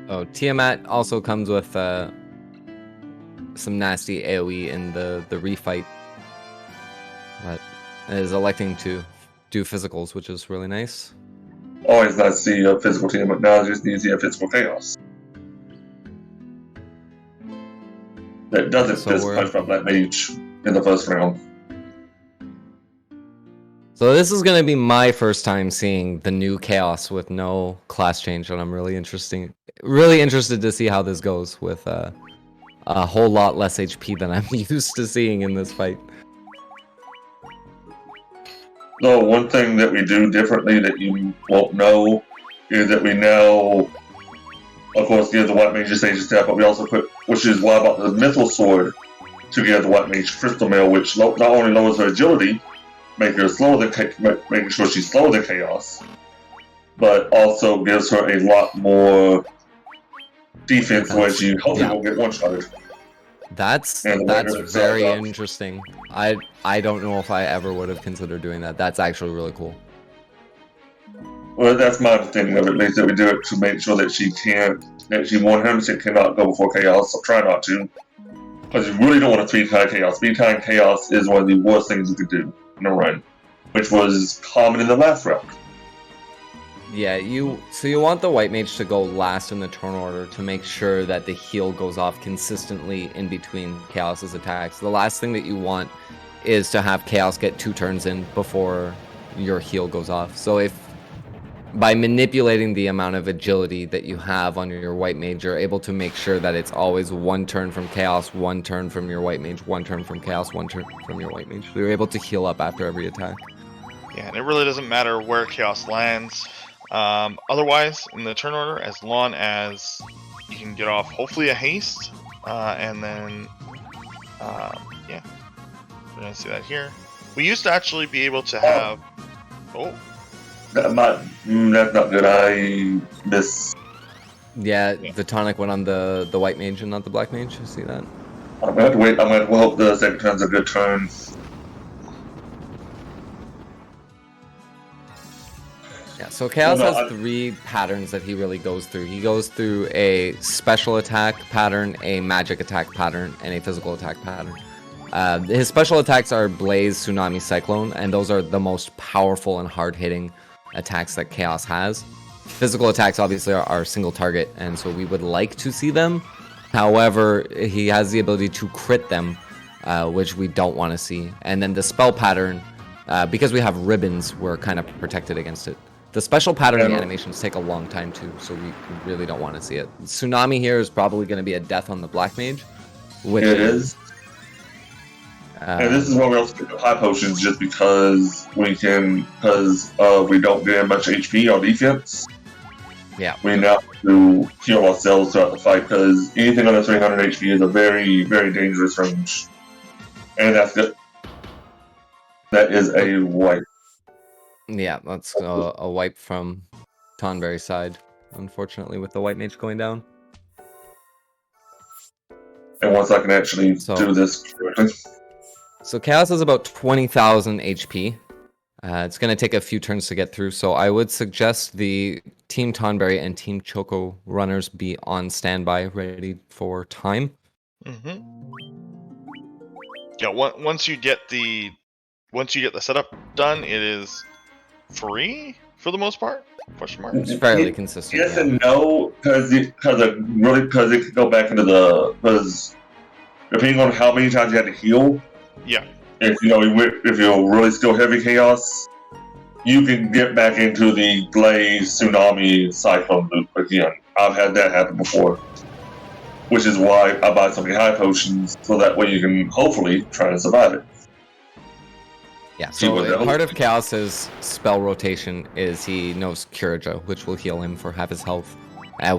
Oh, Tiamat also comes with some nasty AoE in the refight, but is electing to do physicals, which is really nice. Always nice to see a physical team, but now it just needs to see a physical chaos. That doesn't So just we're- punch from that mage in the first round. So this is going to be my first time seeing the new Chaos with no class change, and I'm really interested to see how this goes with a whole lot less HP than I'm used to seeing in this fight. No, one thing that we do differently that you won't know is that we now, of course, give the White Mage a stage step, but we also put, which is why about the Mythal Sword, to give the White Mage Crystal Mail, which not only lowers her agility, making sure she's slower than Chaos, but also gives her a lot more defense where she hopefully won't get one-shotted. That's And the very Dagger itself. interesting. I don't know if I ever would have considered doing that. That's actually really cool. Well, that's my understanding of it, at least that we do it to make sure that she 100% cannot go before Chaos, so try not to. Because you really don't want to speed time Chaos. Speed time Chaos is one of the worst things you could do in a run. which was common in the last round. Yeah, you want the white mage to go last in the turn order to make sure that the heal goes off consistently in between Chaos's attacks. The last thing that you want is to have Chaos get 2 turns in before your heal goes off. So if by manipulating the amount of agility that you have on your white mage, you're able to make sure that it's always 1 turn from Chaos, 1 turn from your white mage, 1 turn from Chaos, 1 turn from your white mage. So you're able to heal up after every attack. Yeah, and it really doesn't matter where Chaos lands. Otherwise, in the turn order, as long as you can get off hopefully a haste, and then, yeah, we're gonna see that here. We used to actually be able to have, That's not good. I miss. Yeah, the tonic went on the white mage and not the black mage. You see that? I'm gonna have to wait. I'm gonna hope the second turn's a good turn. Yeah, so Chaos has 3 patterns that he really goes through. He goes through a special attack pattern, a magic attack pattern, and a physical attack pattern. His special attacks are Blaze, Tsunami, Cyclone, and those are the most powerful and hard-hitting attacks that Chaos has. Physical attacks obviously are single target, and so we would like to see them. However, he has the ability to crit them, which we don't want to see. And then the spell pattern, because we have ribbons, we're kind of protected against it. The special pattern animations take a long time too, so we really don't want to see it. Tsunami here is probably going to be a death on the black mage. Which it is. And this is why we also pick up high potions, just because we don't get much HP on defense. Yeah. We now have to heal ourselves throughout the fight, because anything under 300 HP is a very, very dangerous range. And that's good. That is a wipe. Yeah, that's a wipe from Tonberry's side, unfortunately, with the white mage going down. And once I can actually do this correctly. So Chaos has about 20,000 HP. It's going to take a few turns to get through, so I would suggest the Team Tonberry and Team Choco runners be on standby, ready for time. Yeah, once you get the setup done, it is free for the most part. Question mark. It's fairly consistent. Yes and no, because it could go back into because depending on how many times you had to heal. Yeah. If you're really still heavy Chaos, you can get back into the Blaze, Tsunami, Cyclone loop again. I've had that happen before, which is why I buy so many high potions, so that way you can hopefully try to survive it. Yeah, so part of Chaos's spell rotation is he knows Curaja, which will heal him for half his health.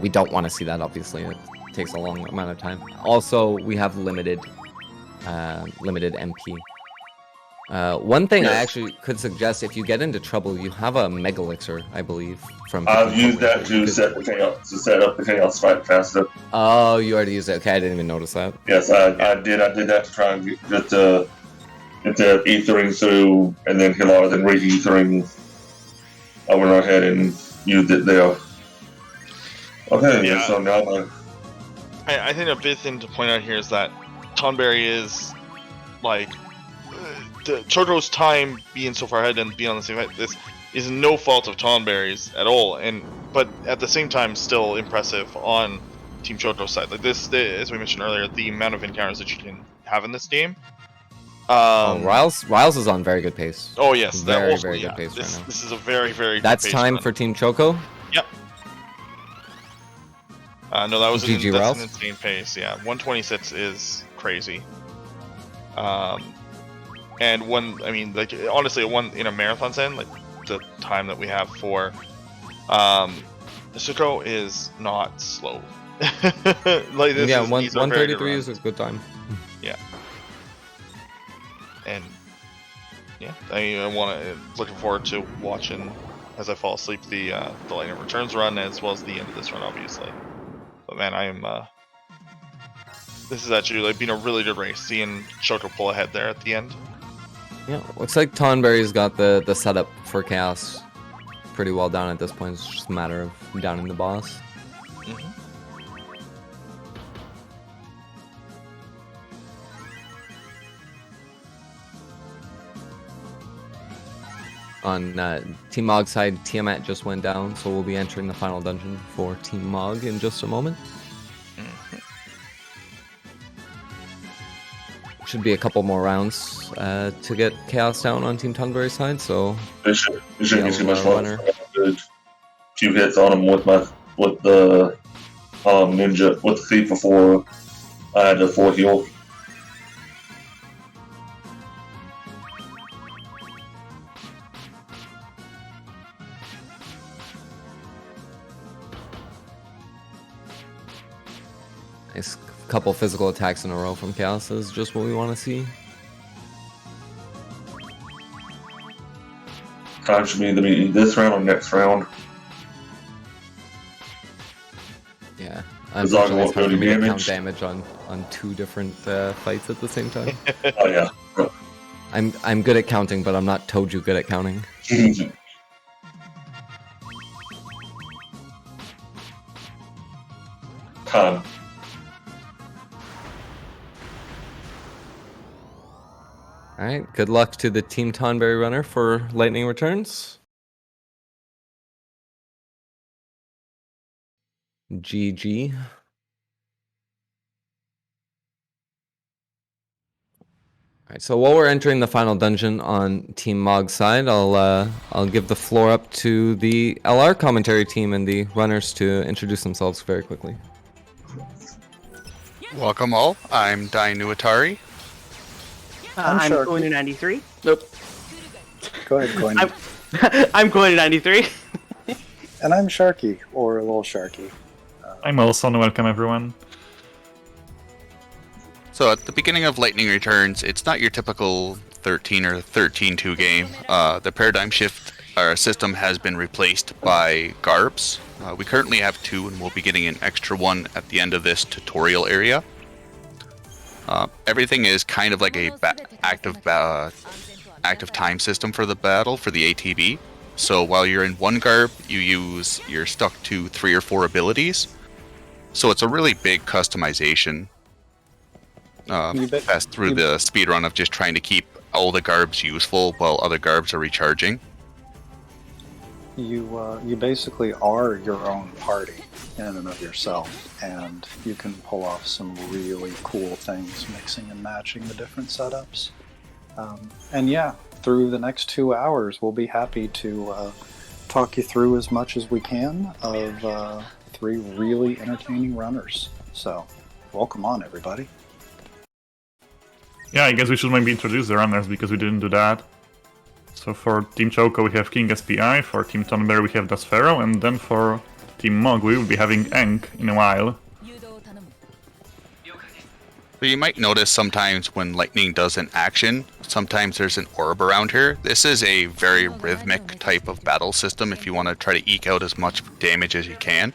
We don't want to see that, obviously. It takes a long amount of time. Also, we have limited MP. One thing I actually could suggest, if you get into trouble, you have a Mega Elixir, I believe. I've used that to set up the Chaos fight faster. Oh, you already used it. Okay, I didn't even notice that. Yes, I did. I did that to try and get the ethering through, and then heal, then re-ethering. I went ahead and used it there. Okay, yeah. So now I think a big thing to point out here is that Tonberry is like Choco's time being so far ahead and being on the same fight. This is no fault of Tonberry's at all, but at the same time, still impressive on Team Choco's side. Like this, as we mentioned earlier, the amount of encounters that you can have in this game. Riles is on very good pace. Oh yes, very good pace right now. This is a very good That's pace time run. for Team Choco. Yep. No, that was an Riles? insane pace. Yeah, 126 is crazy. And honestly, in a marathon setting, like the time that we have for Pisco is not slow. Like this, yeah, is 133 is a good time. Yeah. And yeah, looking forward to watching as I fall asleep the Lightning Returns run, as well as the end of this run, obviously. But man, this is actually been a really good race, seeing Choco pull ahead there at the end. Yeah, looks like Tonberry's got the setup for Chaos pretty well down at this point. It's just a matter of downing the boss. On Team Mog side, Tiamat just went down, so we'll be entering the final dungeon for Team Mog in just a moment. Should be a couple more rounds to get Chaos down on Team Tonberry's side, so... It shouldn't be too much runner. longer. Good few hits on him with the ninja, with the thief before I had the 4 heal. Nice couple physical attacks in a row from Chaos is just what we want to see. Should be either this round or next round. Yeah, As long as it won't do any count damage. damage on 2 different fights at the same time. Oh yeah. I'm good at counting, but I'm not Toju good at counting. Con. Alright, good luck to the Team Tonberry runner for lightning returns. GG. Alright, so while we're entering the final dungeon on Team Mog's side, I'll give the floor up to the LR commentary team and the runners to introduce themselves very quickly. Welcome all, I'm Dainu Atari. I'm going to 93. Nope. Go ahead, Coin. I'm going to 93. And I'm Sharky, or a little Sharky. I'm also welcome everyone. So at the beginning of Lightning Returns, it's not your typical 13 or 13-2 game. The paradigm shift, our system has been replaced by Garbs. We currently have 2 and we'll be getting an extra 1 at the end of this tutorial area. Everything is kind of like a active time system for the battle for the ATB. So while you're in one garb, you're stuck to 3 or 4 abilities. So it's a really big customization. Passed through the speedrun of just trying to keep all the garbs useful while other garbs are recharging. You basically are your own party in and of yourself, and you can pull off some really cool things mixing and matching the different setups. And yeah, through the next 2 hours, we'll be happy to talk you through as much as we can of 3 really entertaining runners. So, welcome on, everybody. Yeah, I guess we should maybe introduce the runners because we didn't do that. So for Team Choco we have King SPI, for Team Tonberry we have Dasphero, and then for Team Mog we will be having Enk in a while. So you might notice sometimes when lightning does an action, sometimes there's an orb around here. This is a very rhythmic type of battle system if you want to try to eke out as much damage as you can.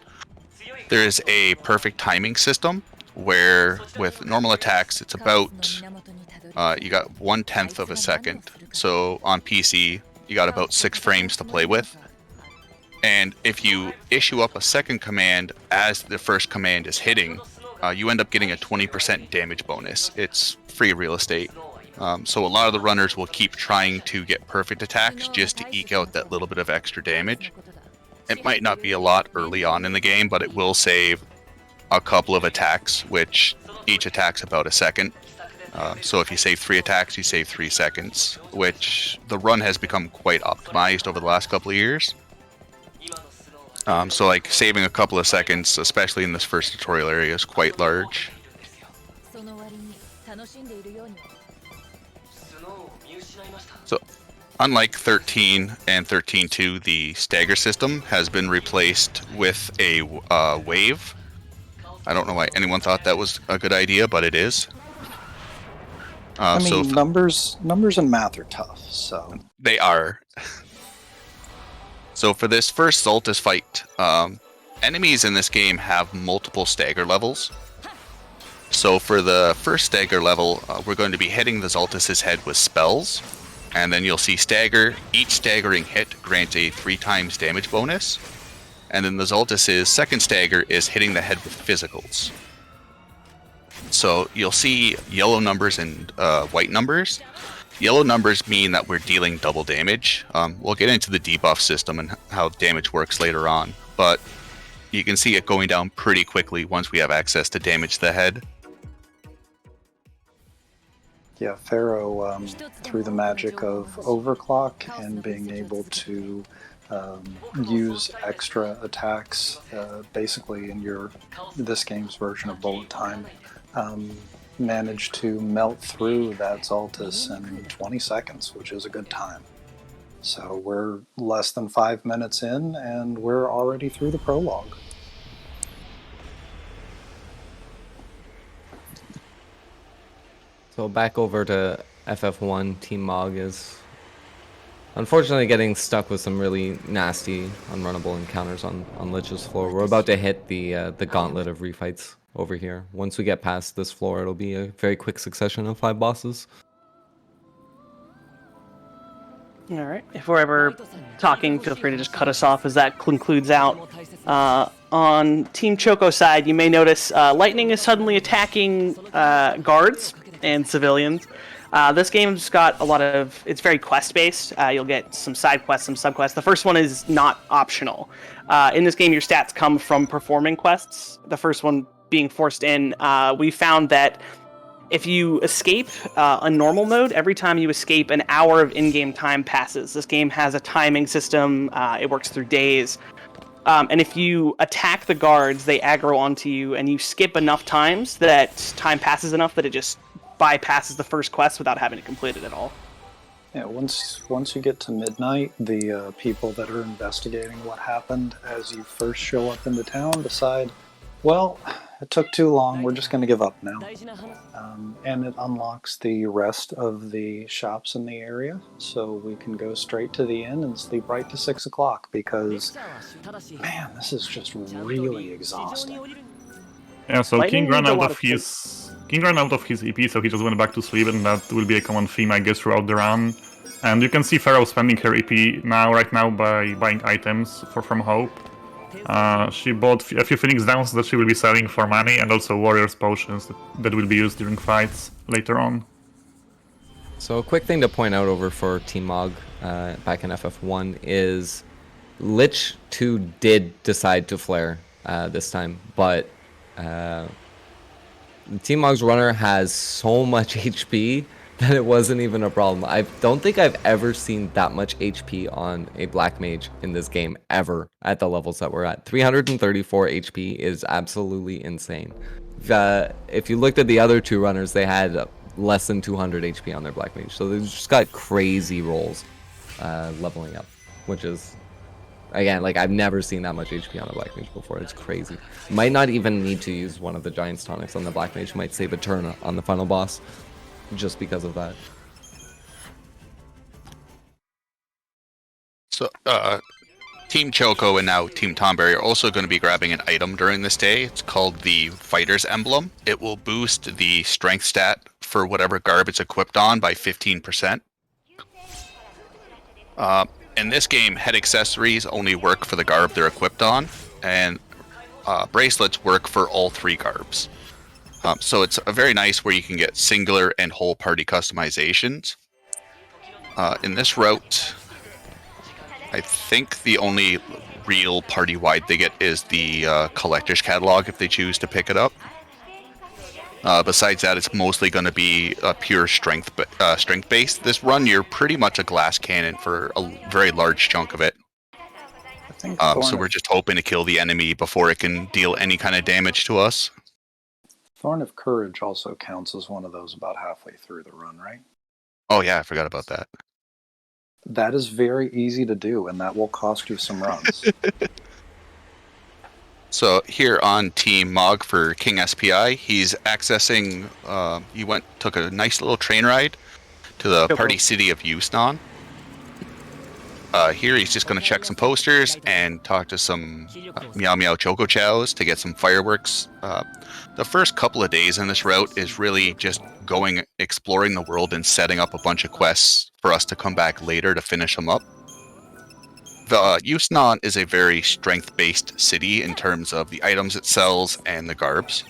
There is a perfect timing system where with normal attacks it's about you got 1/10 of a second. So on PC you got about 6 frames to play with. And if you issue up a second command as the first command is hitting, you end up getting a 20% damage bonus. It's free real estate. So a lot of the runners will keep trying to get perfect attacks just to eke out that little bit of extra damage. It might not be a lot early on in the game, but it will save a couple of attacks, which each attack's about a second. So if you save 3 attacks, you save 3 seconds, which the run has become quite optimized over the last couple of years. So like saving a couple of seconds, especially in this first tutorial area, is quite large. So unlike 13 and 13.2, the stagger system has been replaced with a wave. I don't know why anyone thought that was a good idea, but it is. I mean, numbers and math are tough, so... They are. So for this first Zoltus fight, enemies in this game have multiple stagger levels. So for the first stagger level, we're going to be hitting the Zoltus's head with spells, and then you'll see stagger. Each staggering hit grants a 3 times damage bonus, and then the Zoltus's second stagger is hitting the head with physicals. So you'll see yellow numbers and white numbers. Yellow numbers mean that we're dealing double damage. We'll get into the debuff system and how damage works later on, but you can see it going down pretty quickly once we have access to damage to the head. Yeah, Pharaoh, through the magic of overclock and being able to use extra attacks, basically in this game's version of bullet time, managed to melt through that Xaltis in 20 seconds, which is a good time. So we're less than 5 minutes in, and we're already through the prologue. So back over to FF1, Team Mog is unfortunately getting stuck with some really nasty, unrunnable encounters on Lich's floor. We're about to hit the gauntlet of refights over here. Once we get past this floor, it'll be a very quick succession of 5 bosses. All right. If we're ever talking, feel free to just cut us off as that concludes out. On Team Choco side, you may notice lightning is suddenly attacking guards and civilians. This game's got a lot of... It's very quest-based. You'll get some side quests, some sub-quests. The first one is not optional. In this game, your stats come from performing quests. The first one being forced in. We found that if you escape a normal mode, every time you escape, an hour of in-game time passes. This game has a timing system. It works through days. And if you attack the guards, they aggro onto you, and you skip enough times that time passes enough that it just bypasses the first quest without having to complete it at all. Yeah, once you get to midnight, the people that are investigating what happened as you first show up into town decide, well, it took too long, we're just going to give up now. And it unlocks the rest of the shops in the area, so we can go straight to the inn and sleep right to 6 o'clock, because, man, this is just really exhausting. Yeah, so King ran out of his EP, so he just went back to sleep, and that will be a common theme, I guess, throughout the run. And you can see Pharaoh spending her EP right now by buying items from Hope. She bought a few Phoenix Downs that she will be selling for money, and also Warrior's Potions that will be used during fights later on. So a quick thing to point out over for Team Mog back in FF1 is Lich 2 did decide to flare this time, but Team Mog's runner has so much HP that it wasn't even a problem. I don't think I've ever seen that much HP on a Black Mage in this game ever at the levels that we're at. 334 HP is absolutely insane. If you looked at the other two runners, they had less than 200 HP on their Black Mage. So they've just got crazy rolls leveling up, which is, again, like, I've never seen that much HP on a Black Mage before. It's crazy. Might not even need to use one of the Giant's Tonics on the Black Mage. Might save a turn on the final boss just because of that. So, Team Choco and now Team Tomberry are also going to be grabbing an item during this day. It's called the Fighter's Emblem. It will boost the strength stat for whatever garb it's equipped on by 15%. In this game, head accessories only work for the garb they're equipped on, and bracelets work for all 3 garbs. So it's a very nice where you can get singular and whole party customizations. In this route, I think the only real party-wide they get is the collector's catalog if they choose to pick it up. Besides that, it's mostly going to be pure strength-based. This run, you're pretty much a glass cannon for a very large chunk of it. So we're just hoping to kill the enemy before it can deal any kind of damage to us. Thorn of Courage also counts as one of those about halfway through the run, right? Oh yeah, I forgot about that. That is very easy to do, and that will cost you some runs. So here on Team Mog for King SPI, he's accessing, took a nice little train ride to the party city of Yusnan. Here he's just going to check some posters and talk to some Meow Meow Choco Chows to get some fireworks. The first couple of days in this route is really just exploring the world and setting up a bunch of quests for us to come back later to finish them up. Yusnan is a very strength-based city in terms of the items it sells and the garbs.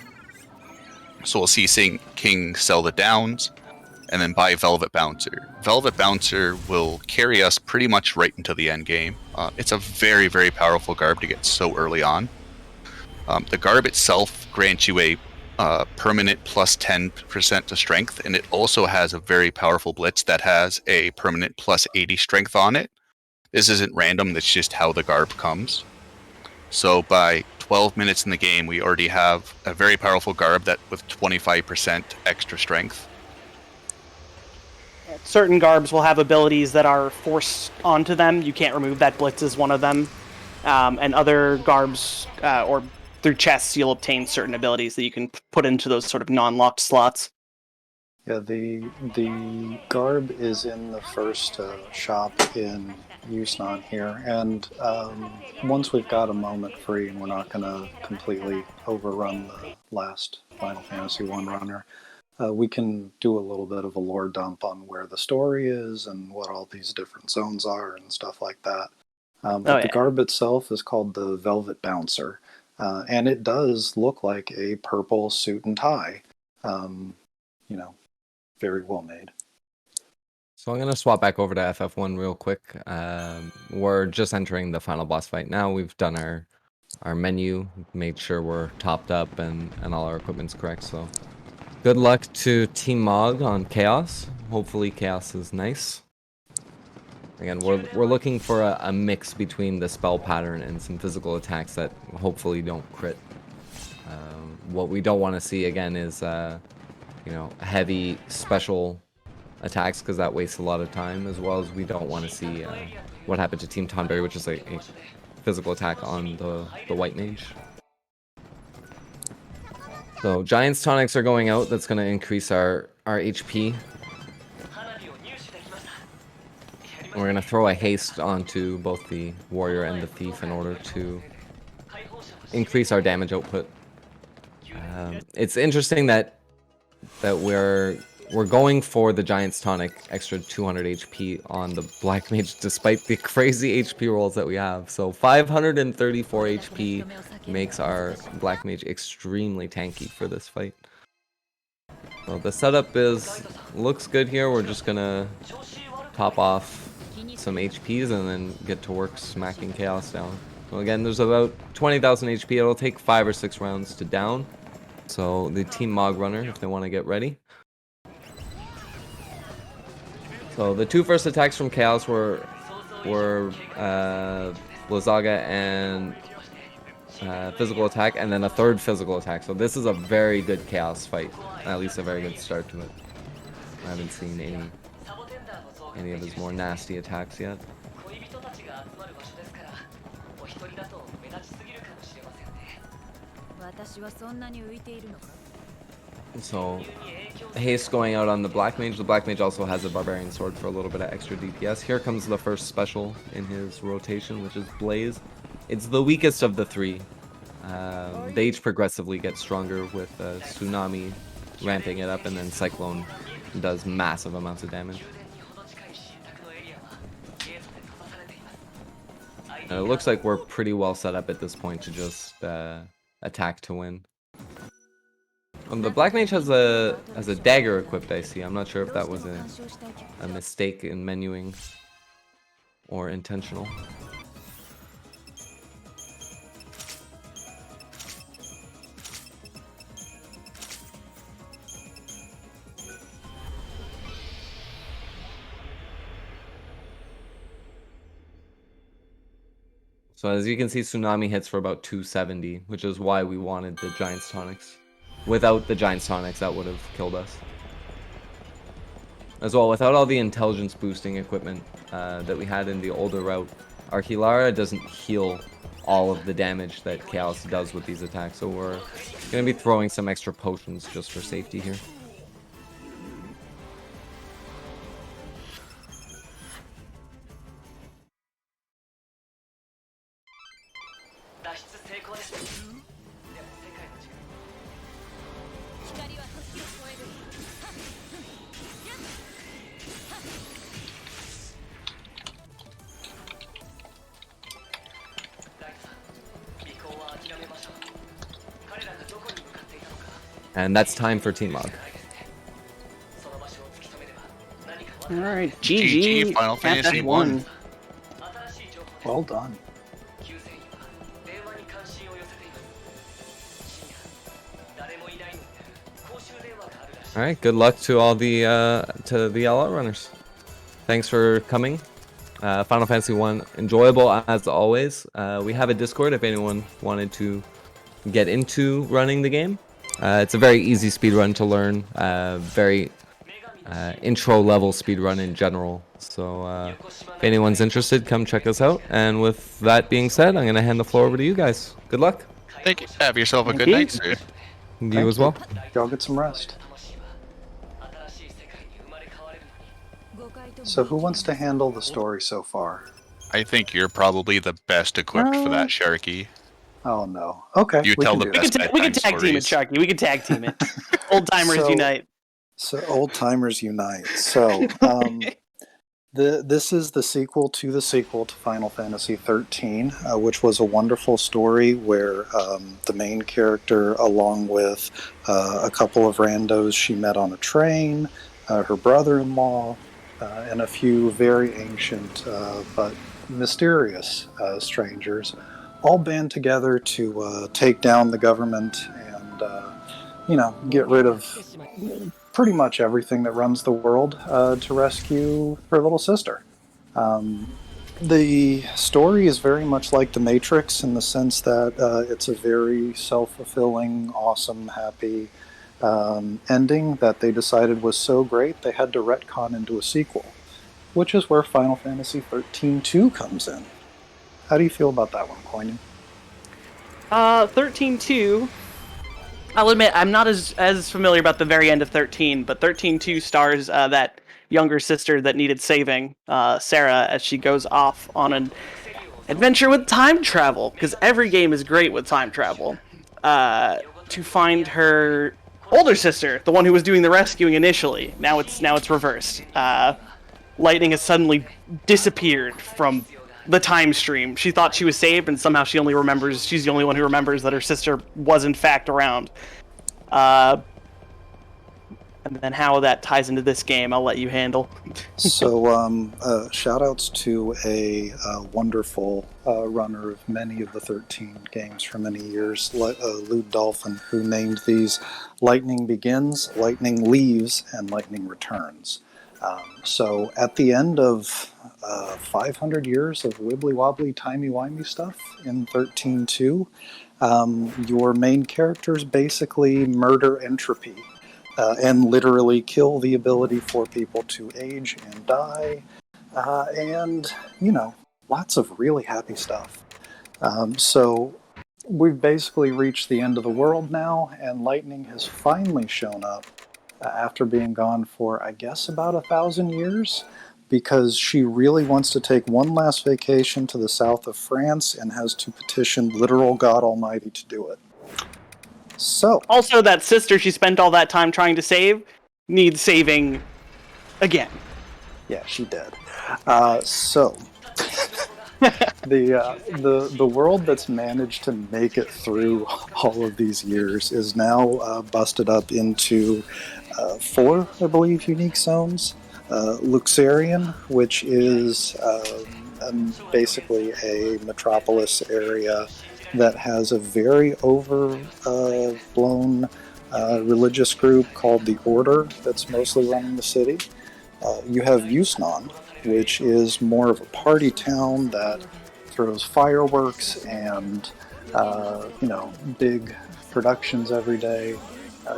So we'll see King sell the Downs, and then buy Velvet Bouncer. Velvet Bouncer will carry us pretty much right into the end game. It's a very, very powerful garb to get so early on. The garb itself grants you a permanent plus 10% to strength, and it also has a very powerful blitz that has a permanent plus 80 strength on it. This isn't random, that's just how the garb comes. So by 12 minutes in the game, we already have a very powerful garb that with 25% extra strength. Certain garbs will have abilities that are forced onto them. You can't remove that. Blitz is one of them. And other garbs, or through chests, you'll obtain certain abilities that you can put into those sort of non-locked slots. Yeah, the garb is in the first shop in Yusnan here, and once we've got a moment free and we're not going to completely overrun the last Final Fantasy I runner, we can do a little bit of a lore dump on where the story is and what all these different zones are and stuff like that. But the garb itself is called the Velvet Bouncer, and it does look like a purple suit and tie. You know, very well made. So I'm going to swap back over to FF1 real quick. We're just entering the final boss fight now. We've done our menu, made sure we're topped up and all our equipment's correct. So good luck to Team Mog on Chaos. Hopefully Chaos is nice. Again, we're looking for a mix between the spell pattern and some physical attacks that hopefully don't crit. What we don't want to see again is you know, heavy special attacks, because that wastes a lot of time, as well as we don't want to see what happened to Team Tonberry, which is a physical attack on the White Mage. So Giant's Tonics are going out. That's going to increase our HP. And we're going to throw a haste onto both the Warrior and the Thief in order to increase our damage output. It's interesting that we're going for the Giant's Tonic, extra 200 HP on the Black Mage, despite the crazy HP rolls that we have. So 534 HP makes our Black Mage extremely tanky for this fight. So the setup looks good here. We're just gonna top off some HPs and then get to work smacking Chaos down. So again, there's about 20,000 HP. It'll take 5 or 6 rounds to down. So the Team Mog runner, if they want to get ready. So the two first attacks from Chaos were Blizzaga and physical attack, and then a third physical attack. So this is a very good Chaos fight, at least a very good start to it. I haven't seen any of his more nasty attacks yet. So haste going out on the Black Mage. The Black Mage also has a Barbarian Sword for a little bit of extra DPS. Here comes the first special in his rotation, which is Blaze. It's the weakest of the three. They each progressively get stronger with Tsunami ramping it up, and then Cyclone does massive amounts of damage. And it looks like we're pretty well set up at this point to just attack to win. The Black Mage has a dagger equipped, I see. I'm not sure if that was a mistake in menuing or intentional. So as you can see, Tsunami hits for about 270, which is why we wanted the Giant's Tonics. Without the Giant's Tonics, that would have killed us. As well, without all the intelligence boosting equipment that we had in the older route, our Hilara doesn't heal all of the damage that Chaos does with these attacks. So we're going to be throwing some extra potions just for safety here. And that's time for Team Mog. All right, GG, GG, Final Fantasy 1. Well done. All right. Good luck to all the LR runners. Thanks for coming. Final Fantasy 1, enjoyable as always. We have a Discord if anyone wanted to get into running the game. It's a very easy speedrun to learn. Very intro level speedrun in general. So if anyone's interested, come check us out. And with that being said, I'm going to hand the floor over to you guys. Good luck. Thank you. Have yourself a Thank good you. night, sir. You as well. Y'all get some rest. So who wants to handle the story so far? I think you're probably the best equipped for that, Sharky. Oh no. Okay. You we tell can the do best that. We can bedtime tag team it, stories. Sharky. We can tag team it. Old timers So- unite. So old timers unite. So this is the sequel to Final Fantasy XIII, which was a wonderful story where the main character, along with a couple of randos she met on a train, her brother-in-law, and a few very ancient but mysterious strangers, all band together to take down the government and get rid of pretty much everything that runs the world to rescue her little sister. The story is very much like The Matrix in the sense that it's a very self-fulfilling, awesome, happy ending that they decided was so great they had to retcon into a sequel, which is where Final Fantasy XIII-2 comes in. How do you feel about that one, Coinen? 13-2. I'll admit, I'm not as familiar about the very end of 13, but 13-2 stars that younger sister that needed saving, Sarah, as she goes off on an adventure with time travel, because every game is great with time travel, to find her older sister, the one who was doing the rescuing initially. Now it's reversed. Lightning has suddenly disappeared from the time stream. She thought she was saved, and somehow she's the only one who remembers that her sister was in fact around. And then how that ties into this game, I'll let you handle. So, shout-outs to a wonderful runner of many of the 13 games for many years, Lude Dolphin, who named these Lightning Begins, Lightning Leaves, and Lightning Returns. So at the end of 500 years of wibbly-wobbly, timey-wimey stuff in 13.2, your main characters basically murder entropy and literally kill the ability for people to age and die, and, lots of really happy stuff. So we've basically reached the end of the world now, and Lightning has finally shown up after being gone for, I guess, about 1,000 years, because she really wants to take one last vacation to the south of France and has to petition literal God Almighty to do it. So, Also, that sister she spent all that time trying to save needs saving again. yeah, she did. The world that's managed to make it through all of these years is now busted up into 4, I believe, unique zones. Luxerion, which is basically a metropolis area that has a very overblown religious group called the Order that's mostly running the city. You have Yusnon, which is more of a party town that throws fireworks and big productions every day.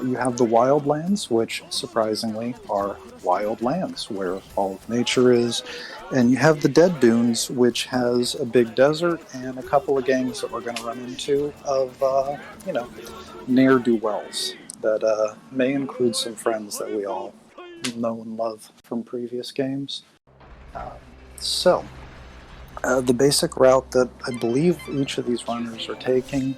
You have the Wildlands, which surprisingly are wild lands where all of nature is. And you have the Dead Dunes, which has a big desert and a couple of gangs that we're going to run into of, ne'er-do-wells that may include some friends that we all know and love from previous games. The basic route that I believe each of these runners are taking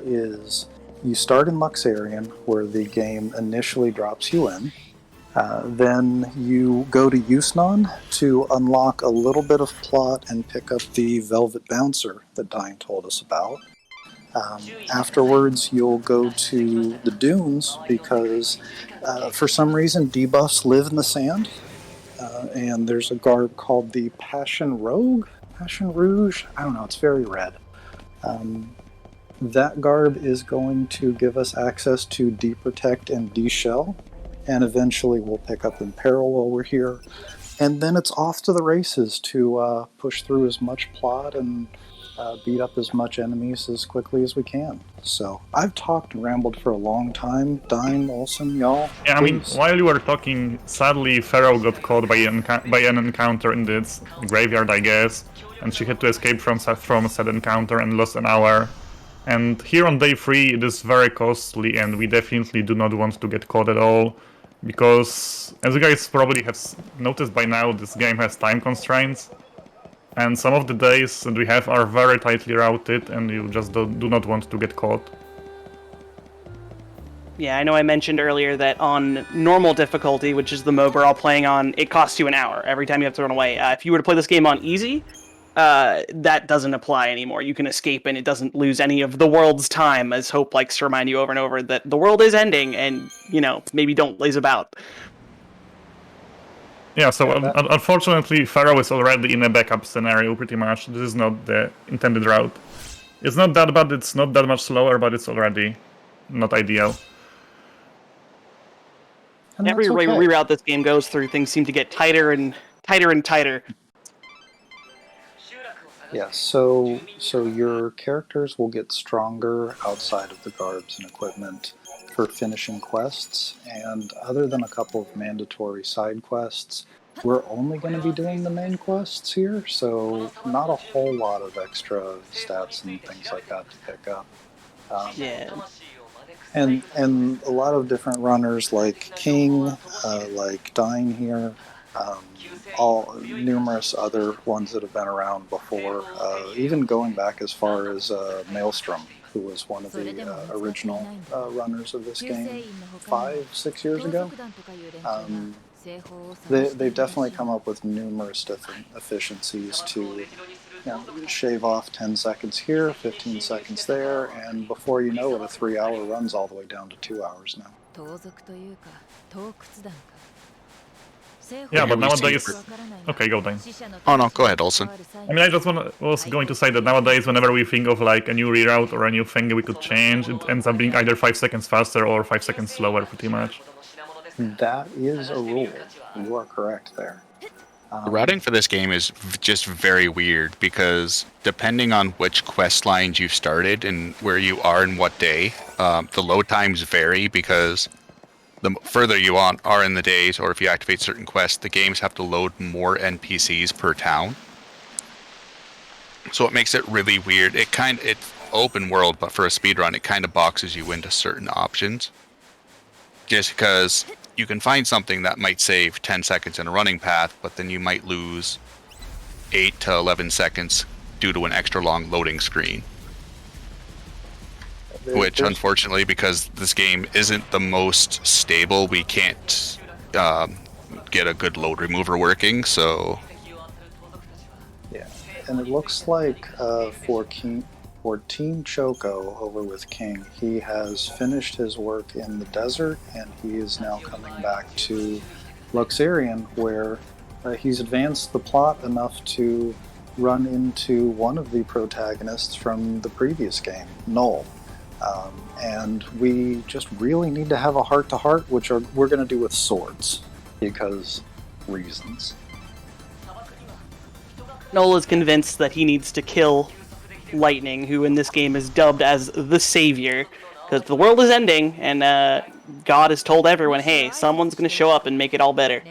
is you start in Luxerion, where the game initially drops you in. Then you go to Yusnon to unlock a little bit of plot and pick up the Velvet Bouncer that Dine told us about. Afterwards, you'll go to the Dunes because for some reason debuffs live in the sand. and there's a garb called the Passion Rogue? Passion Rouge? I don't know, it's very red. That garb is going to give us access to Deprotect and Deshell, and eventually we'll pick up Imperil while we're here. And then it's off to the races to push through as much plot and beat up as much enemies as quickly as we can. So I've talked and rambled for a long time. Dine, Olsen, y'all. Yeah, I mean, please. while you were talking, sadly Pharaoh got caught by an encounter in this graveyard, I guess, and she had to escape from said encounter and lost an hour. And here on day 3 it is very costly, and we definitely do not want to get caught at all, because as you guys probably have noticed by now, this game has time constraints, and some of the days that we have are very tightly routed, and you just do not want to get caught. Yeah, I know I mentioned earlier that on normal difficulty, which is the mode we're all playing on, it costs you an hour every time you have to run away. If you were to play this game on easy, that doesn't apply anymore. You can escape and it doesn't lose any of the world's time, as Hope likes to remind you over and over that the world is ending and, maybe don't laze about. Yeah, so unfortunately Pharaoh is already in a backup scenario pretty much. This is not the intended route. It's not that bad, it's not that much slower, but it's already not ideal. And Every that's okay. reroute this game goes through, things seem to get tighter and tighter and tighter. Yeah, so your characters will get stronger outside of the garbs and equipment for finishing quests, and other than a couple of mandatory side quests, we're only going to be doing the main quests here, so not a whole lot of extra stats and things like that to pick up. Yeah. And a lot of different runners like King, like Dine here, all numerous other ones that have been around before, even going back as far as Maelstrom, who was one of the original runners of this game 5-6 years ago. They've definitely come up with numerous different efficiencies to shave off 10 seconds here, 15 seconds there, and before you know it, a 3-hour runs all the way down to 2 hours now. Yeah, but nowadays... Okay, go then. Oh no, go ahead, Olsen. I mean, I just was going to say that nowadays, whenever we think of like a new reroute or a new thing we could change, it ends up being either 5 seconds faster or 5 seconds slower, pretty much. That is a rule. You are correct there. The routing for this game is just very weird, because depending on which quest lines you've started and where you are and what day, the load times vary, because the further you are in the days, or if you activate certain quests, the games have to load more NPCs per town. So it makes it really weird. It's open world, but for a speedrun, it kind of boxes you into certain options. Just because you can find something that might save 10 seconds in a running path, but then you might lose 8 to 11 seconds due to an extra long loading screen. Which, unfortunately, because this game isn't the most stable, we can't get a good load remover working, so... Yeah, and it looks like for Team Choco over with King, he has finished his work in the desert, and he is now coming back to Luxerion, where he's advanced the plot enough to run into one of the protagonists from the previous game, Null. And we just really need to have a heart-to-heart, which we're going to do with swords, because reasons. Null is convinced that he needs to kill Lightning, who in this game is dubbed as the Savior, because the world is ending, and God has told everyone, hey, someone's going to show up and make it all better.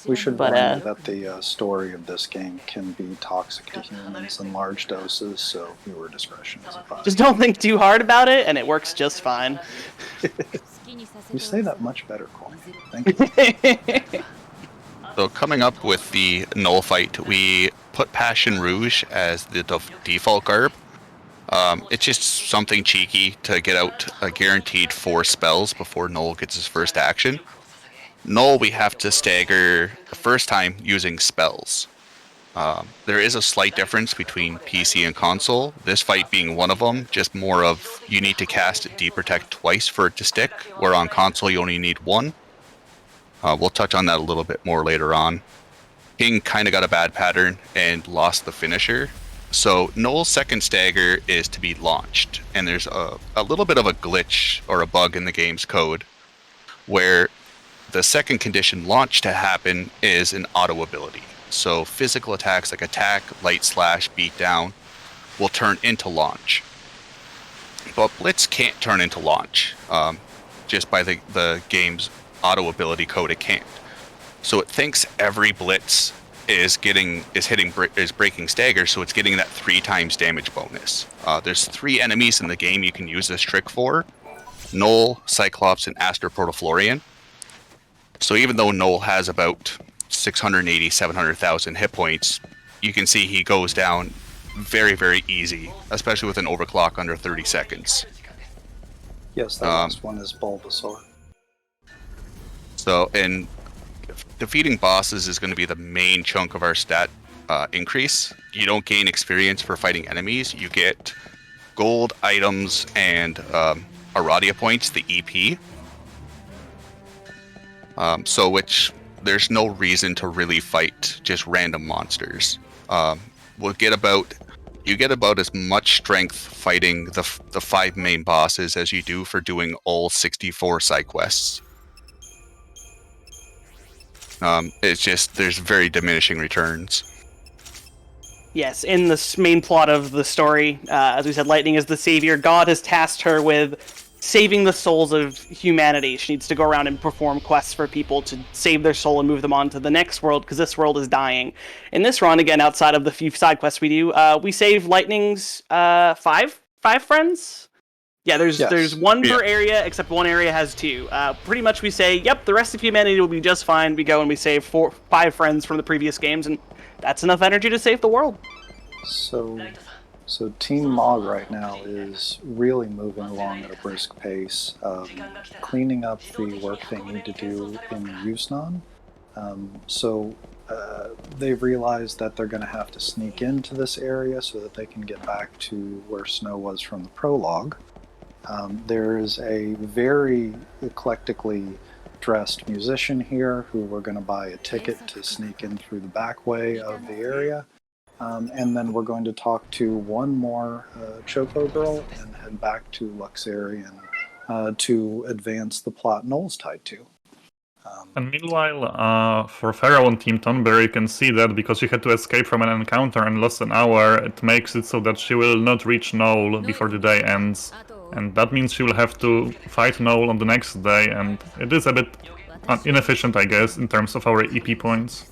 We should warn you that the story of this game can be toxic to humans in large doses, so viewer discretion is advised. Just don't think too hard about it, and it works just fine. You say that much better, Coin. Thank you. So coming up with the Null fight, we put Passion Rouge as the default garb. It's just something cheeky to get out a guaranteed 4 spells before Null gets his first action. Null we have to stagger the first time using spells. There is a slight difference between PC and console, this fight being one of them, just more of you need to cast Deprotect twice for it to stick, where on console you only need 1. We'll touch on that a little bit more later on. King kind of got a bad pattern and lost the finisher. So Noel's second stagger is to be launched, and there's a little bit of a glitch or a bug in the game's code where the second condition launch to happen is an auto ability. So physical attacks like attack, light slash, beat down will turn into launch. But Blitz can't turn into launch. Just by the game's auto ability code, it can't. So it thinks every Blitz is breaking stagger, so it's getting that 3 times damage bonus. There's 3 enemies in the game you can use this trick for: Noel, Cyclops, and Florian. So even though Noel has about 680, 700,000 hit points, you can see he goes down very, very easy, especially with an overclock under 30 seconds. Yes, that last one is Bulbasaur. So, and defeating bosses is going to be the main chunk of our stat increase. You don't gain experience for fighting enemies. You get gold items and Aradia points, the EP. So which there's no reason to really fight just random monsters. You get about as much strength fighting the 5 main bosses as you do for doing all 64 side quests. It's just there's very diminishing returns. Yes, in the main plot of the story, as we said, Lightning is the savior. God has tasked her with saving the souls of humanity. She needs to go around and perform quests for people to save their soul and move them on to the next world, because this world is dying. In this run, again, outside of the few side quests we do, we save Lightning's 5 friends. Yeah, there's 1 per area, except 1 area has 2. Pretty much we say, yep, the rest of humanity will be just fine. We go and we save 5 friends from the previous games, and that's enough energy to save the world. So Team Mog right now is really moving along at a brisk pace, cleaning up the work they need to do in Yusnan. They've realized that they're going to have to sneak into this area so that they can get back to where Snow was from the prologue. There is a very eclectically dressed musician here who we're going to buy a ticket to sneak in through the back way of the area. And then we're going to talk to 1 more Choco girl and head back to Luxerion to advance the plot Noel's tied to. And meanwhile, for Pharaoh on Team Tonberry, you can see that because she had to escape from an encounter and lost an hour, it makes it so that she will not reach Noel before the day ends. And that means she will have to fight Noel on the next day, and it is a bit inefficient, I guess, in terms of our EP points.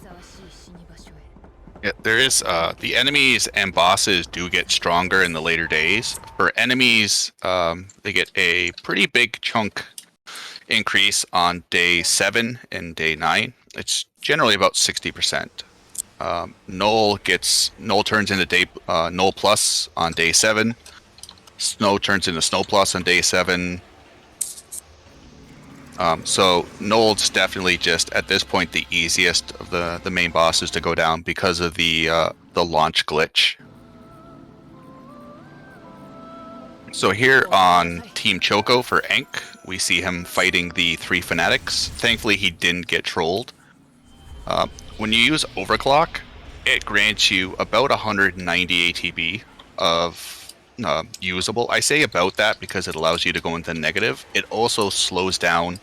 Yeah, there is the enemies and bosses do get stronger in the later days. For enemies, they get a pretty big chunk increase on day 7 and day 9. It's generally about 60%. Noel turns into Noel Plus on day 7. Snow turns into Snow Plus on day 7. So Noel's definitely just at this point the easiest of the main bosses to go down because of the launch glitch. So here on Team Choco for Enk, we see him fighting the 3 fanatics. Thankfully he didn't get trolled. When you use Overclock, it grants you about 190 ATB of usable. I say about that because it allows you to go into negative. It also slows down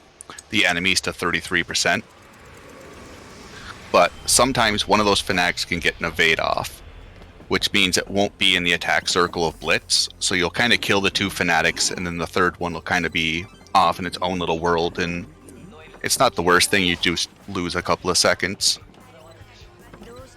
the enemies to 33%. But sometimes one of those fanatics can get an evade off, which means it won't be in the attack circle of Blitz. So you'll kind of kill the 2 fanatics, and then the third one will kind of be off in its own little world. And it's not the worst thing. You just lose a couple of seconds.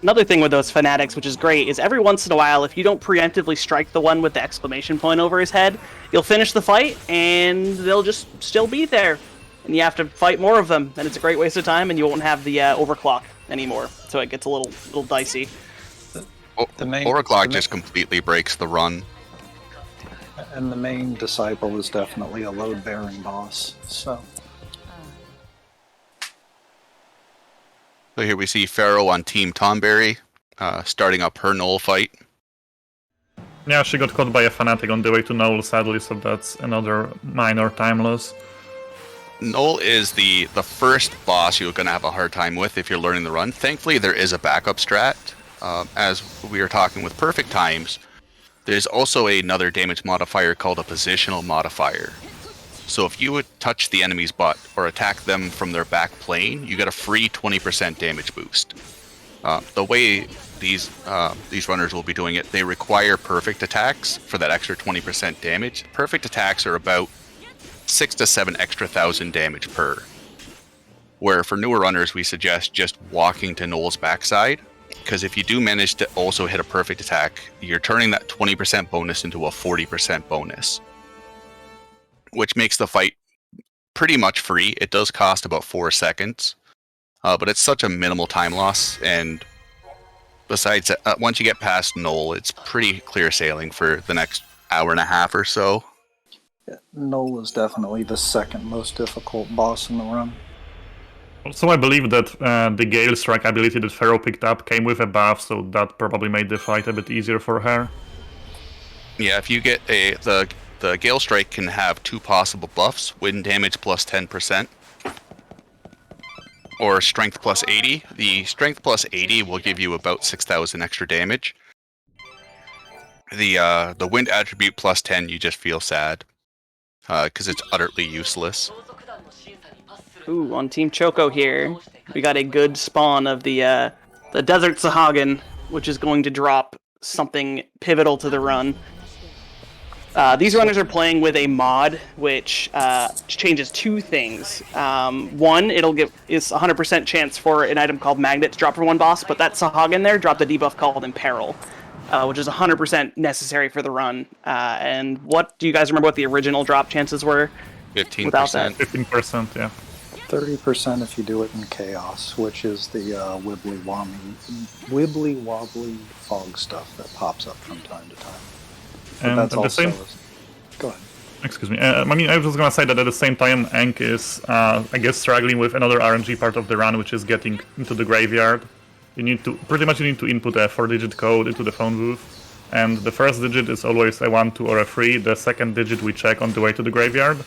Another thing with those fanatics, which is great, is every once in a while, if you don't preemptively strike the one with the exclamation point over his head, you'll finish the fight, and they'll just still be there. And you have to fight more of them, and it's a great waste of time, and you won't have the overclock anymore, so it gets a little dicey. Overclock just completely breaks the run. And the main disciple is definitely a load-bearing boss, so... So here we see Pharaoh on Team Tonberry, starting up her Noel fight. Yeah, she got caught by a fanatic on the way to Noel, sadly, so that's another minor time loss. Null is the first boss you're going to have a hard time with if you're learning the run. Thankfully, there is a backup strat. As we were talking with Perfect Times, there's also another damage modifier called a Positional Modifier. So if you would touch the enemy's butt or attack them from their back plane, you get a free 20% damage boost. The way these runners will be doing it, they require perfect attacks for that extra 20% damage. Perfect attacks are about 6 to 7 extra thousand damage per. Where for newer runners, we suggest just walking to Null's backside, because if you do manage to also hit a perfect attack, you're turning that 20% bonus into a 40% bonus, which makes the fight pretty much free. It does cost about 4 seconds, but it's such a minimal time loss, and besides, once you get past Null, it's pretty clear sailing for the next hour and a half or so. Yeah, Null is definitely the second most difficult boss in the run. Also, I believe that the Gale Strike ability that Pharaoh picked up came with a buff, so that probably made the fight a bit easier for her. Yeah, if you get the Gale Strike can have 2 possible buffs: wind damage plus 10%, or strength plus 80. The strength plus 80 will give you about 6,000 extra damage. The wind attribute plus 10, you just feel sad, because it's utterly useless. Ooh, on Team Choco here, we got a good spawn of the Desert Sahagin, which is going to drop something pivotal to the run. These runners are playing with a mod which changes 2 things. One, it's 100% chance for an item called Magnet to drop for one boss, but that Sahagin there dropped a debuff called Imperil, which is 100% necessary for the run. And what do you guys remember what the original drop chances were? 15%. Without that? 15%, yeah. 30% if you do it in Chaos, which is the wibbly wobbly fog stuff that pops up from time to time. But And that's at the also... same... Go ahead. Excuse me. I mean, I was just gonna say that at the same time, Ankh is, I guess, struggling with another RNG part of the run, which is getting into the graveyard. You need to input a 4-digit code into the phone booth, and the first digit is always a 1, 2, or a 3. The second digit we check on the way to the graveyard.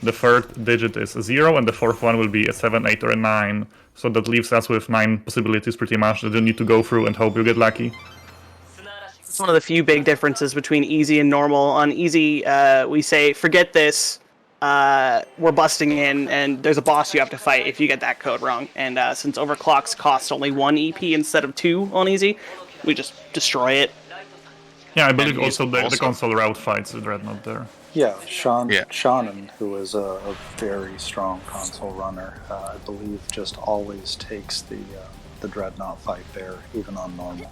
The third digit is a 0, and the fourth one will be a 7, 8, or a 9. So that leaves us with 9 possibilities pretty much that you need to go through and hope you get lucky. It's one of the few big differences between easy and normal. On easy, we say, forget this, we're busting in, and there's a boss you have to fight if you get that code wrong. And since overclocks cost only 1 EP instead of 2 on easy, we just destroy it. Yeah, I believe also the console route fights the Dreadnought there. Yeah, Shannon, who is a very strong console runner, I believe just always takes the Dreadnought fight there, even on normal.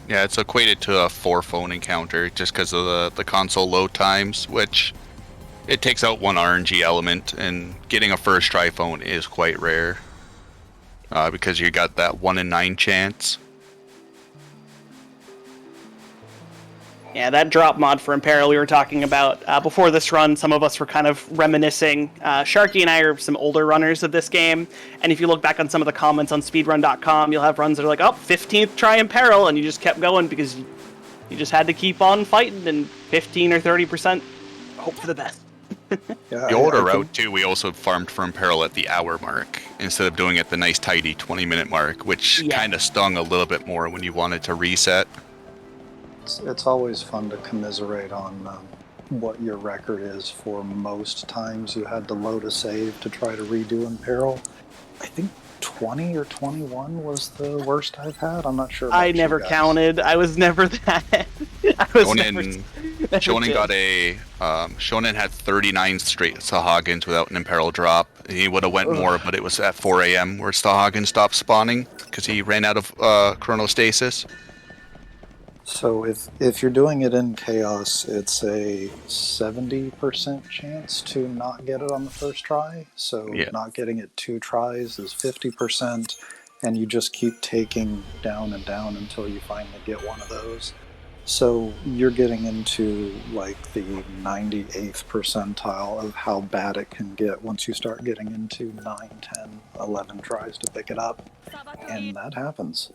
Yeah, it's equated to a 4-phone encounter just because of the console load times, which it takes out 1 RNG element, and getting a first try phone is quite rare because you got that 1 in 9 chance. Yeah, that drop mod for Imperil we were talking about before this run, some of us were kind of reminiscing. Sharky and I are some older runners of this game, and if you look back on some of the comments on speedrun.com, you'll have runs that are like, oh, 15th try Imperil, and you just kept going because you just had to keep on fighting, and 15 or 30% hope for the best. Yeah, The older route, too, we also farmed for Imperil at the hour mark instead of doing it the nice tidy 20-minute mark, which kind of stung a little bit more when you wanted to reset. It's always fun to commiserate on what your record is for most times you had to load a save to try to redo Imperil. I think 20 or 21 was the worst I've had. I'm not sure about I never counted. I was never that. Shonen got a... Shonen had 39 straight Sahagins without an Imperil drop. He would have went more, but it was at 4 a.m. where Sahagin stopped spawning because he ran out of chronostasis. So if you're doing it in Chaos, it's a 70% chance to not get it on the first try. So not getting it 2 tries is 50%, and you just keep taking down and down until you finally get one of those. So you're getting into like the 98th percentile of how bad it can get once you start getting into 9, 10, 11 tries to pick it up. And that happens.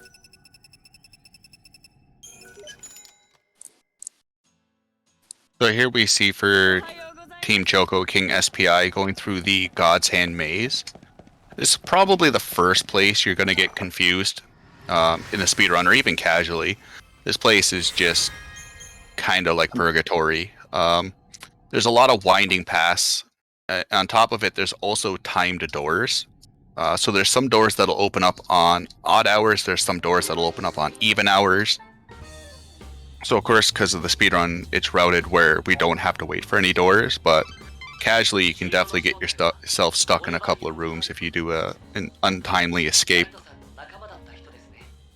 So here we see for Team Choco, King SPI, going through the God's Hand Maze. This is probably the first place you're going to get confused in a speedrun, or even casually. This place is just kind of like purgatory. There's a lot of winding paths. On top of it, there's also timed doors. So there's some doors that'll open up on odd hours. There's some doors that'll open up on even hours. So of course, because of the speedrun, it's routed where we don't have to wait for any doors, but casually you can definitely get yourself stuck in a couple of rooms if you do an untimely escape.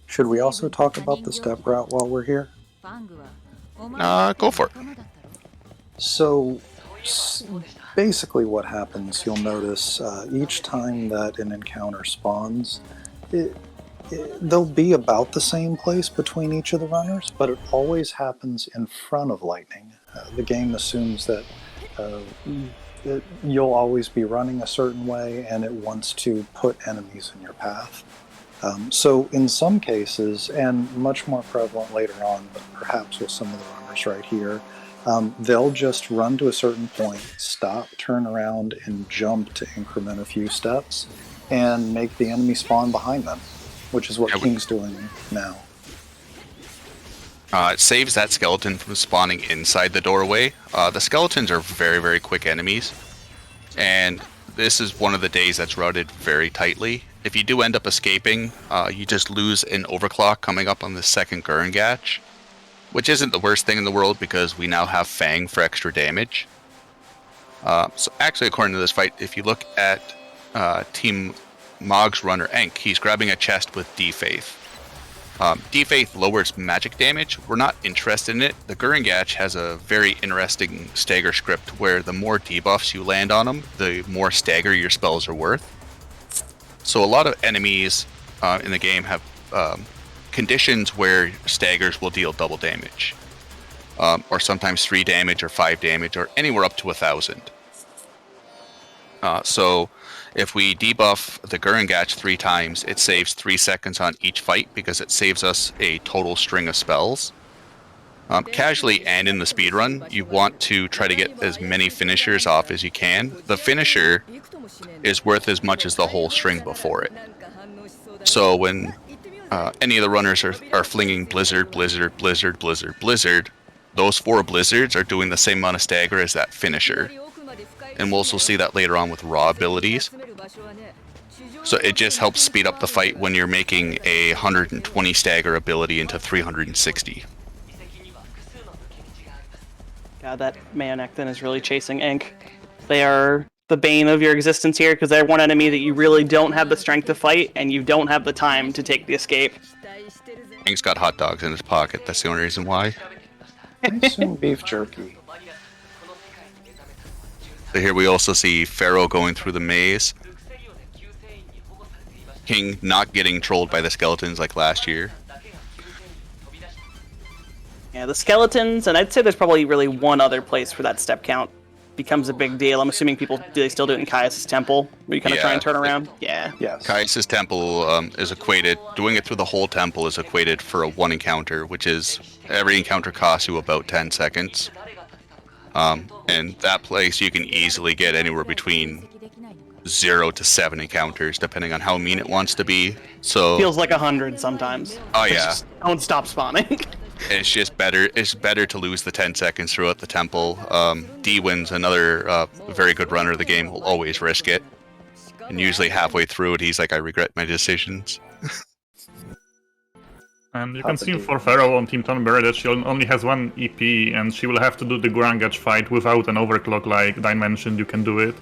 Should we also talk about the step route while we're here? Go for it. So basically what happens, you'll notice each time that an encounter spawns, they'll be about the same place between each of the runners, but it always happens in front of lightning. The game assumes that you'll always be running a certain way, and it wants to put enemies in your path. So in some cases, and much more prevalent later on, but perhaps with some of the runners right here, they'll just run to a certain point, stop, turn around, and jump to increment a few steps, and make the enemy spawn behind them, which is what King's doing now. It saves that skeleton from spawning inside the doorway. The skeletons are very, very quick enemies, and this is one of the days that's routed very tightly. If you do end up escaping, you just lose an overclock coming up on the second Gurrengatch, which isn't the worst thing in the world because we now have Fang for extra damage. So actually, according to this fight, if you look at Team Mog's runner Enk, he's grabbing a chest with D-Faith. D-Faith lowers magic damage. We're not interested in it. The Gurrengatch has a very interesting stagger script where the more debuffs you land on him, the more stagger your spells are worth. So a lot of enemies in the game have conditions where staggers will deal double damage, or sometimes 3 damage or 5 damage, or anywhere up to 1,000. So if we debuff the Gurrengatch 3 times, it saves 3 seconds on each fight because it saves us a total string of spells. Casually and in the speedrun, you want to try to get as many finishers off as you can. The finisher is worth as much as the whole string before it. So when any of the runners are flinging Blizzard, Blizzard, Blizzard, Blizzard, Blizzard, those 4 Blizzards are doing the same amount of stagger as that finisher. And we'll also see that later on with raw abilities. So it just helps speed up the fight when you're making a 120 stagger ability into 360. God, that Mayonectin is really chasing Ink. They are the bane of your existence here because they're one enemy that you really don't have the strength to fight and you don't have the time to take the escape. Ink's got hot dogs in his pocket. That's the only reason why. I assume beef jerky. So here we also see Pharaoh going through the maze. King not getting trolled by the skeletons like last year. Yeah, the skeletons, and I'd say there's probably really one other place where that step count becomes a big deal. I'm assuming do they still do it in Caius' temple, where you kind of try and turn around? Yeah. Yes. Caius' temple is equated, doing it through the whole temple is equated for a 1 encounter, which is every encounter costs you about 10 seconds. And that place you can easily get anywhere between 0 to 7 encounters, depending on how mean it wants to be. So feels like 100 sometimes. Oh yeah. Just don't stop spawning. It's just better. It's better to lose the 10 seconds throughout the temple. D-Win's another very good runner of the game. Will always risk it, and usually halfway through it, he's like, "I regret my decisions." And you can see for Pharaoh on Team Tonberry that she only has 1 EP, and she will have to do the Gurrengatch fight without an overclock like Dine mentioned you can do it.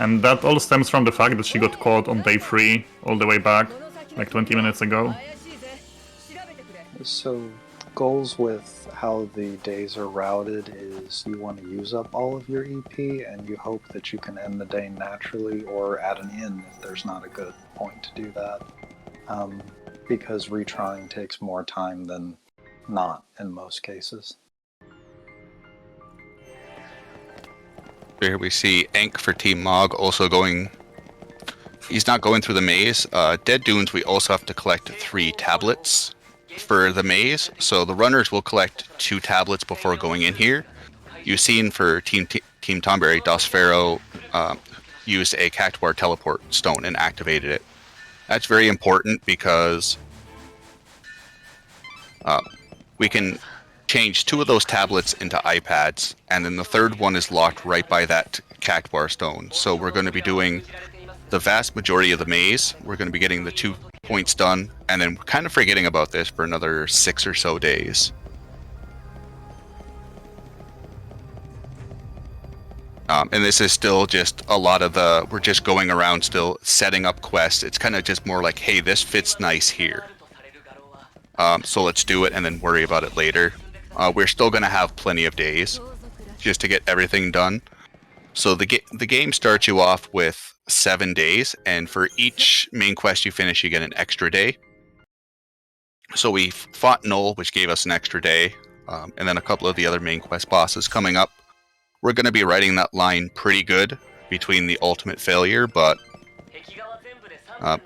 And that all stems from the fact that she got caught on day 3 all the way back, like 20 minutes ago. So, goals with how the days are routed is you want to use up all of your EP, and you hope that you can end the day naturally or at an inn if there's not a good point to do that. Because retrying takes more time than not in most cases. Here we see Enk for Team Mog also going. He's not going through the maze. Dead Dunes, we also have to collect 3 tablets for the maze. So the runners will collect 2 tablets before going in here. You've seen for Team Team Tonberry, Dos Pharaoh used a Cactuar teleport stone and activated it. That's very important because we can change 2 of those tablets into iPads, and then the third one is locked right by that Cactuar stone. So we're going to be doing the vast majority of the maze. We're going to be getting the 2 points done, and then kind of forgetting about this for another 6 or so days. And this is still just a lot of we're just going around still setting up quests. It's kind of just more like, hey, this fits nice here. So let's do it and then worry about it later. We're still going to have plenty of days just to get everything done. So the game starts you off with 7 days, and for each main quest you finish, you get an extra day. So we fought Null, which gave us an extra day, and then a couple of the other main quest bosses coming up. We're going to be writing that line pretty good between the ultimate failure, but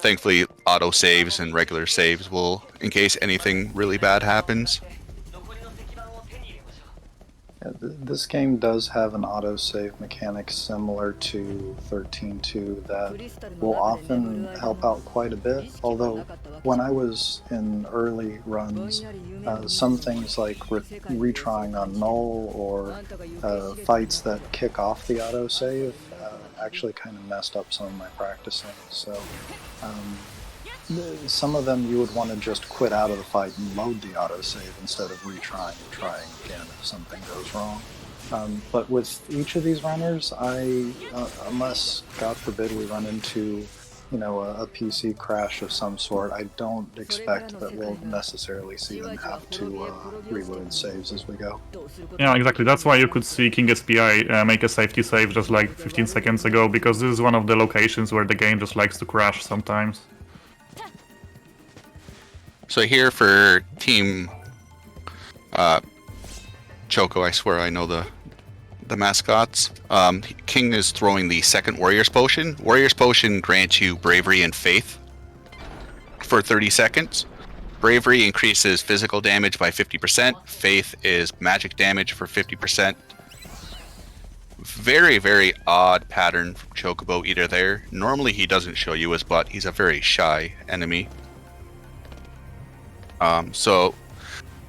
thankfully auto saves and regular saves will, in case anything really bad happens. Yeah, this game does have an autosave mechanic similar to 13.2 that will often help out quite a bit, although when I was in early runs, some things like retrying on Null or fights that kick off the autosave actually kind of messed up some of my practicing. So some of them you would want to just quit out of the fight and load the autosave instead of retrying and trying again if something goes wrong. But with each of these runners, unless, God forbid, we run into a PC crash of some sort, I don't expect that we'll necessarily see them have to reload saves as we go. Yeah, exactly. That's why you could see King SPI make a safety save just like 15 seconds ago, because this is one of the locations where the game just likes to crash sometimes. So here for Team Choco, I swear I know the mascots. King is throwing the second Warrior's Potion. Warrior's Potion grants you Bravery and Faith for 30 seconds. Bravery increases physical damage by 50%. Faith is magic damage for 50%. Very, very odd pattern from Chocobo Eater there. Normally he doesn't show you his butt. He's a very shy enemy. So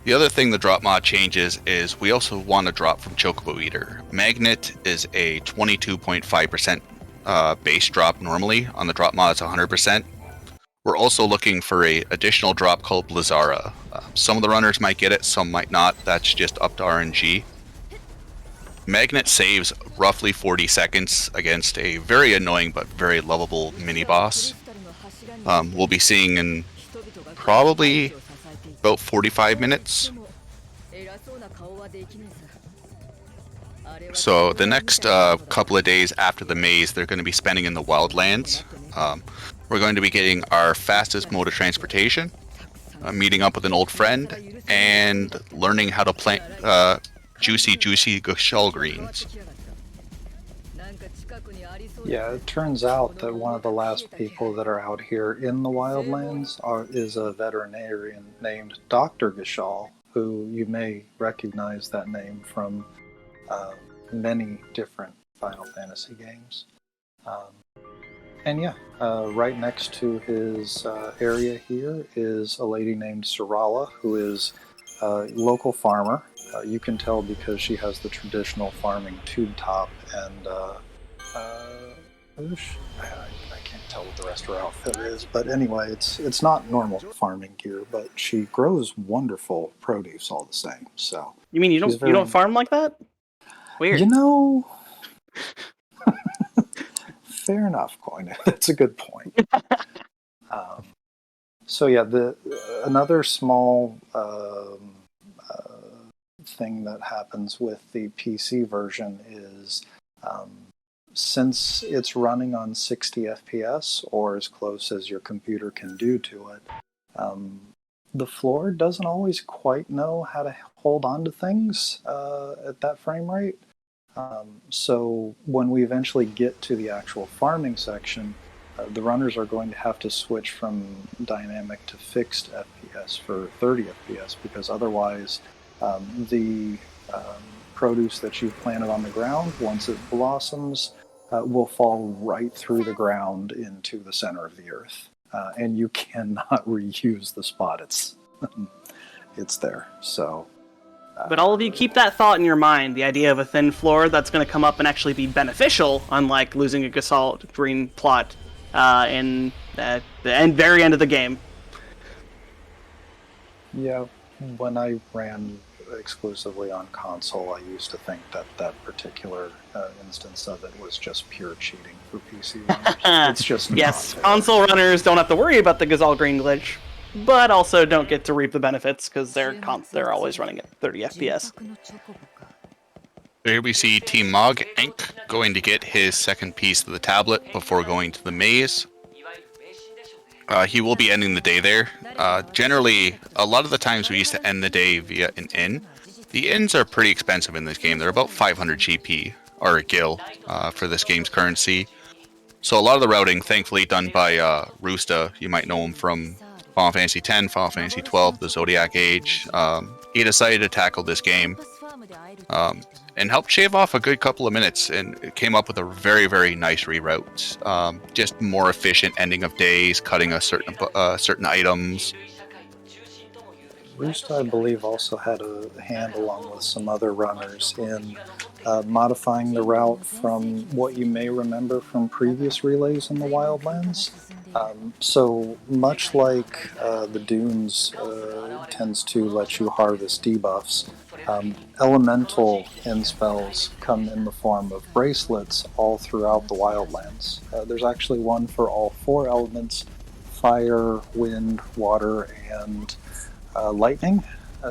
the other thing the drop mod changes is we also want to drop from Chocobo Eater. Magnet is a 22.5% base drop normally. On the drop mod it's 100%. We're also looking for a additional drop called Blizzara. Some of the runners might get it, some might not. That's just up to RNG. Magnet saves roughly 40 seconds against a very annoying but very lovable mini-boss. We'll be seeing in probably about 45 minutes. So the next couple of days after the maze, they're going to be spending in the wildlands. We're going to be getting our fastest mode of transportation, meeting up with an old friend, and learning how to plant juicy Gushell greens. Yeah, it turns out that one of the last people that are out here in the wildlands is a veterinarian named Dr. Gishal, who you may recognize that name from many different Final Fantasy games. And yeah, right next to his area here is a lady named Sarala, who is a local farmer. You can tell because she has the traditional farming tube top and I can't tell what the rest of her outfit is, but anyway, it's not normal farming gear, but she grows wonderful produce all the same. So you mean you don't farm like that? Weird. Fair enough, Coin. That's a good point. So yeah, another small thing that happens with the PC version is since it's running on 60 FPS or as close as your computer can do to it, the floor doesn't always quite know how to hold on to things at that frame rate. So when we eventually get to the actual farming section, the runners are going to have to switch from dynamic to fixed FPS for 30 FPS because otherwise the produce that you've planted on the ground, once it blossoms, will fall right through the ground into the center of the earth. And you cannot reuse the spot. It's there. So. But all of you keep that thought in your mind, the idea of a thin floor that's going to come up and actually be beneficial, unlike losing a Gestalt green plot in the very end of the game. Yeah, when I ran exclusively on console, I used to think that particular instance of it was just pure cheating for PC runners. It's just yes, not console runners don't have to worry about the Gazal green glitch, but also don't get to reap the benefits because they're always running at 30 FPS. Here we see Team Mog Ink going to get his second piece of the tablet before going to the maze. He will be ending the day there. Generally, a lot of the times we used to end the day via an inn. The inns are pretty expensive in this game. They're about 500 GP, or a gil, for this game's currency. So a lot of the routing, thankfully, done by Roosta. You might know him from Final Fantasy X, Final Fantasy XII, the Zodiac Age. He decided to tackle this game and helped shave off a good couple of minutes, and came up with a very, very nice reroute. Just more efficient ending of days, cutting a certain items. Roost, I believe, also had a hand along with some other runners in modifying the route from what you may remember from previous relays in the Wildlands. So much like the Dunes tends to let you harvest debuffs, elemental end spells come in the form of bracelets all throughout the Wildlands. There's actually one for all 4 elements: fire, wind, water, and lightning.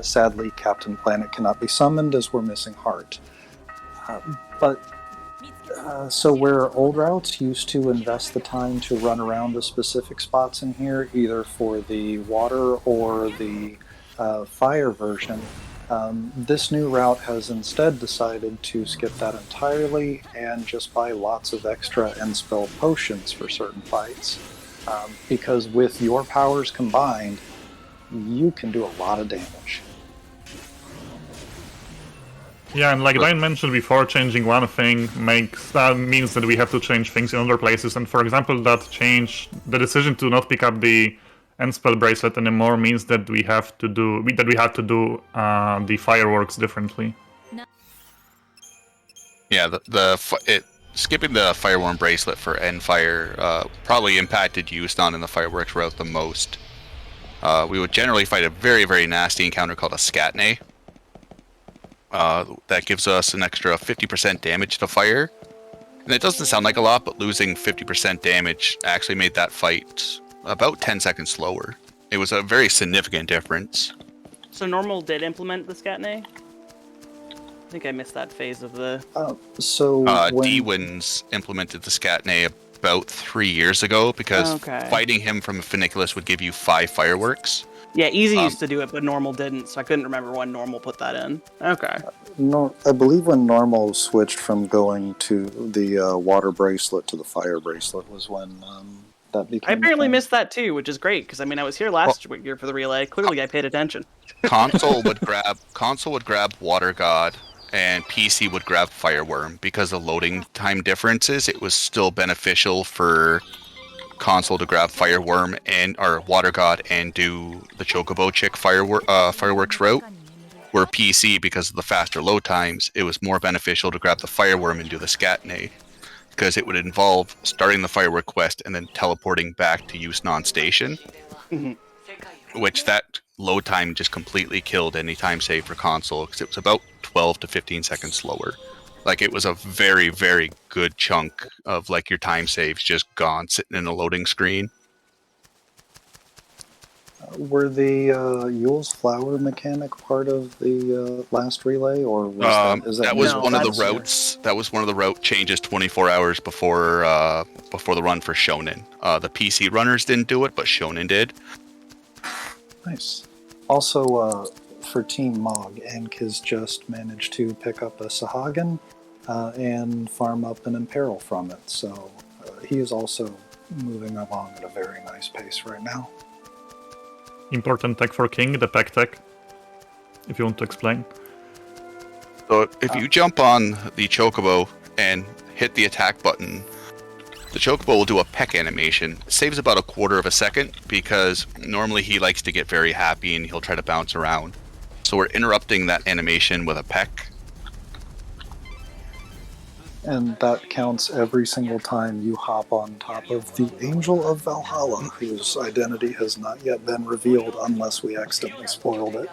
Sadly, Captain Planet cannot be summoned as we're missing Heart. So where old routes used to invest the time to run around the specific spots in here, either for the water or the fire version, this new route has instead decided to skip that entirely and just buy lots of extra end spell potions for certain fights. Because with your powers combined, you can do a lot of damage. Yeah, and like Diane mentioned before, changing one thing means that we have to change things in other places. And for example, the decision to not pick up the end spell bracelet anymore means that we have to do the fireworks differently. Yeah, skipping the fireworm bracelet for end fire probably impacted Euston in the fireworks route the most. We would generally fight a very, very nasty encounter called a Scatnay. That gives us an extra 50% damage to fire. And it doesn't sound like a lot, but losing 50% damage actually made that fight about 10 seconds slower. It was a very significant difference. So normal did implement the Scatnay? I think I missed that phase of the... D-Wins implemented the Scatnay about 3 years ago because fighting him from a Funiculus would give you 5 fireworks. Yeah, Easy used to do it, but Normal didn't, so I couldn't remember when Normal put that in. Okay. I believe when Normal switched from going to the water bracelet to the fire bracelet was when that became... I apparently missed that too, which is great, because I mean I was here last year for the relay. Clearly I paid attention. Console would grab Water God, and PC would grab Fireworm. Because of loading time differences, it was still beneficial for console to grab Fireworm or Water God and do the Chocobo Chick fireworks route. Where PC, because of the faster load times, it was more beneficial to grab the Fireworm and do the Scatnay, because it would involve starting the firework quest and then teleporting back to Euston Station, which that load time just completely killed any time save for console, because it was about 12 to 15 seconds slower. Like, it was a very, very good chunk of like your time saves just gone sitting in a loading screen. Were the Yule's Flower mechanic part of the last relay, or was that was one of the routes? That was one of the route changes 24 hours before the run for Shonen. The PC runners didn't do it, but Shonen did. Nice. Also, for Team Mog, Enk has just managed to pick up a Sahagin and farm up an Imperil from it, so he is also moving along at a very nice pace right now. Important tech for King, the Pack tech, if you want to explain. So if you jump on the Chocobo and hit the attack button, the Chocobo will do a peck animation. It saves about a quarter of a second because normally he likes to get very happy and he'll try to bounce around. So we're interrupting that animation with a peck. And that counts every single time you hop on top of the Angel of Valhalla, whose identity has not yet been revealed unless we accidentally spoiled it.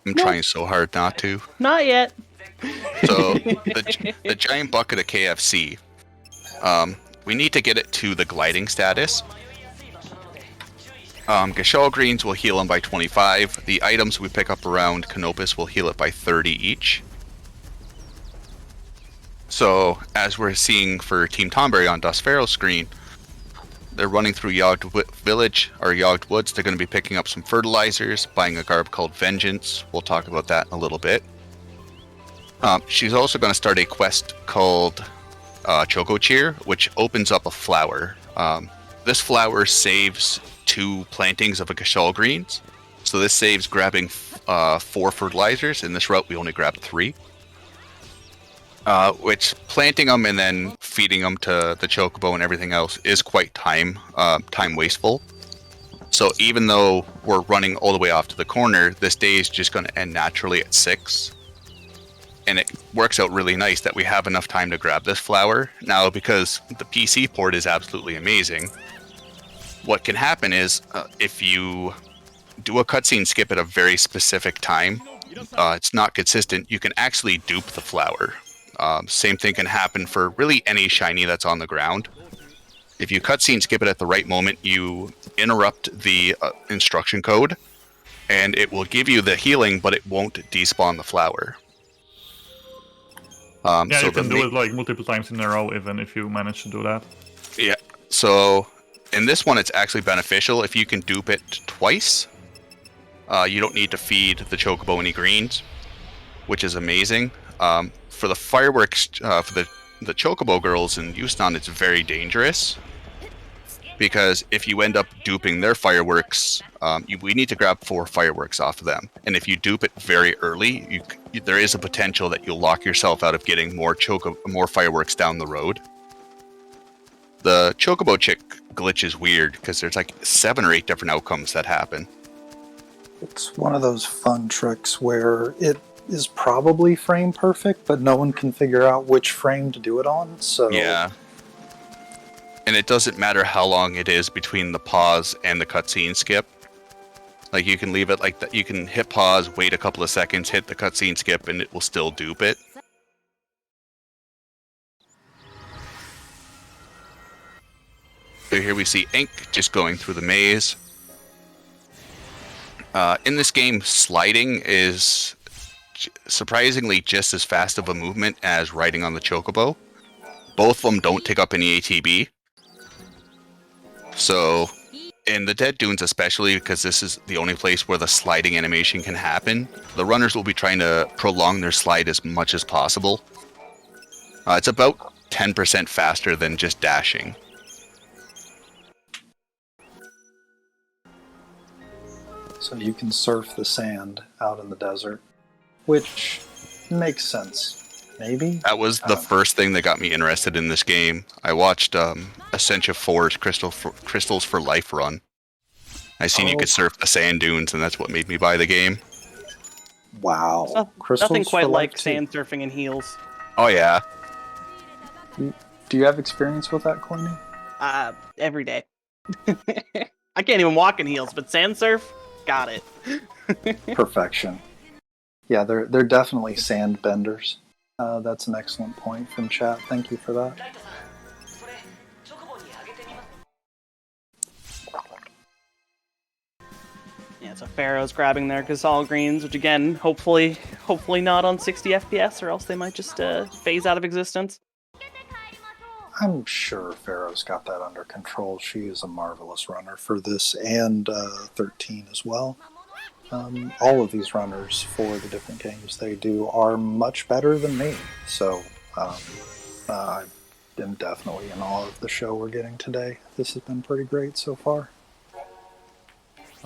I'm trying so hard not to. Not yet. So the giant bucket of KFC, we need to get it to the gliding status. Gashal greens will heal him by 25. The items we pick up around Canopus will heal it by 30 each. So, as we're seeing for Team Tonberry on Dustpharaoh's screen, they're running through Yogged Village, or Yogged Woods. They're going to be picking up some fertilizers, buying a garb called Vengeance. We'll talk about that in a little bit. She's also going to start a quest called Choco Cheer, which opens up a flower. This flower saves 2 plantings of a Gashal greens. So this saves grabbing 4 fertilizers. In this route, we only grab 3. Which planting them and then feeding them to the Chocobo and everything else is quite time wasteful. So even though we're running all the way off to the corner, this day is just going to end naturally at 6. And it works out really nice that we have enough time to grab this flower. Now, because the PC port is absolutely amazing, what can happen is if you do a cutscene skip at a very specific time, it's not consistent, you can actually dupe the flower. Same thing can happen for really any shiny that's on the ground. If you cutscene skip it at the right moment, you interrupt the instruction code, and it will give you the healing, but it won't despawn the flower. Yeah, so you can do it like multiple times in a row, even if you manage to do that. Yeah, so in this one, it's actually beneficial. If you can dupe it twice, you don't need to feed the Chocobo any greens, which is amazing. For the fireworks, for the Chocobo girls in Houston, it's very dangerous. Because if you end up duping their fireworks, we need to grab 4 fireworks off of them. And if you dupe it very early, there is a potential that you'll lock yourself out of getting more fireworks down the road. The Chocobo chick glitch is weird because there's like 7 or 8 different outcomes that happen. It's one of those fun tricks where it is probably frame perfect, but no one can figure out which frame to do it on, so... Yeah. And it doesn't matter how long it is between the pause and the cutscene skip. Like, you can leave it like that. You can hit pause, wait a couple of seconds, hit the cutscene skip, and it will still dupe it. So here we see Ink just going through the maze. In this game, sliding is surprisingly just as fast of a movement as riding on the Chocobo. Both of them don't take up any ATB. So, in the Dead Dunes especially, because this is the only place where the sliding animation can happen, the runners will be trying to prolong their slide as much as possible. It's about 10% faster than just dashing. So you can surf the sand out in the desert, which makes sense. Maybe? That was the first thing that got me interested in this game. I watched Essentia 4's Crystals for Life run. I seen you could surf the sand dunes, and that's what made me buy the game. Wow. Nothing quite like sand surfing and heels. Oh, yeah. Do you have experience with that, Courtney? Every day. I can't even walk in heels, but sand surf? Got it. Perfection. Yeah, they're definitely sand benders. That's an excellent point from chat. Thank you for that. Yeah, so Pharaoh's grabbing their Gazal greens, which again, hopefully not on 60 FPS, or else they might just phase out of existence. I'm sure Pharaoh's got that under control. She is a marvelous runner for this and 13 as well. All of these runners for the different games they do are much better than me. So I am definitely in awe of the show we're getting today. This has been pretty great so far.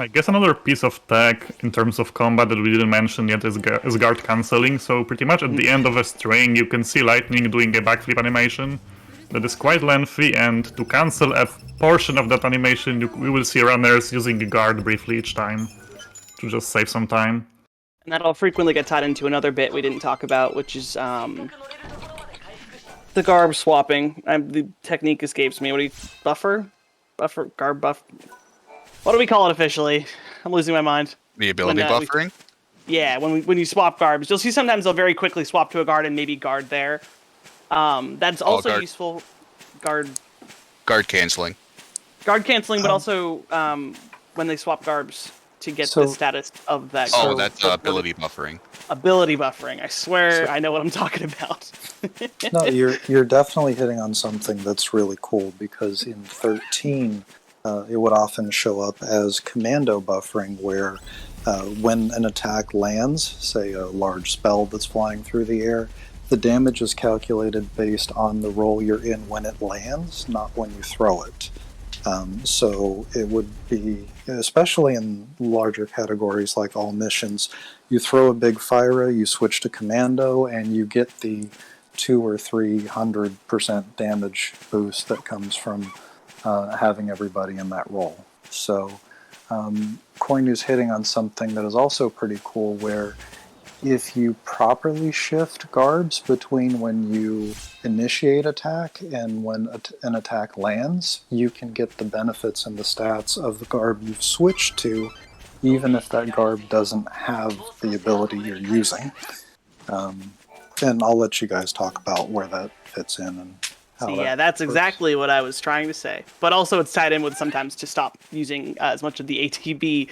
I guess another piece of tech in terms of combat that we didn't mention yet is guard cancelling. So pretty much at the end of a string, you can see Lightning doing a backflip animation that is quite lengthy, and to cancel a portion of that animation, we will see runners using a guard briefly each time to just save some time. And that'll frequently get tied into another bit we didn't talk about, which is the garb swapping. The technique escapes me. What do you... Buffer? Garb buff... What do we call it officially? I'm losing my mind. The ability buffering? Yeah, when you swap garbs. You'll see sometimes they'll very quickly swap to a guard and maybe guard there. That's also useful. Guard canceling. Guard canceling, but also when they swap garbs to get the status of that. Oh, that's ability buffering. Ability buffering. I swear I know what I'm talking about. No, you're definitely hitting on something that's really cool, because in 13, it would often show up as commando buffering, where when an attack lands, say a large spell that's flying through the air, the damage is calculated based on the roll you're in when it lands, not when you throw it. So it would be, especially in larger categories like all missions, you throw a big fire, you switch to commando, and you get the 200 or 300% damage boost that comes from having everybody in that role. So Koinu's hitting on something that is also pretty cool, where if you properly shift garbs between when you initiate attack and when an attack lands, you can get the benefits and the stats of the garb you've switched to, even if that garb doesn't have the ability you're using. And I'll let you guys talk about where that fits in and yeah, that's exactly what I was trying to say. But also it's tied in with sometimes to stop using as much of the ATB,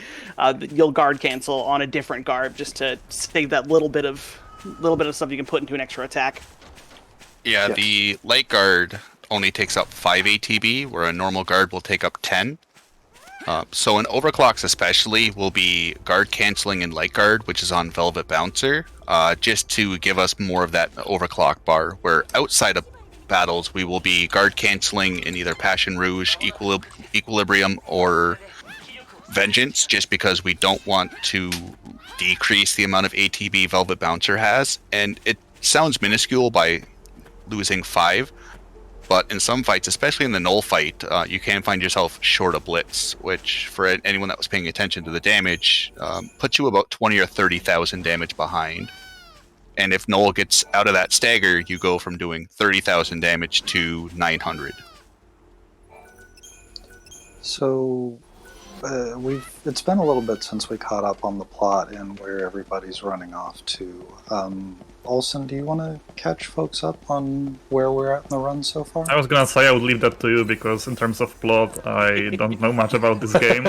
you'll guard cancel on a different garb just to save that little bit of stuff you can put into an extra attack. Yeah, the light guard only takes up 5 ATB, where a normal guard will take up 10. So in overclocks especially, will be guard canceling in light guard, which is on Velvet Bouncer, just to give us more of that overclock bar, where outside of battles we will be guard canceling in either Passion Rouge, Equilibrium, or Vengeance, just because we don't want to decrease the amount of ATB Velvet Bouncer has. And it sounds minuscule by losing 5, but in some fights, especially in the Null fight, you can find yourself short a Blitz, which for anyone that was paying attention to the damage, puts you about 20 or 30,000 damage behind. And if Null gets out of that stagger, you go from doing 30,000 damage to 900. So it's been a little bit since we caught up on the plot and where everybody's running off to. Olsen, do you want to catch folks up on where we're at in the run so far? I was gonna say I would leave that to you, because in terms of plot, I don't know much about this game.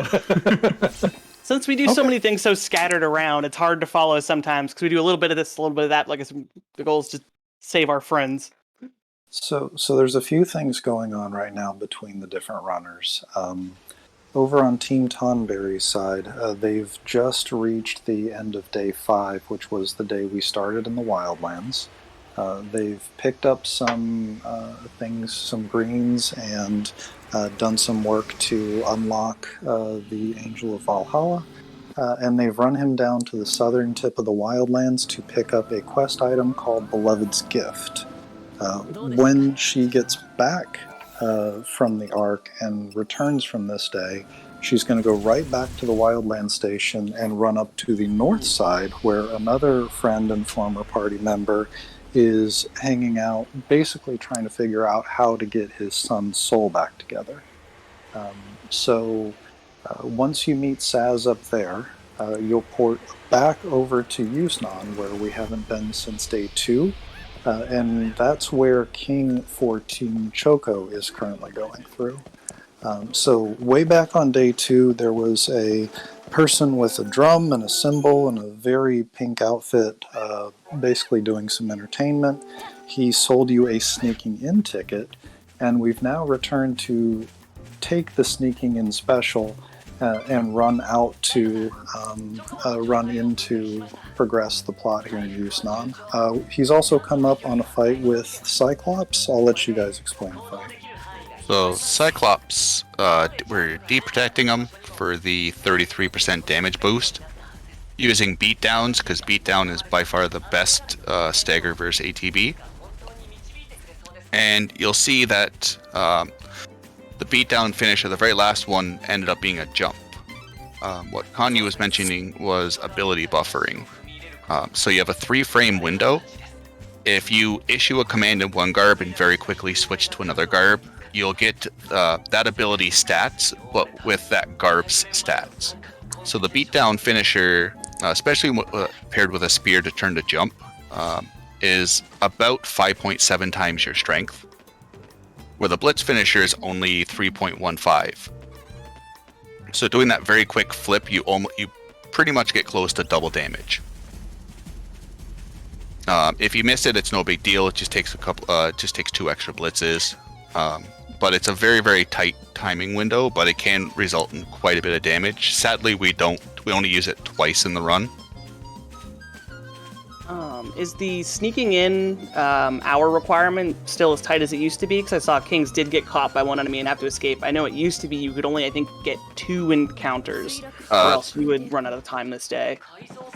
Since we do so many things so scattered around, it's hard to follow sometimes, because we do a little bit of this, a little bit of that. Like the goal is to save our friends. So there's a few things going on right now between the different runners. Over on Team Tonberry's side, they've just reached the end of day 5, which was the day we started in the Wildlands. They've picked up some things, some greens, and done some work to unlock the Angel of Valhalla. And they've run him down to the southern tip of the Wildlands to pick up a quest item called Beloved's Gift. When she gets back from the Ark and returns from this day, she's going to go right back to the Wildland Station and run up to the north side, where another friend and former party member is hanging out, basically trying to figure out how to get his son's soul back together. So once you meet Saz up there, you'll port back over to Yusnan, where we haven't been since day 2. And that's where King for Team Choco is currently going through. So way back on day 2, there was a person with a drum and a cymbal and a very pink outfit, basically doing some entertainment. He sold you a sneaking in ticket, and we've now returned to take the sneaking in special and run out to run into progress the plot here in Yusnan. He's also come up on a fight with Cyclops. I'll let you guys explain the fight. So Cyclops, we're deprotecting them for the 33% damage boost. Using beatdowns, because beatdown is by far the best stagger versus ATB. And you'll see that the beatdown finish of the very last one ended up being a jump. What Kanyu was mentioning was ability buffering. So you have a 3-frame window. If you issue a command in one garb and very quickly switch to another garb, you'll get that ability stats, but with that garb's stats. So the beatdown finisher, especially paired with a spear to turn to jump, is about 5.7 times your strength, where the blitz finisher is only 3.15. So doing that very quick flip, you pretty much get close to double damage. If you miss it, it's no big deal. It just takes just takes 2 extra blitzes. But it's a very, very tight timing window, but it can result in quite a bit of damage. Sadly, we only use it twice in the run. Is the sneaking in hour requirement still as tight as it used to be? Because I saw Kings did get caught by one enemy and have to escape. I know it used to be you could only, I think, get 2 encounters, or else you would run out of time this day.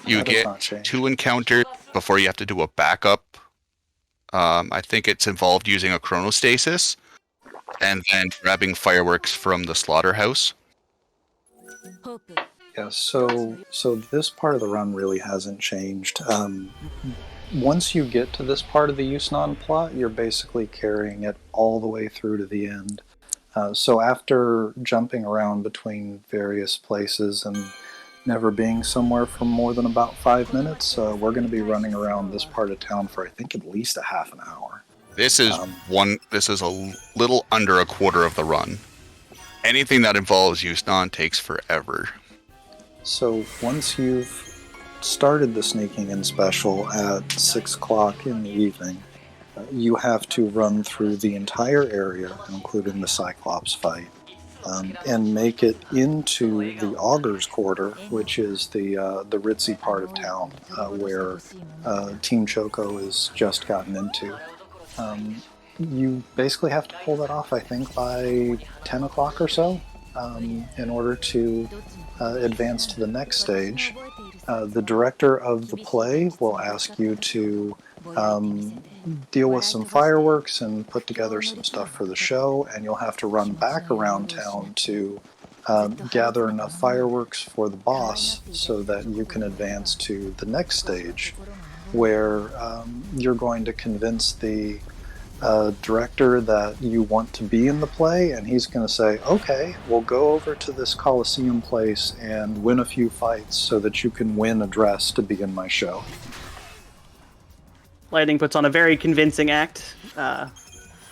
You get 2 encounters before you have to do a backup. I think it's involved using a chronostasis, and then grabbing fireworks from the slaughterhouse. Yeah, so this part of the run really hasn't changed. Once you get to this part of the Yusnan plot, you're basically carrying it all the way through to the end. So after jumping around between various places and never being somewhere for more than about 5 minutes, we're going to be running around this part of town for I think at least a half an hour. This is This is a little under a quarter of the run. Anything that involves Yusnan takes forever. So once you've started the sneaking in special at 6 o'clock in the evening, you have to run through the entire area, including the Cyclops fight, and make it into the Augur's Quarter, which is the ritzy part of town where Team Choco has just gotten into. You basically have to pull that off, I think, by 10 o'clock or so. In order to advance to the next stage. The director of the play will ask you to deal with some fireworks and put together some stuff for the show, and you'll have to run back around town to gather enough fireworks for the boss so that you can advance to the next stage, where you're going to convince the director that you want to be in the play, and he's going to say, okay, we'll go over to this Coliseum place and win a few fights so that you can win a dress to be in my show. Lightning puts on a very convincing act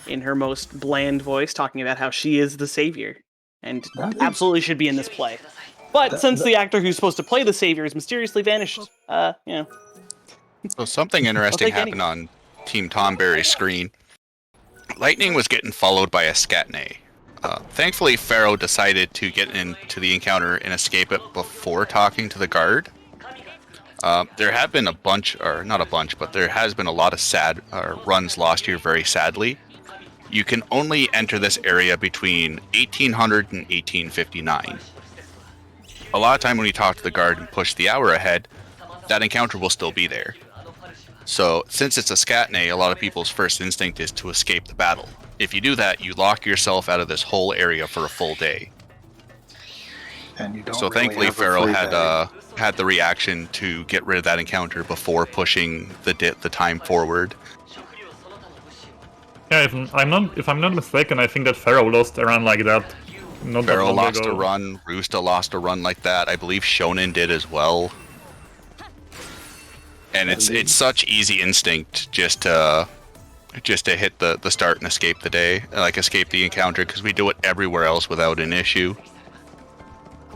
in her most bland voice, talking about how she is the savior and absolutely should be in this play. But since the actor who's supposed to play the savior has mysteriously vanished, So something interesting happened on Team Tomberry's screen. Lightning was getting followed by a Scatnay. Thankfully, Pharaoh decided to get into the encounter and escape it before talking to the guard. There have been a bunch, or not a bunch, but there has been a lot of sad runs lost here very sadly. You can only enter this area between 1800 and 1859. A lot of time when you talk to the guard and push the hour ahead, that encounter will still be there. So, since it's a Scatnay, a lot of people's first instinct is to escape the battle. If you do that, you lock yourself out of this whole area for a full day. And you don't so really thankfully, have a Pharaoh free had the reaction to get rid of that encounter before pushing the time forward. Yeah, if I'm not mistaken, I think that Pharaoh lost a run like that. Pharaoh lost a run. Roosta lost a run like that. I believe Shonen did as well. And it's such easy instinct just to hit the start and escape the day, like escape the encounter, because we do it everywhere else without an issue.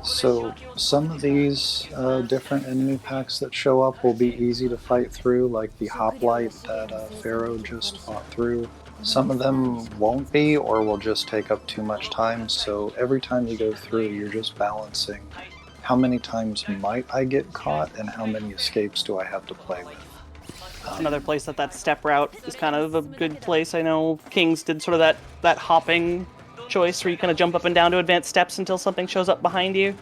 So some of these different enemy packs that show up will be easy to fight through, like the Hoplite that Pharaoh just fought through. Some of them won't be, or will just take up too much time, so every time you go through, you're just balancing how many times might I get caught and how many escapes do I have to play with. Another place that step route is kind of a good place. I know Kings did sort of that hopping choice where you kind of jump up and down to advanced steps until something shows up behind you?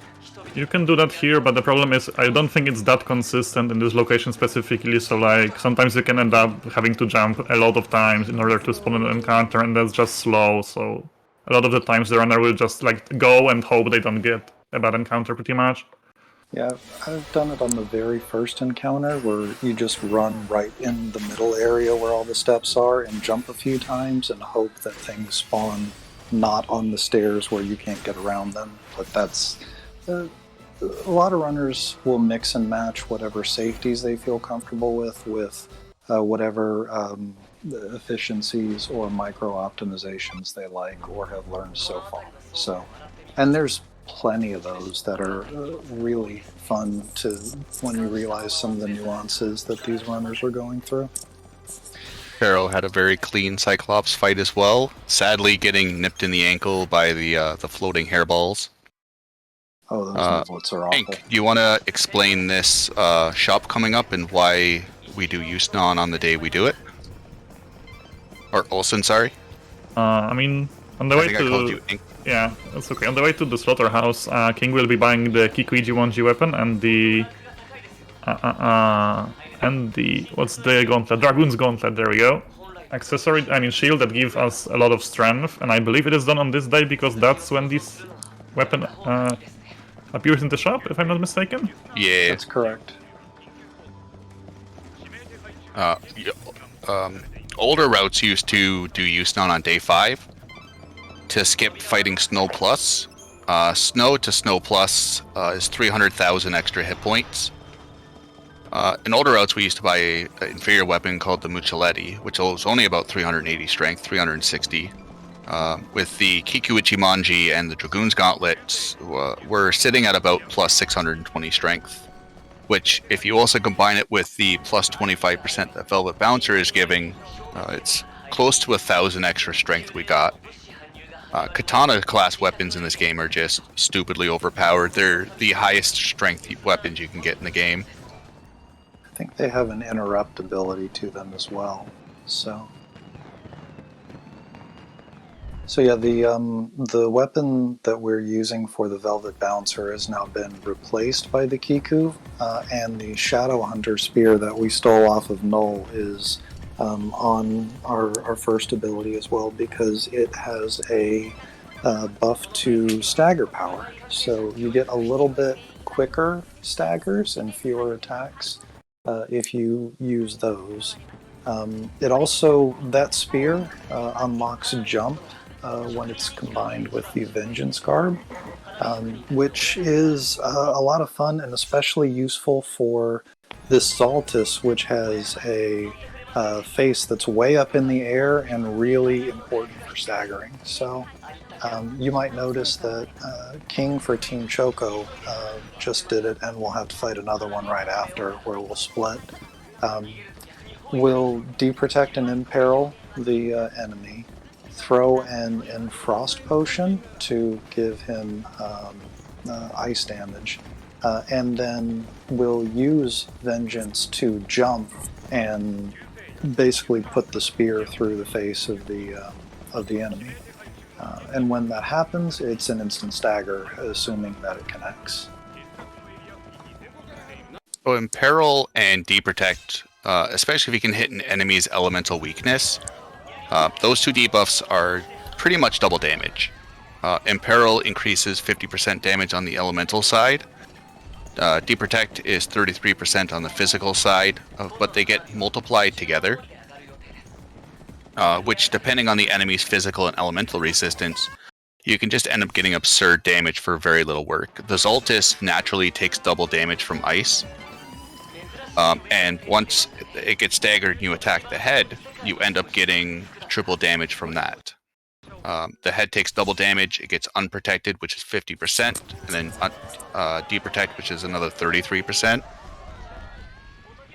You can do that here, but the problem is I don't think it's that consistent in this location specifically, so like sometimes you can end up having to jump a lot of times in order to spawn an encounter, and that's just slow, so a lot of the times the runner will just like go and hope they don't get a bad encounter pretty much. Yeah, I've done it on the very first encounter where you just run right in the middle area where all the steps are and jump a few times and hope that things spawn not on the stairs where you can't get around them. But that's... a lot of runners will mix and match whatever safeties they feel comfortable with whatever efficiencies or micro-optimizations they like or have learned so far. So, and there's plenty of those that are really fun to when you realize some of the nuances that these runners are going through. Pharaoh had a very clean Cyclops fight as well, sadly getting nipped in the ankle by the floating hairballs. Oh, those niblets are awful. Hank, do you want to explain this shop coming up and why we do Yusnon on the day we do it? Or Olsen, sorry? I mean, on the way I to... I called you Hank. Yeah, that's okay. On the way to the slaughterhouse, King will be buying the Kikuiji 1G weapon and the... what's the gauntlet? Dragoon's gauntlet, there we go. Accessory, I mean shield that gives us a lot of strength, and I believe it is done on this day because that's when this weapon appears in the shop, if I'm not mistaken? Yeah. That's correct. Older routes used to do Yusnon on day 5 to skip fighting Snow Plus. Snow to Snow Plus is 300,000 extra hit points. In older routes, we used to buy an inferior weapon called the Mucciletti, which was only about 380 strength, 360. With the Kikuichi Manji and the Dragoon's Gauntlets, we're sitting at about plus 620 strength, which, if you also combine it with the plus 25% that Velvet Bouncer is giving, it's close to 1,000 extra strength we got. Katana class weapons in this game are just stupidly overpowered. They're the highest strength weapons you can get in the game. I think they have an interrupt ability to them as well. So yeah, the weapon that we're using for the Velvet Bouncer has now been replaced by the Kiku, and the Shadow Hunter Spear that we stole off of Null is on our first ability as well, because it has a buff to stagger power. So you get a little bit quicker staggers and fewer attacks if you use those. It also, that spear unlocks jump when it's combined with the Vengeance Garb, which is a lot of fun and especially useful for this Xaltis, which has a face that's way up in the air and really important for staggering. So you might notice that King for Team Choco just did it, and we'll have to fight another one right after where we'll split. We'll deprotect and imperil the enemy, throw an Enfrost Potion to give him ice damage, and then we'll use Vengeance to jump and basically put the spear through the face of the enemy. And when that happens, it's an instant stagger, assuming that it connects. So Imperil and Deprotect, especially if you can hit an enemy's elemental weakness, those two debuffs are pretty much double damage. Imperil increases 50% damage on the elemental side. Deprotect is 33% on the physical side, but they get multiplied together, which, depending on the enemy's physical and elemental resistance, you can just end up getting absurd damage for very little work. The Xaltis naturally takes double damage from ice, and once it gets staggered and you attack the head, you end up getting triple damage from that. The head takes double damage, it gets unprotected, which is 50%, and then deprotect, which is another 33%.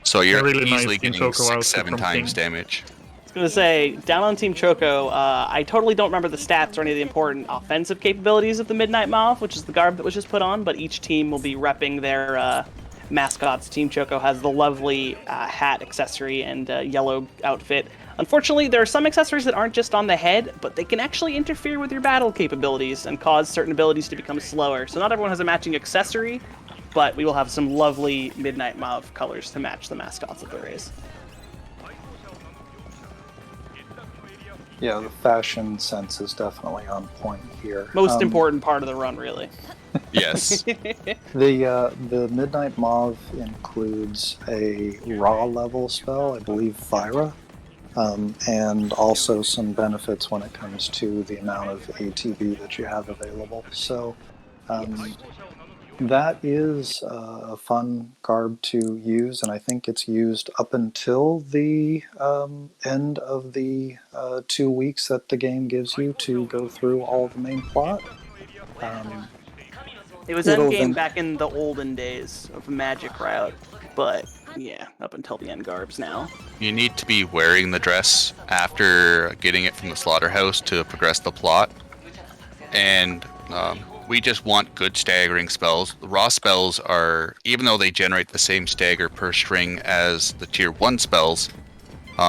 So you're really easily nice getting 6-7 times damage. I was going to say, down on Team Choco, I totally don't remember the stats or any of the important offensive capabilities of the Midnight Moth, which is the garb that was just put on, but each team will be repping their mascots, Team Choco has the lovely hat accessory and yellow outfit. Unfortunately, there are some accessories that aren't just on the head, but they can actually interfere with your battle capabilities and cause certain abilities to become slower. So not everyone has a matching accessory, but we will have some lovely Midnight Mauve colors to match the mascots of the race. Yeah, the fashion sense is definitely on point here. Most important part of the run, really. Yes. The Midnight Mauve includes a raw level spell, I believe Fyra, and also some benefits when it comes to the amount of ATB that you have available. So that is a fun garb to use, and I think it's used up until the end of the 2 weeks that the game gives you to go through all the main plot. It was endgame back in the olden days of Magic route, but yeah, up until the end garbs now. You need to be wearing the dress after getting it from the slaughterhouse to progress the plot. And we just want good staggering spells. The raw spells are, even though they generate the same stagger per string as the tier 1 spells,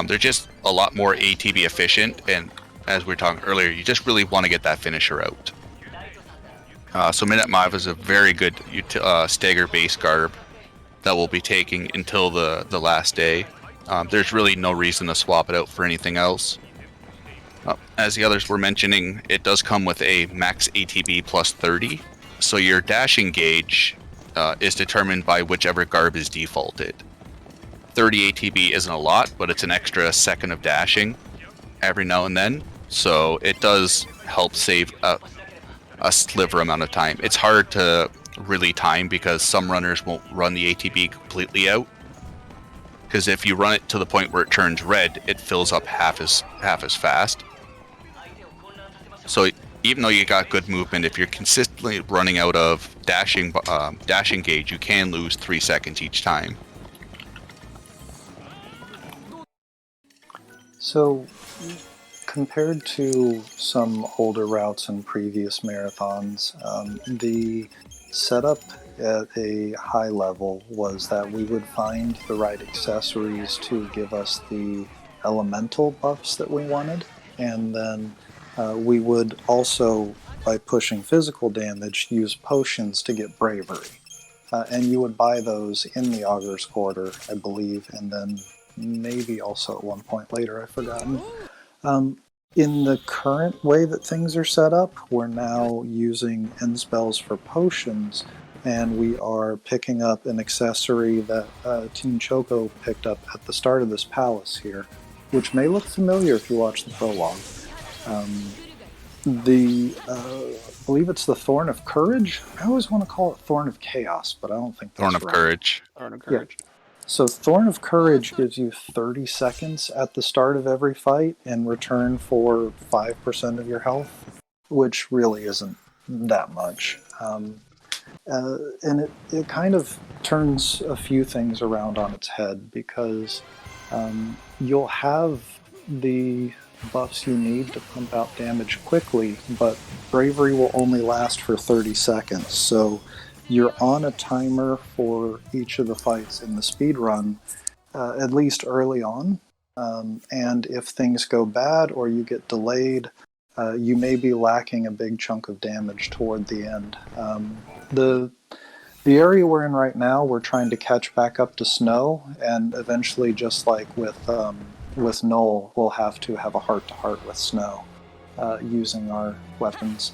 they're just a lot more ATB efficient, and as we were talking earlier, you just really want to get that finisher out. So Midnight Mauve is a very good stagger base garb that we'll be taking until the last day. There's really no reason to swap it out for anything else. As the others were mentioning, it does come with a max ATB plus 30, so your dashing gauge is determined by whichever garb is defaulted. 30 ATB isn't a lot, but it's an extra second of dashing every now and then, so it does help save a sliver amount of time. It's hard to really time because some runners won't run the ATB completely out, because if you run it to the point where it turns red, it fills up half as fast. So even though you got good movement, if you're consistently running out of dashing gauge, you can lose 3 seconds each time. So, compared to some older routes and previous marathons, the setup at a high level was that we would find the right accessories to give us the elemental buffs that we wanted, and then we would also, by pushing physical damage, use potions to get bravery. And you would buy those in the Augur's Quarter, I believe, and then maybe also at one point later, I've forgotten. In the current way that things are set up, we're now using end spells for potions, and we are picking up an accessory that Team Choco picked up at the start of this palace here, which may look familiar if you watch the prologue. I believe it's the Thorn of Courage. I always want to call it Thorn of Chaos, but I don't think that's Thorn of right. Courage. Thorn of Courage. Yeah. So Thorn of Courage gives you 30 seconds at the start of every fight in return for 5% of your health, which really isn't that much. And it kind of turns a few things around on its head, because you'll have the buffs you need to pump out damage quickly, but bravery will only last for 30 seconds. So you're on a timer for each of the fights in the speed run, at least early on. And if things go bad or you get delayed, you may be lacking a big chunk of damage toward the end. The area we're in right now, we're trying to catch back up to snow, and eventually, just like with Noel, we'll have to have a heart-to-heart with Snow using our weapons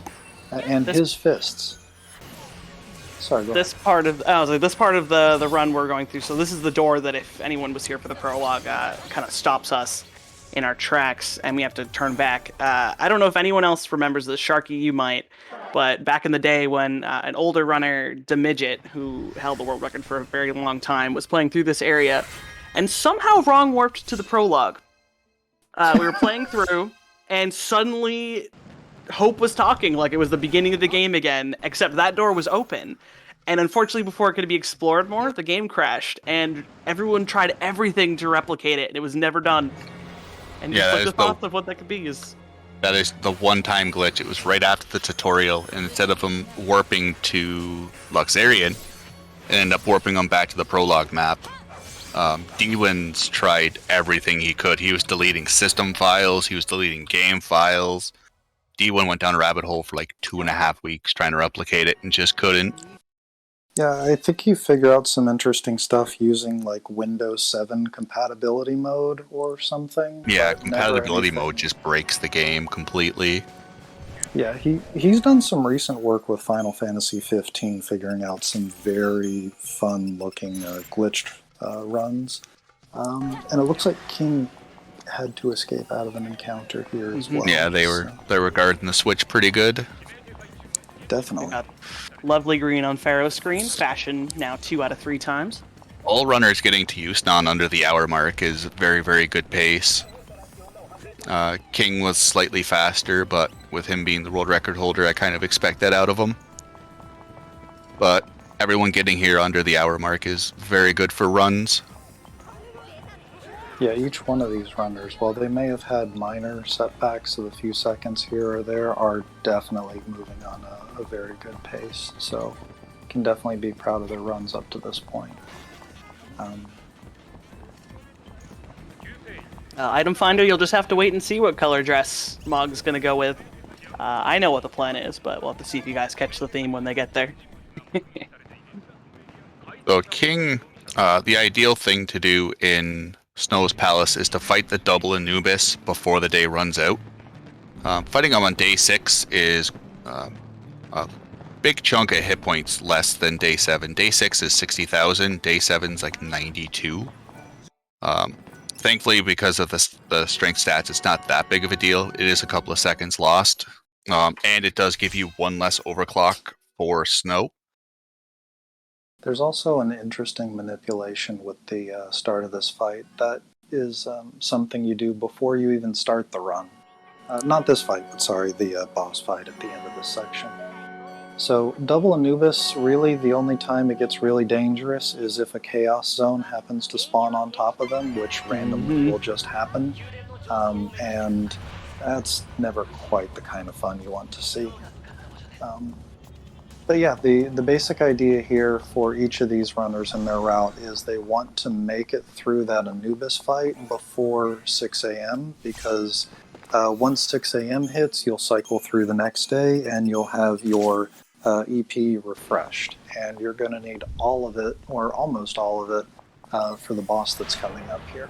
and his fists. Sorry, go ahead. This part of the run we're going through. So this is the door that, if anyone was here for the prologue, kind of stops us in our tracks, and we have to turn back. I don't know if anyone else remembers this. Sharky, you might. But back in the day when an older runner, Midget, who held the world record for a very long time, was playing through this area, and somehow wrong warped to the prologue. We were playing through, and suddenly Hope was talking like it was the beginning of the game again, except that door was open. And unfortunately, before it could be explored more, the game crashed, and everyone tried everything to replicate it, and it was never done. And just like the thoughts of what that could be is... That is the one-time glitch. It was right after the tutorial, and instead of him warping to Luxerion, and end up warping them back to the prologue map. D-Win's tried everything he could. He was deleting system files, he was deleting game files. D-Win went down a rabbit hole for like 2.5 weeks trying to replicate it and just couldn't. Yeah, I think you figure out some interesting stuff using like Windows 7 compatibility mode or something. Yeah, compatibility mode just breaks the game completely. Yeah, he's done some recent work with Final Fantasy 15, figuring out some very fun-looking glitched runs. And it looks like King had to escape out of an encounter here as well. Yeah, they were guarding the switch pretty good. Definitely. Lovely green on Pharaoh's screen, fashion now 2 out of 3 times. All runners getting to Yusnon under the hour mark is very, very good pace. King was slightly faster, but with him being the world record holder, I kind of expect that out of him. But everyone getting here under the hour mark is very good for runs. Yeah, each one of these runners, while they may have had minor setbacks of a few seconds here or there, are definitely moving on a very good pace. So, can definitely be proud of their runs up to this point. Item Finder, you'll just have to wait and see what color dress Mog's going to go with. I know what the plan is, but we'll have to see if you guys catch the theme when they get there. So King, the ideal thing to do in Snow's Palace is to fight the double Anubis before the day runs out. Fighting him on day 6 is a big chunk of hit points less than day 7. Day 6 is 60,000, day 7's like 92. Thankfully, because of the strength stats, it's not that big of a deal. It is a couple of seconds lost, and it does give you 1 less overclock for Snow. There's also an interesting manipulation with the start of this fight. That is something you do before you even start the run. Not this fight, but sorry, the boss fight at the end of this section. So, double Anubis, really the only time it gets really dangerous is if a Chaos Zone happens to spawn on top of them, which randomly will just happen. And that's never quite the kind of fun you want to see. But yeah, the basic idea here for each of these runners in their route is they want to make it through that Anubis fight before 6 a.m. because once 6 a.m. hits, you'll cycle through the next day and you'll have your EP refreshed. And you're going to need all of it, or almost all of it, for the boss that's coming up here.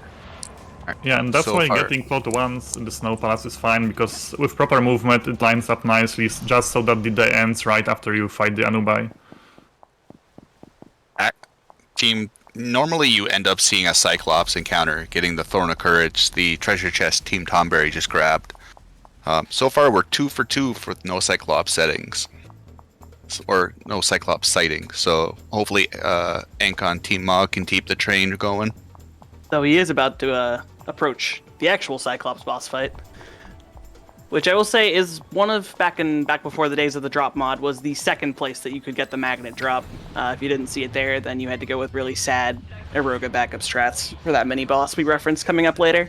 Yeah, and that's why getting Plot once in the Snow Palace is fine, because with proper movement it lines up nicely, just so that the day ends right after you fight the Anubai. Team, normally you end up seeing a Cyclops encounter, getting the Thorn of Courage, the treasure chest Team Tomberry just grabbed. So far we're 2 for 2 with no Cyclops settings. Or no Cyclops sighting, so hopefully Ankon Team Mog can keep the train going. So he is about to approach the actual Cyclops boss fight, which I will say is one of back before the days of the drop mod was the second place that you could get the magnet drop. If you didn't see it there, then you had to go with really sad Eroga backup strats for that mini boss we referenced coming up later.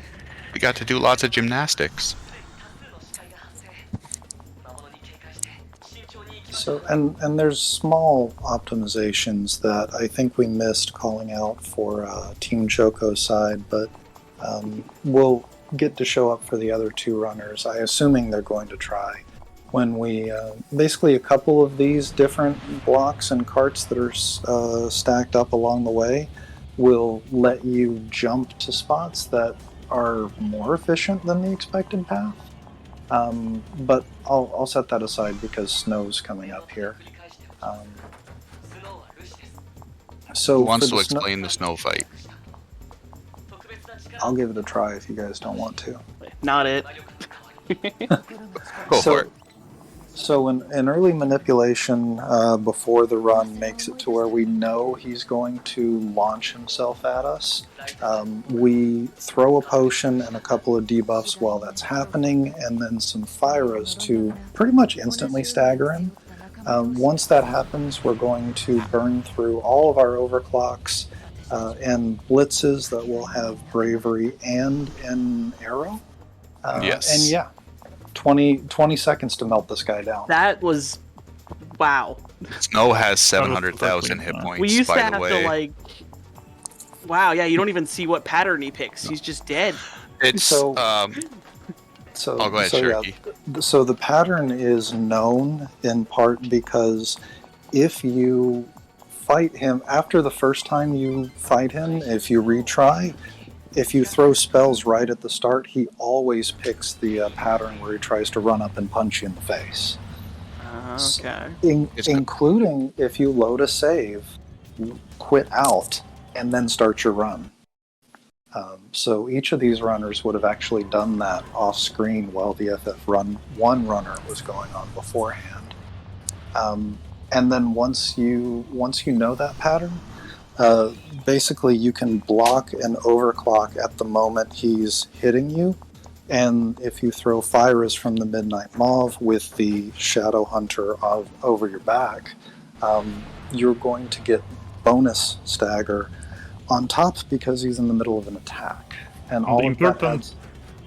We got to do lots of gymnastics. So, and there's small optimizations that I think we missed calling out for Team Choco's side, but we'll get to show up for the other 2 runners. Assuming they're going to try. When we basically a couple of these different blocks and carts that are stacked up along the way will let you jump to spots that are more efficient than the expected path. But I'll set that aside because Snow's coming up here. So who wants to explain the Snow fight? I'll give it a try if you guys don't want to. Not it. Go for it. So an early manipulation before the run makes it to where we know he's going to launch himself at us. We throw a potion and a couple of debuffs while that's happening, and then some Phyros to pretty much instantly stagger him. Once that happens, we're going to burn through all of our overclocks and blitzes that will have bravery and an arrow. Yes. And yeah. 20 seconds to melt this guy down. That was... wow. Snow has 700,000 hit points. We used to by have the way. to like. Wow, yeah, you don't even see what pattern he picks. He's just dead. It's So- oh, go ahead, Cherokee. So the pattern is known in part because if you fight him after the first time you fight him, if you retry, if you throw spells right at the start, he always picks the pattern where he tries to run up and punch you in the face. Okay. Including if you load a save, quit out, and then start your run. So each of these runners would have actually done that off screen while the FF1 runner was going on beforehand. And then once you know that pattern, basically you can block and overclock at the moment he's hitting you. And if you throw Fires from the Midnight Mauve with the Shadow Hunter over your back, you're going to get bonus stagger on top because he's in the middle of an attack. And all of that adds...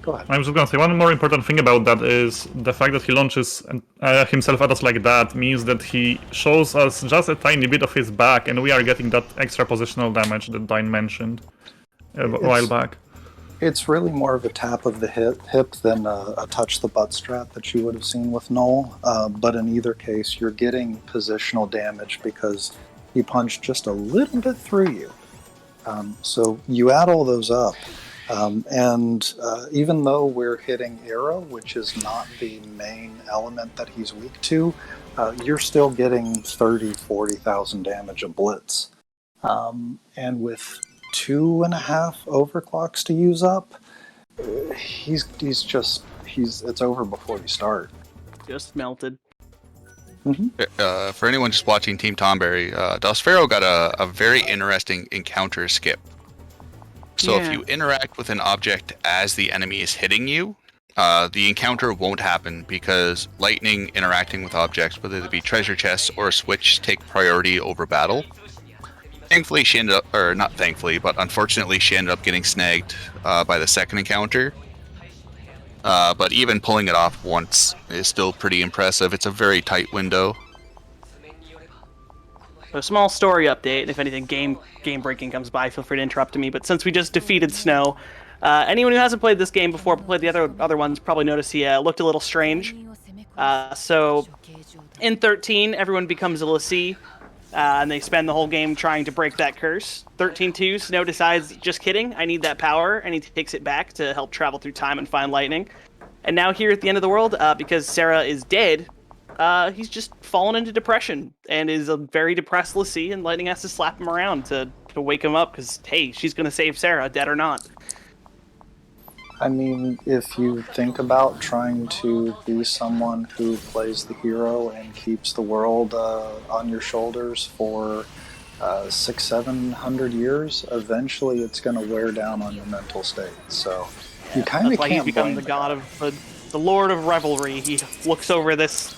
Go ahead. I was just going to say, one more important thing about that is the fact that he launches himself at us like that means that he shows us just a tiny bit of his back, and we are getting that extra positional damage that Dine mentioned a while back. It's really more of a tap of the hip than a touch the butt strat that you would have seen with Null. But in either case, you're getting positional damage because he punched just a little bit through you. So you add all those up. And even though we're hitting arrow, which is not the main element that he's weak to, you're still getting 30,000, 40,000 damage a blitz. And with 2.5 overclocks to use up, it's over before you start. Just melted. Mm-hmm. For anyone just watching Team Tomberry, Dosfero got a very interesting encounter skip. So if you interact with an object as the enemy is hitting you, the encounter won't happen because lightning interacting with objects, whether it be treasure chests or a switch, take priority over battle. Thankfully, she ended up, or not thankfully, but unfortunately, she ended up getting snagged by the second encounter. But even pulling it off once is still pretty impressive. It's a very tight window. A small story update. If anything game breaking comes by, feel free to interrupt me. But since we just defeated Snow, anyone who hasn't played this game before, but played the other ones, probably noticed he looked a little strange. So in 13, everyone becomes a Lassie, and they spend the whole game trying to break that curse. 13-2, Snow decides, just kidding, I need that power, and he takes it back to help travel through time and find lightning. And now here at the end of the world, because Sarah is dead, he's just fallen into depression and is a very depressed Lassie, and Lightning has to slap him around to wake him up because, hey, she's going to save Sarah, dead or not. I mean, if you think about trying to be someone who plays the hero and keeps the world on your shoulders for 600-700 years, eventually it's going to wear down on your mental state. So you kind of can't. That's why he's become the god of the Lord of Revelry. He looks over this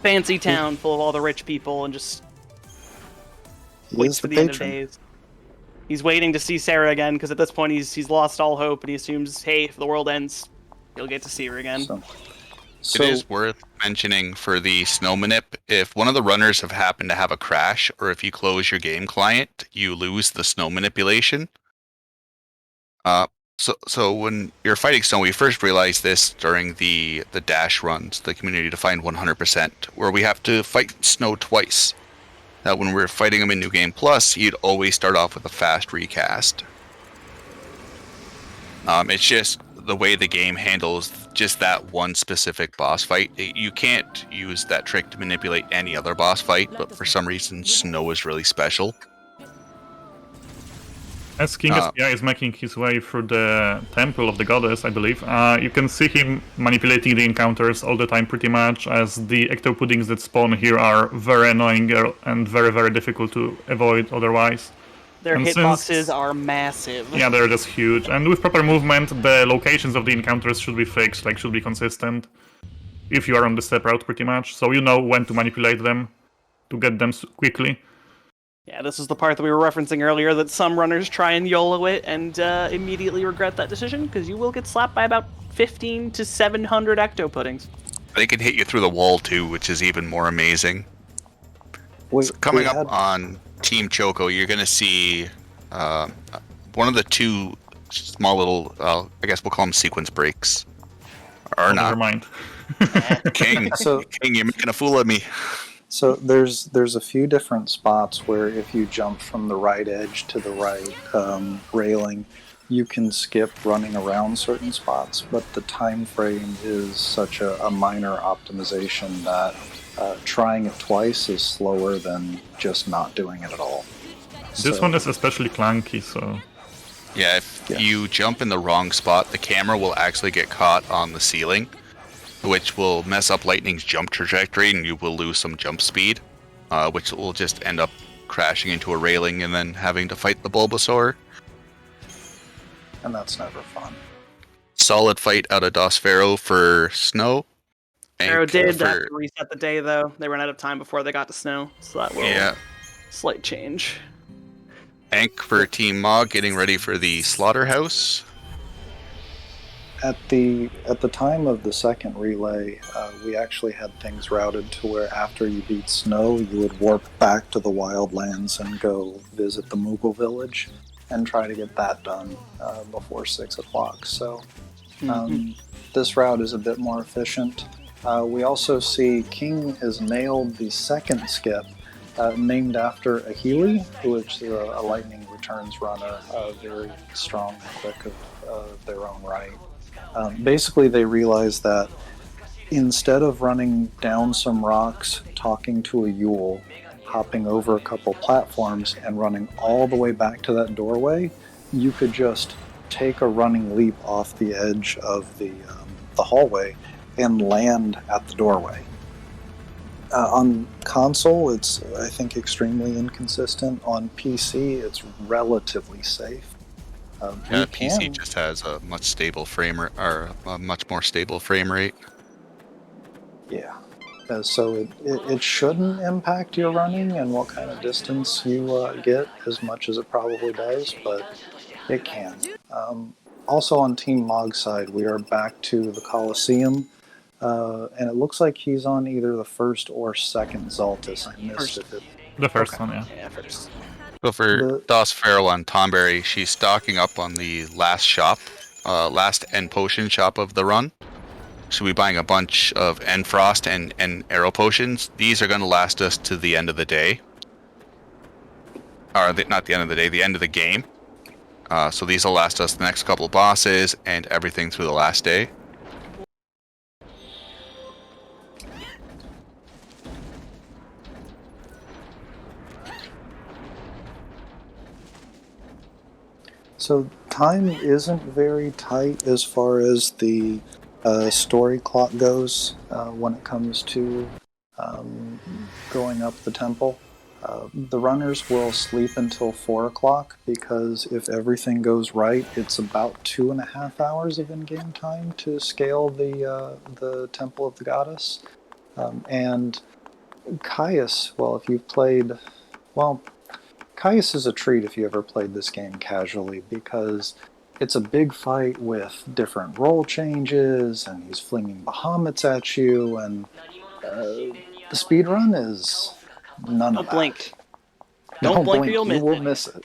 fancy town full of all the rich people and just waits for the end of days. He's waiting to see Sarah again because at this point he's lost all hope, and he assumes, hey, if the world ends, he'll get to see her again. It is worth mentioning for the Snow Manip, if one of the runners have happened to have a crash, or if you close your game client, you lose the Snow Manipulation. So when you're fighting Snow, we first realized this during the dash runs, the community defined 100%, where we have to fight Snow twice. When we were fighting him in New Game Plus, he'd always start off with a fast recast. It's just the way the game handles just that one specific boss fight. You can't use that trick to manipulate any other boss fight, but for some reason, Snow is really special. As King SPI is making his way through the Temple of the Goddess, I believe, you can see him manipulating the encounters all the time pretty much, as the ectopuddings that spawn here are very annoying and very, very difficult to avoid otherwise. Their hitboxes are massive. Yeah, they're just huge. And with proper movement, the locations of the encounters should be fixed, should be consistent, if you are on the step route pretty much, so you know when to manipulate them to get them quickly. Yeah, this is the part that we were referencing earlier, that some runners try and YOLO it and immediately regret that decision, because you will get slapped by about 15 to 700 ectopuddings. They can hit you through the wall too, which is even more amazing. So coming up on Team Choco, you're going to see one of the two small little, I guess we'll call them sequence breaks. Or not. Never mind. King, you're making a fool of me. So there's a few different spots where if you jump from the right edge to the right railing, you can skip running around certain spots, but the time frame is such a minor optimization that trying it twice is slower than just not doing it at all. This one is especially clunky, so... Yeah, if you jump in the wrong spot, the camera will actually get caught on the ceiling, which will mess up Lightning's jump trajectory, and you will lose some jump speed, which will just end up crashing into a railing and then having to fight the Bulbasaur. And that's never fun. Solid fight out of Das Pharaoh for Snow. Pharaoh did have to reset the day, though. They ran out of time before they got to Snow, so that will slight change. Ank for Team Mog getting ready for the Slaughterhouse. At the time of the second relay, we actually had things routed to where after you beat Snow, you would warp back to the Wildlands and go visit the Moogle village and try to get that done before 6 o'clock. So this route is a bit more efficient. We also see King has nailed the second skip, named after a Healy, which is a lightning returns runner, very strong and quick of their own right. Basically, they realized that instead of running down some rocks, talking to a Yule, hopping over a couple platforms, and running all the way back to that doorway, you could just take a running leap off the edge of the hallway and land at the doorway. On console, it's, I think, extremely inconsistent. On PC, it's relatively safe. PC just has a much stable or a much more stable frame rate. Yeah. So it shouldn't impact your running and what kind of distance you get as much as it probably does, but it can. Also on Team Mog's side, we are back to the Colosseum, and it looks like he's on either the first or second Xaltis. I missed it. The first one, yeah. Yeah, first. So for Das Pharaoh on Tonberry, she's stocking up on the last shop, last end potion shop of the run. She'll be buying a bunch of end frost and arrow potions. These are going to last us to the end of the day. Or not the end of the day, the end of the game. So these will last us the next couple of bosses and everything through the last day. So time isn't very tight as far as the story clock goes when it comes to going up the temple. The runners will sleep until 4 o'clock because if everything goes right, it's about 2.5 hours of in-game time to scale the Temple of the Goddess. And Caius, if you've played... Caius is a treat if you ever played this game casually because it's a big fight with different role changes and he's flinging Bahamut's at you and the speedrun is none of that. Blink. Don't blink or you'll miss it. You will miss it.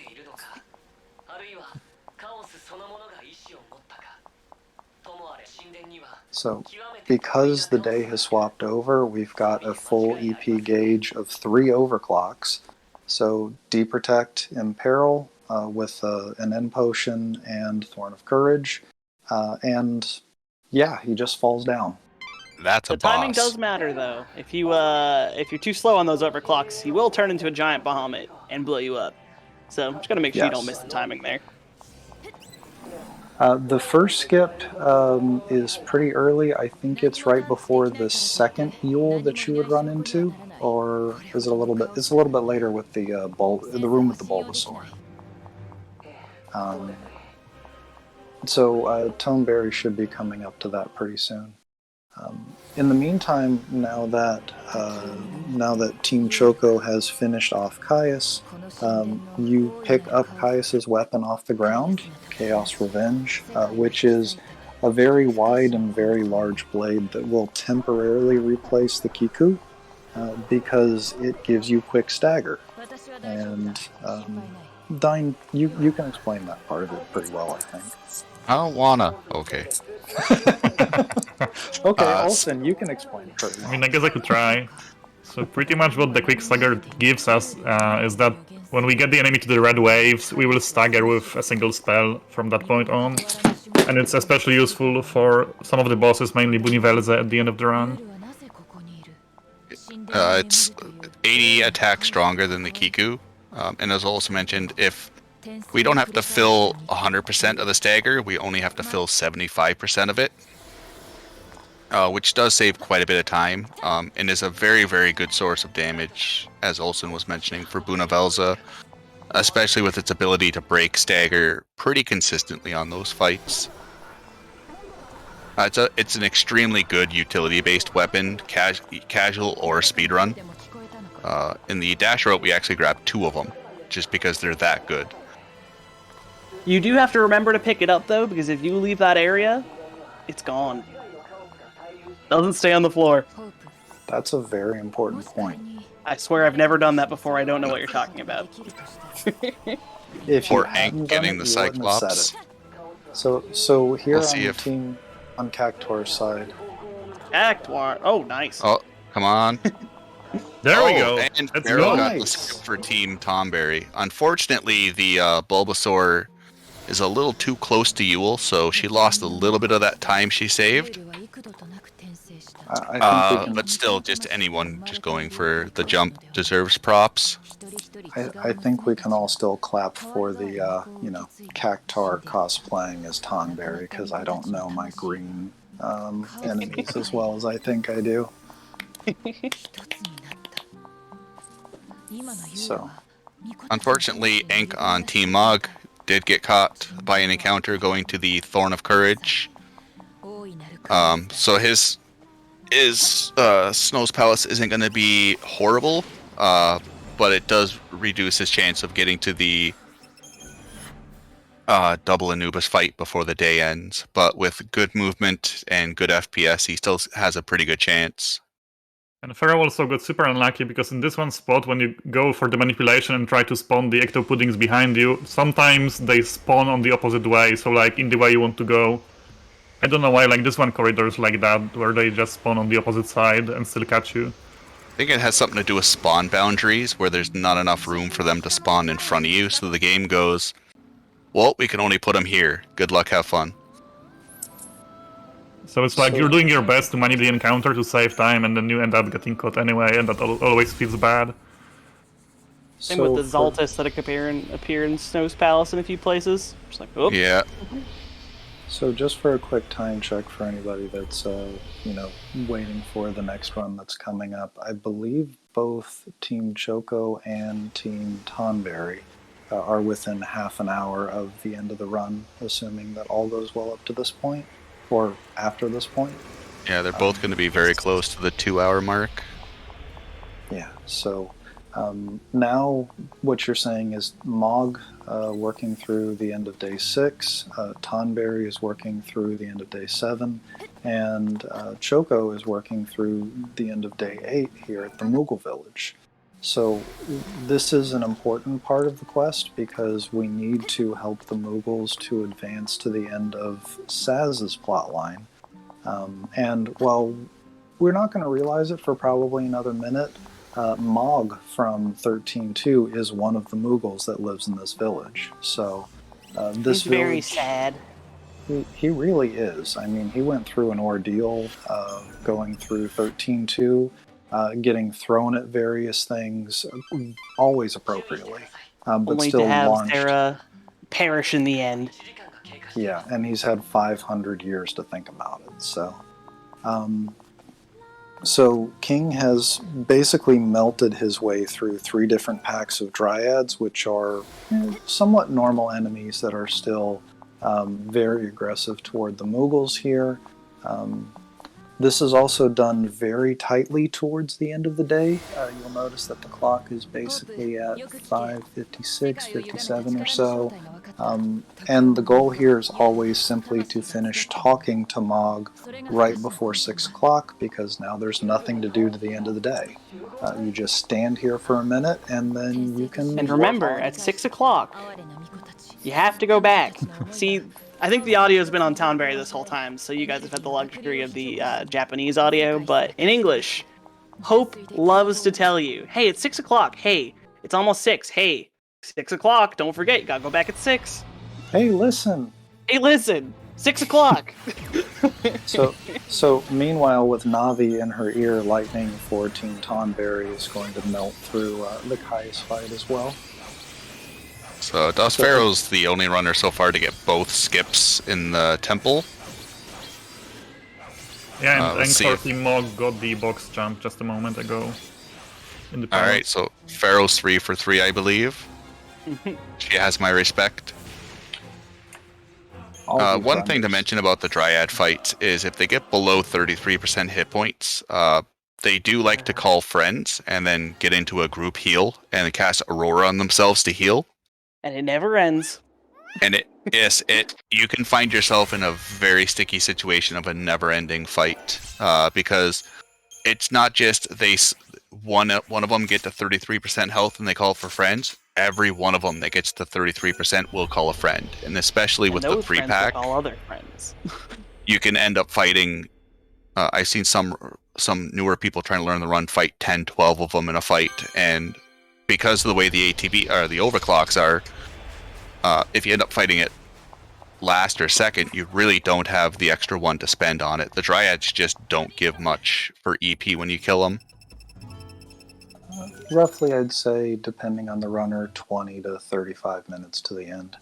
So, because the day has swapped over, we've got a full EP gauge of 3 overclocks. So, Deprotect, Imperil with an End Potion and Thorn of Courage. And yeah, he just falls down. That's a boss. The timing does matter, though. If you're too slow on those overclocks, he will turn into a giant Bahamut and blow you up. So, just gotta make sure you don't miss the timing there. The first skip is pretty early. I think it's right before the second Yule that you would run into, or is it a little bit? It's a little bit later with the room with the Bulbasaur. So Toneberry should be coming up to that pretty soon. In the meantime, now that Team Choco has finished off Caius, you pick up Caius's weapon off the ground, Chaos Revenge, which is a very wide and very large blade that will temporarily replace the Kiku because it gives you quick stagger. And Dine, you can explain that part of it pretty well, I think. I don't wanna. Okay. Okay, Olsen, you can explain it pretty well. I mean, I guess I could try. So pretty much what the quick stagger gives us is that when we get the enemy to the red waves, we will stagger with a single spell from that point on. And it's especially useful for some of the bosses, mainly Bunivelze at the end of the run. It's 80 attack stronger than the Kiku. And as also mentioned, if we don't have to fill 100% of the stagger, we only have to fill 75% of it. Which does save quite a bit of time, and is a very, very good source of damage, as Olsen was mentioning, for Bunivelze, especially with its ability to break stagger pretty consistently on those fights. It's an extremely good utility-based weapon, casual or speedrun. In the dash route, we actually grabbed 2 of them, just because they're that good. You do have to remember to pick it up, though, because if you leave that area, it's gone. Doesn't stay on the floor. That's a very important point. I swear I've never done that before. I don't know what you're talking about. If you Or hadn't Ankh done getting it, the you wouldn't have Cyclops. said it. So here We'll see on Cactuar's side. Cactuar. Oh, nice. Oh, come on. There we go. And Let's Pharaoh go. got the Nice. script for Team Tomberry. Unfortunately, the Bulbasaur is a little too close to Yule, so she lost a little bit of that time she saved. I think we can, But still, just anyone just going for the jump deserves props. I think we can all still clap for the Cactuar cosplaying as Tonberry, because I don't know my green enemies as well as I think I do. So, Unfortunately, Ankh on Team Mog did get caught by an encounter going to the Thorn of Courage. So his Snow's Palace isn't going to be horrible, but it does reduce his chance of getting to the double Anubis fight before the day ends. But with good movement and good FPS, he still has a pretty good chance. And Pharaoh also got super unlucky because in this one spot, when you go for the manipulation and try to spawn the Ecto Puddings behind you, sometimes they spawn on the opposite way, so like in the way you want to go. I don't know why, like this one corridor is like that, where they just spawn on the opposite side and still catch you. I think it has something to do with spawn boundaries, where there's not enough room for them to spawn in front of you, so the game goes, well, we can only put them here. Good luck, have fun. So it's like you're doing your best to manage the encounter to save time, and then you end up getting caught anyway, and that always feels bad. Same with the Zaltis that appear in Snow's Palace in a few places. Just like, oops. Yeah. So just for a quick time check for anybody that's waiting for the next run that's coming up, I believe both Team Choco and Team Tonberry are within half an hour of the end of the run, assuming that all goes well up to this point, or after this point. Yeah, they're both going to be very close to the 2-hour mark. Yeah, so now what you're saying is Mog working through the end of day 6, Tonberry is working through the end of day 7, and Choco is working through the end of day 8 here at the Moogle Village. So this is an important part of the quest because we need to help the Moogles to advance to the end of Saz's plotline. And while we're not going to realize it for probably another minute, Mog from 13.2 is one of the Moogles that lives in this village. So this He's very village, sad. He really is. I mean, he went through an ordeal going through 13.2, getting thrown at various things, always appropriately, but Only still to have launched. Sarah perish in the end. Yeah, and he's had 500 years to think about it. So King has basically melted his way through 3 different packs of Dryads, which are somewhat normal enemies that are still very aggressive toward the Moogles here. This is also done very tightly towards the end of the day. You'll notice that the clock is basically at 5:56, 57 or so. And the goal here is always simply to finish talking to Mog right before 6 o'clock, because now there's nothing to do to the end of the day. You just stand here for a minute, and then you can... And remember, at 6 o'clock, you have to go back. See, I think the audio's been on Townberry this whole time, so you guys have had the luxury of the Japanese audio, but in English, Hope loves to tell you, hey, it's 6 o'clock, hey, it's almost 6, hey, 6 o'clock, don't forget, you gotta go back at 6. Hey, listen! Hey, listen! 6 o'clock! So meanwhile, with Navi in her ear, lightning for Team Tonberry is going to melt through the Caius fight as well. So Pharaoh's the only runner so far to get both skips in the temple. Yeah, and Unfortunately Mog got the box jump just a moment ago. In the Alright, so Pharaoh's 3 for 3, I believe. She has my respect. One thing to mention about the Dryad fights is if they get below 33% hit points, they do like to call friends and then get into a group heal and cast Aurora on themselves to heal. And it never ends. And you can find yourself in a very sticky situation of a never-ending fight, because it's not just one of them get to 33% health and they call for friends. Every one of them that gets to 33% will call a friend, and especially with the free pack, all other friends. you can end up fighting. I've seen some newer people trying to learn the run fight 10, 12 of them in a fight, and because of the way the ATB or the overclocks are, if you end up fighting it last or second, you really don't have the extra one to spend on it. The Dryads just don't give much for EP when you kill them. Roughly, I'd say, depending on the runner, 20 to 35 minutes to the end.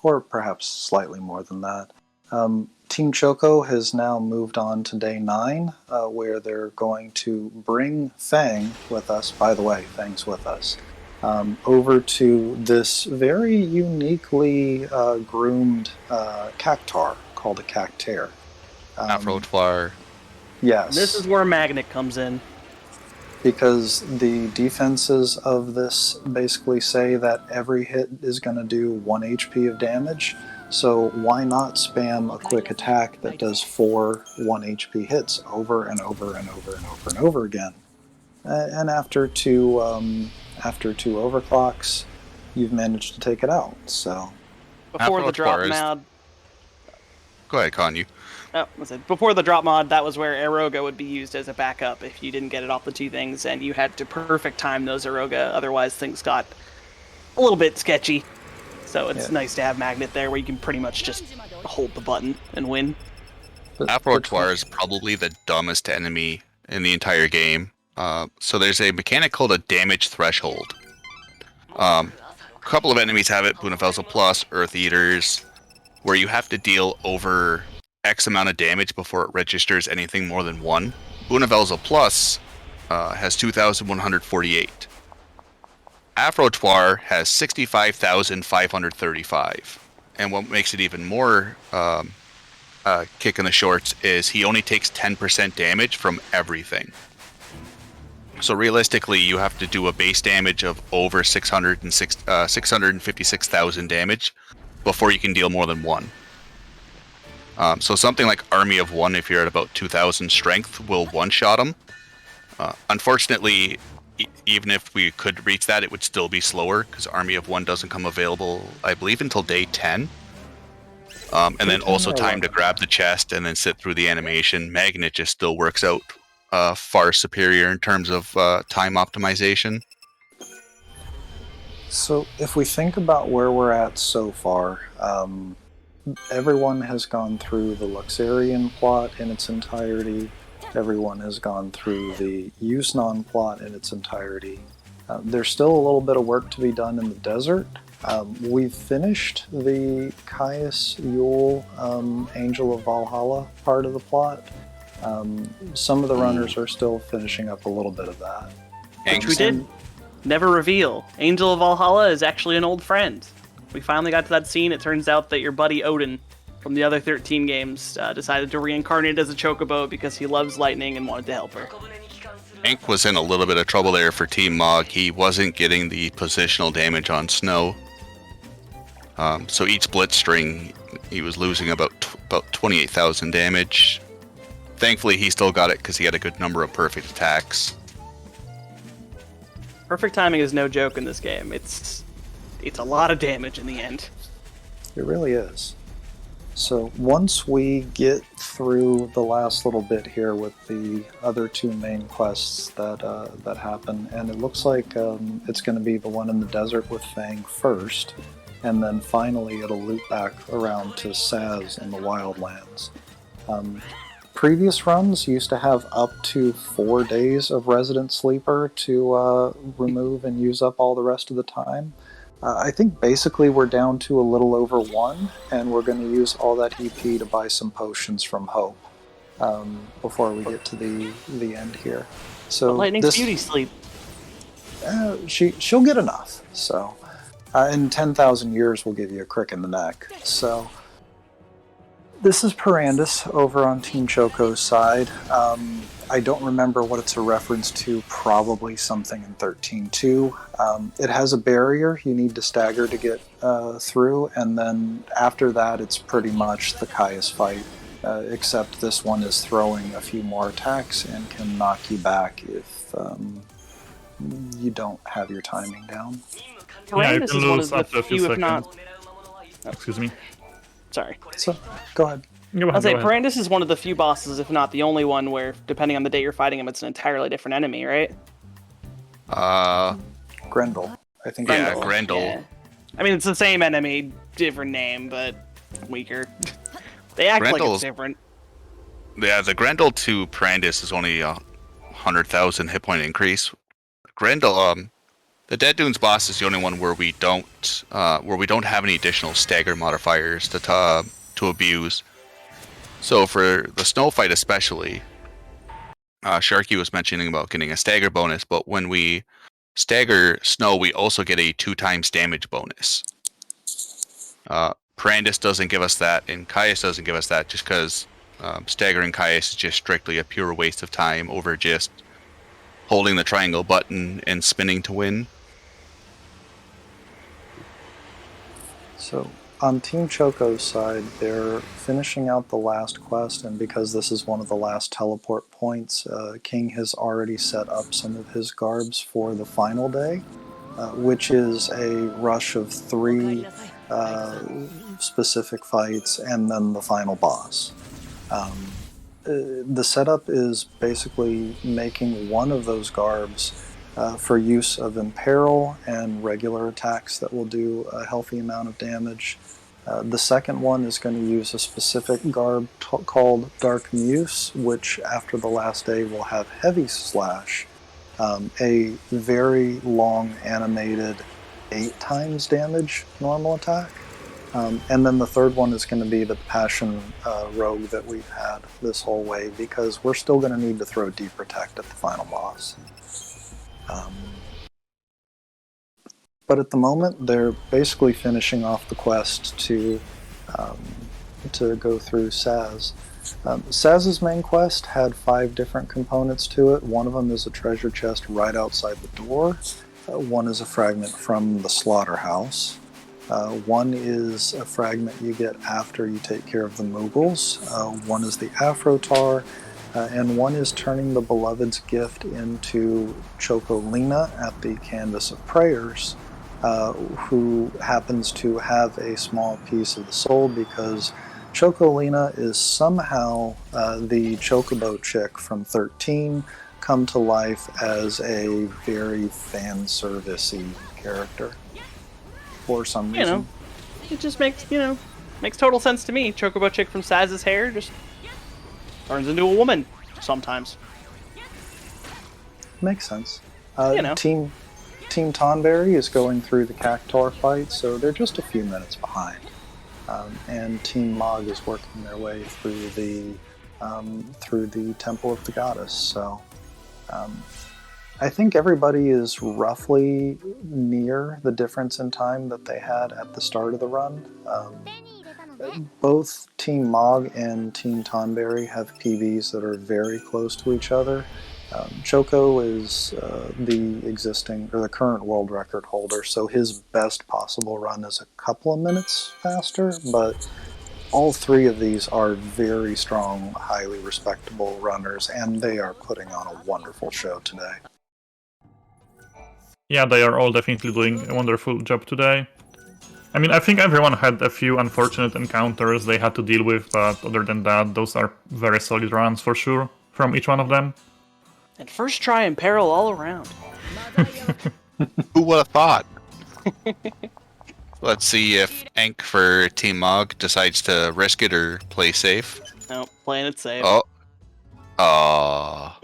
Or perhaps slightly more than that. Team Choco has now moved on to day 9, where they're going to bring Fang with us. By the way, Fang's with us. Over to this very uniquely groomed cactar called a cactare. Afrotoir. Yes. This is where Magnet comes in. Because the defenses of this basically say that every hit is going to do 1 HP of damage, so why not spam a quick attack that does 4 1 HP hits over and over and over and over and over again? And after two overclocks, you've managed to take it out. So before the drop mod. Go ahead, Con. Before the drop mod, that was where Eroga would be used as a backup if you didn't get it off the 2 things, and you had to perfect time those Eroga, otherwise things got a little bit sketchy. So it's nice to have Magnet there where you can pretty much just hold the button and win. Afrotoir is probably the dumbest enemy in the entire game. So there's a mechanic called a damage threshold. A couple of enemies have it, Bunafelsa Plus, Earth Eaters, where you have to deal over X amount of damage before it registers anything more than 1. Bunavelza Plus has 2,148. Afrotoir has 65,535. And what makes it even more kick in the shorts is he only takes 10% damage from everything. So realistically, you have to do a base damage of over 656,000 damage before you can deal more than 1. So something like Army of 1, if you're at about 2,000 strength, will one-shot him. Unfortunately, even if we could reach that, it would still be slower, because Army of 1 doesn't come available, I believe, until day 10. And then also time to grab the chest and then sit through the animation. Magnet just still works out far superior in terms of time optimization. So if we think about where we're at so far, everyone has gone through the Luxerion plot in its entirety. Everyone has gone through the Yusnon plot in its entirety. There's still a little bit of work to be done in the desert. We've finished the Caius Yule Angel of Valhalla part of the plot. Some of the runners are still finishing up a little bit of that. Which we did never reveal. Angel of Valhalla is actually an old friend. We finally got to that scene. It turns out that your buddy Odin from the other 13 games decided to reincarnate as a chocobo because he loves lightning and wanted to help her. Hank was in a little bit of trouble there for Team Mog. He wasn't getting the positional damage on Snow. So each blitz string, he was losing about 28,000 damage. Thankfully, he still got it because he had a good number of perfect attacks. Perfect timing is no joke in this game. It's a lot of damage in the end. It really is. So once we get through the last little bit here with the other two main quests that happen, and it looks like it's going to be the one in the desert with Fang first, and then finally it'll loop back around to Saz in the Wildlands. Previous runs used to have up to 4 days of Resident Sleeper to remove and use up all the rest of the time. I think basically we're down to a little over 1, and we're going to use all that EP to buy some potions from Hope before we get to the end here. So Lightning's beauty sleep. She'll get enough. So in 10,000 years we'll give you a crick in the neck. So this is Perandus over on Team Choco's side. I don't remember what it's a reference to, probably something in 13.2. It has a barrier you need to stagger to get through, and then after that it's pretty much the Caius fight, except this one is throwing a few more attacks and can knock you back if you don't have your timing down. Yeah, you Perandus can is one lose of up to the a few few, if seconds. not... Excuse me. Sorry. So, go ahead. I'll say Perandus is one of the few bosses, if not the only one, where depending on the day you're fighting him, it's an entirely different enemy, right? Grendel. I think. Yeah, Grendel. Yeah. I mean, it's the same enemy, different name, but weaker. They act like Grendel's- it's different. Yeah, the Grendel to Perandus is only 100,000 hit point increase. Grendel, the Dead Dunes boss is the only one where we don't have any additional stagger modifiers to abuse. So for the Snow fight especially, Sharky was mentioning about getting a stagger bonus, but when we stagger Snow, we also get a 2 times damage bonus. Perandus doesn't give us that, and Caius doesn't give us that, just because staggering Caius is just strictly a pure waste of time over just holding the triangle button and spinning to win. So, on Team Choco's side, they're finishing out the last quest, and because this is one of the last teleport points, King has already set up some of his garbs for the final day, which is a rush of 3 specific fights and then the final boss. The setup is basically making one of those garbs for use of Imperil and regular attacks that will do a healthy amount of damage. The second one is going to use a specific garb called Dark Muse, which after the last day will have Heavy Slash, a very long animated 8 times damage normal attack. And then the third one is going to be the Passion Rogue that we've had this whole way, because we're still going to need to throw Deep Protect at the final boss. But at the moment, they're basically finishing off the quest to go through Saz. Saz's main quest had 5 different components to it. One of them is a treasure chest right outside the door. One is a fragment from the slaughterhouse. One is a fragment you get after you take care of the Mughals. One is the Afrotar. And one is turning the Beloved's gift into Chocolina at the Canvas of Prayers, who happens to have a small piece of the soul because Chocolina is somehow the Chocobo chick from 13 come to life as a very fan service-y character for some reason. You know, it just makes total sense to me. Chocobo chick from Saz's hair just turns into a woman sometimes. Makes sense. You know. Team Tonberry is going through the Cactuar fight, so they're just a few minutes behind. And Team Mog is working their way through the Temple of the Goddess. So I think everybody is roughly near the difference in time that they had at the start of the run. both Team Mog and Team Tonberry have PBs that are very close to each other. Choco is the current world record holder, so his best possible run is a couple of minutes faster, but all three of these are very strong, highly respectable runners, and they are putting on a wonderful show today. Yeah, they are all definitely doing a wonderful job today. I mean, I think everyone had a few unfortunate encounters they had to deal with, but other than that, those are very solid runs for sure from each one of them. And first try in peril all around. Who would have thought? Let's see if Enk for Team Mog decides to risk it or play safe. No, playing it safe. Oh.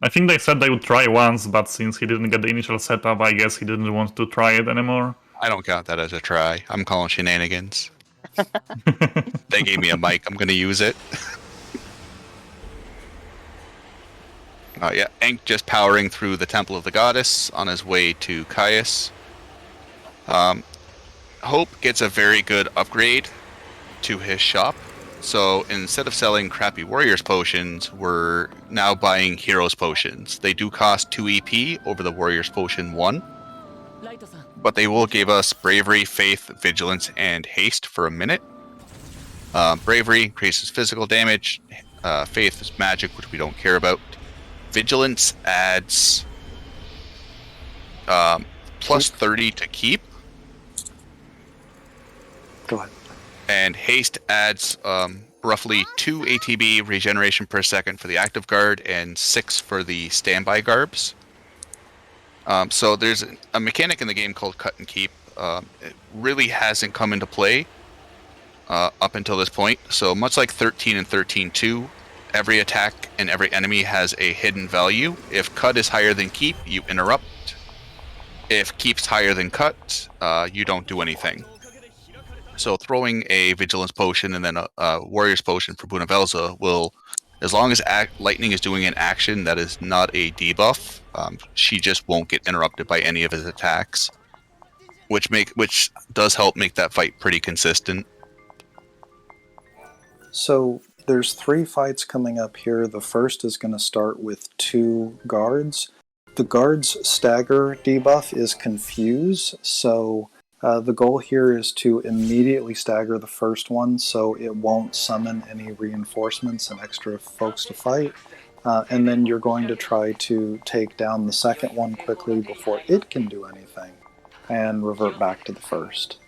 I think they said they would try once, but since he didn't get the initial setup, I guess he didn't want to try it anymore. I don't count that as a try. I'm calling shenanigans. They gave me a mic. I'm going to use it. Yeah, Enk just powering through the Temple of the Goddess on his way to Caius. Hope gets a very good upgrade to his shop. So instead of selling crappy Warriors potions, we're now buying Heroes potions. They do cost 2 EP over the Warriors potion 1. But they will give us Bravery, Faith, Vigilance, and Haste for a minute. Bravery increases physical damage. Faith is magic, which we don't care about. Vigilance adds plus 30 to keep. Go ahead. And Haste adds roughly 2 ATB regeneration per second for the active guard and 6 for the standby garbs. So there's a mechanic in the game called Cut and Keep. It really hasn't come into play up until this point. So much like 13 and 13.2, every attack and every enemy has a hidden value. If Cut is higher than Keep, you interrupt. If Keep's higher than Cut, you don't do anything. So throwing a Vigilance potion and then a Warrior's potion for Bunavelza will, as long as Lightning is doing an action that is not a debuff, she just won't get interrupted by any of his attacks, which does help make that fight pretty consistent. So there's 3 fights coming up here. The first is going to start with 2 guards. The guard's stagger debuff is Confuse, so the goal here is to immediately stagger the first one so it won't summon any reinforcements and extra folks to fight. And then you're going to try to take down the second one quickly before it can do anything and revert back to the first.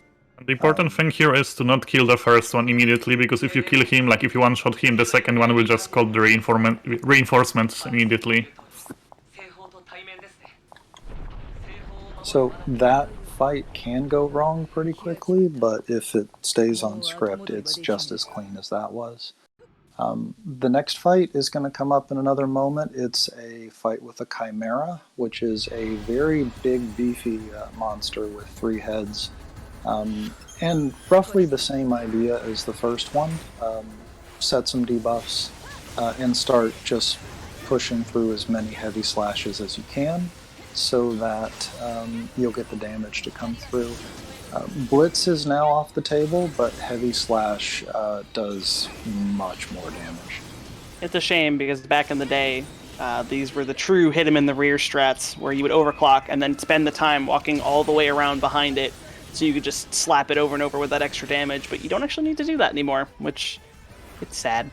The important thing here is to not kill the first one immediately, because if you kill him, like if you one-shot him, the second one will just call the reinforcements immediately. So that fight can go wrong pretty quickly, but if it stays on script, it's just as clean as that was. The next fight is going to come up in another moment. It's a fight with a Chimera, which is a very big, beefy monster with 3 heads. And roughly the same idea as the first one. Set some debuffs and start just pushing through as many heavy slashes as you can, so that you'll get the damage to come through. Blitz is now off the table, but Heavy Slash does much more damage. It's a shame, because back in the day, these were the true hit him in the rear strats, where you would overclock and then spend the time walking all the way around behind it, so you could just slap it over and over with that extra damage, but you don't actually need to do that anymore, which, it's sad.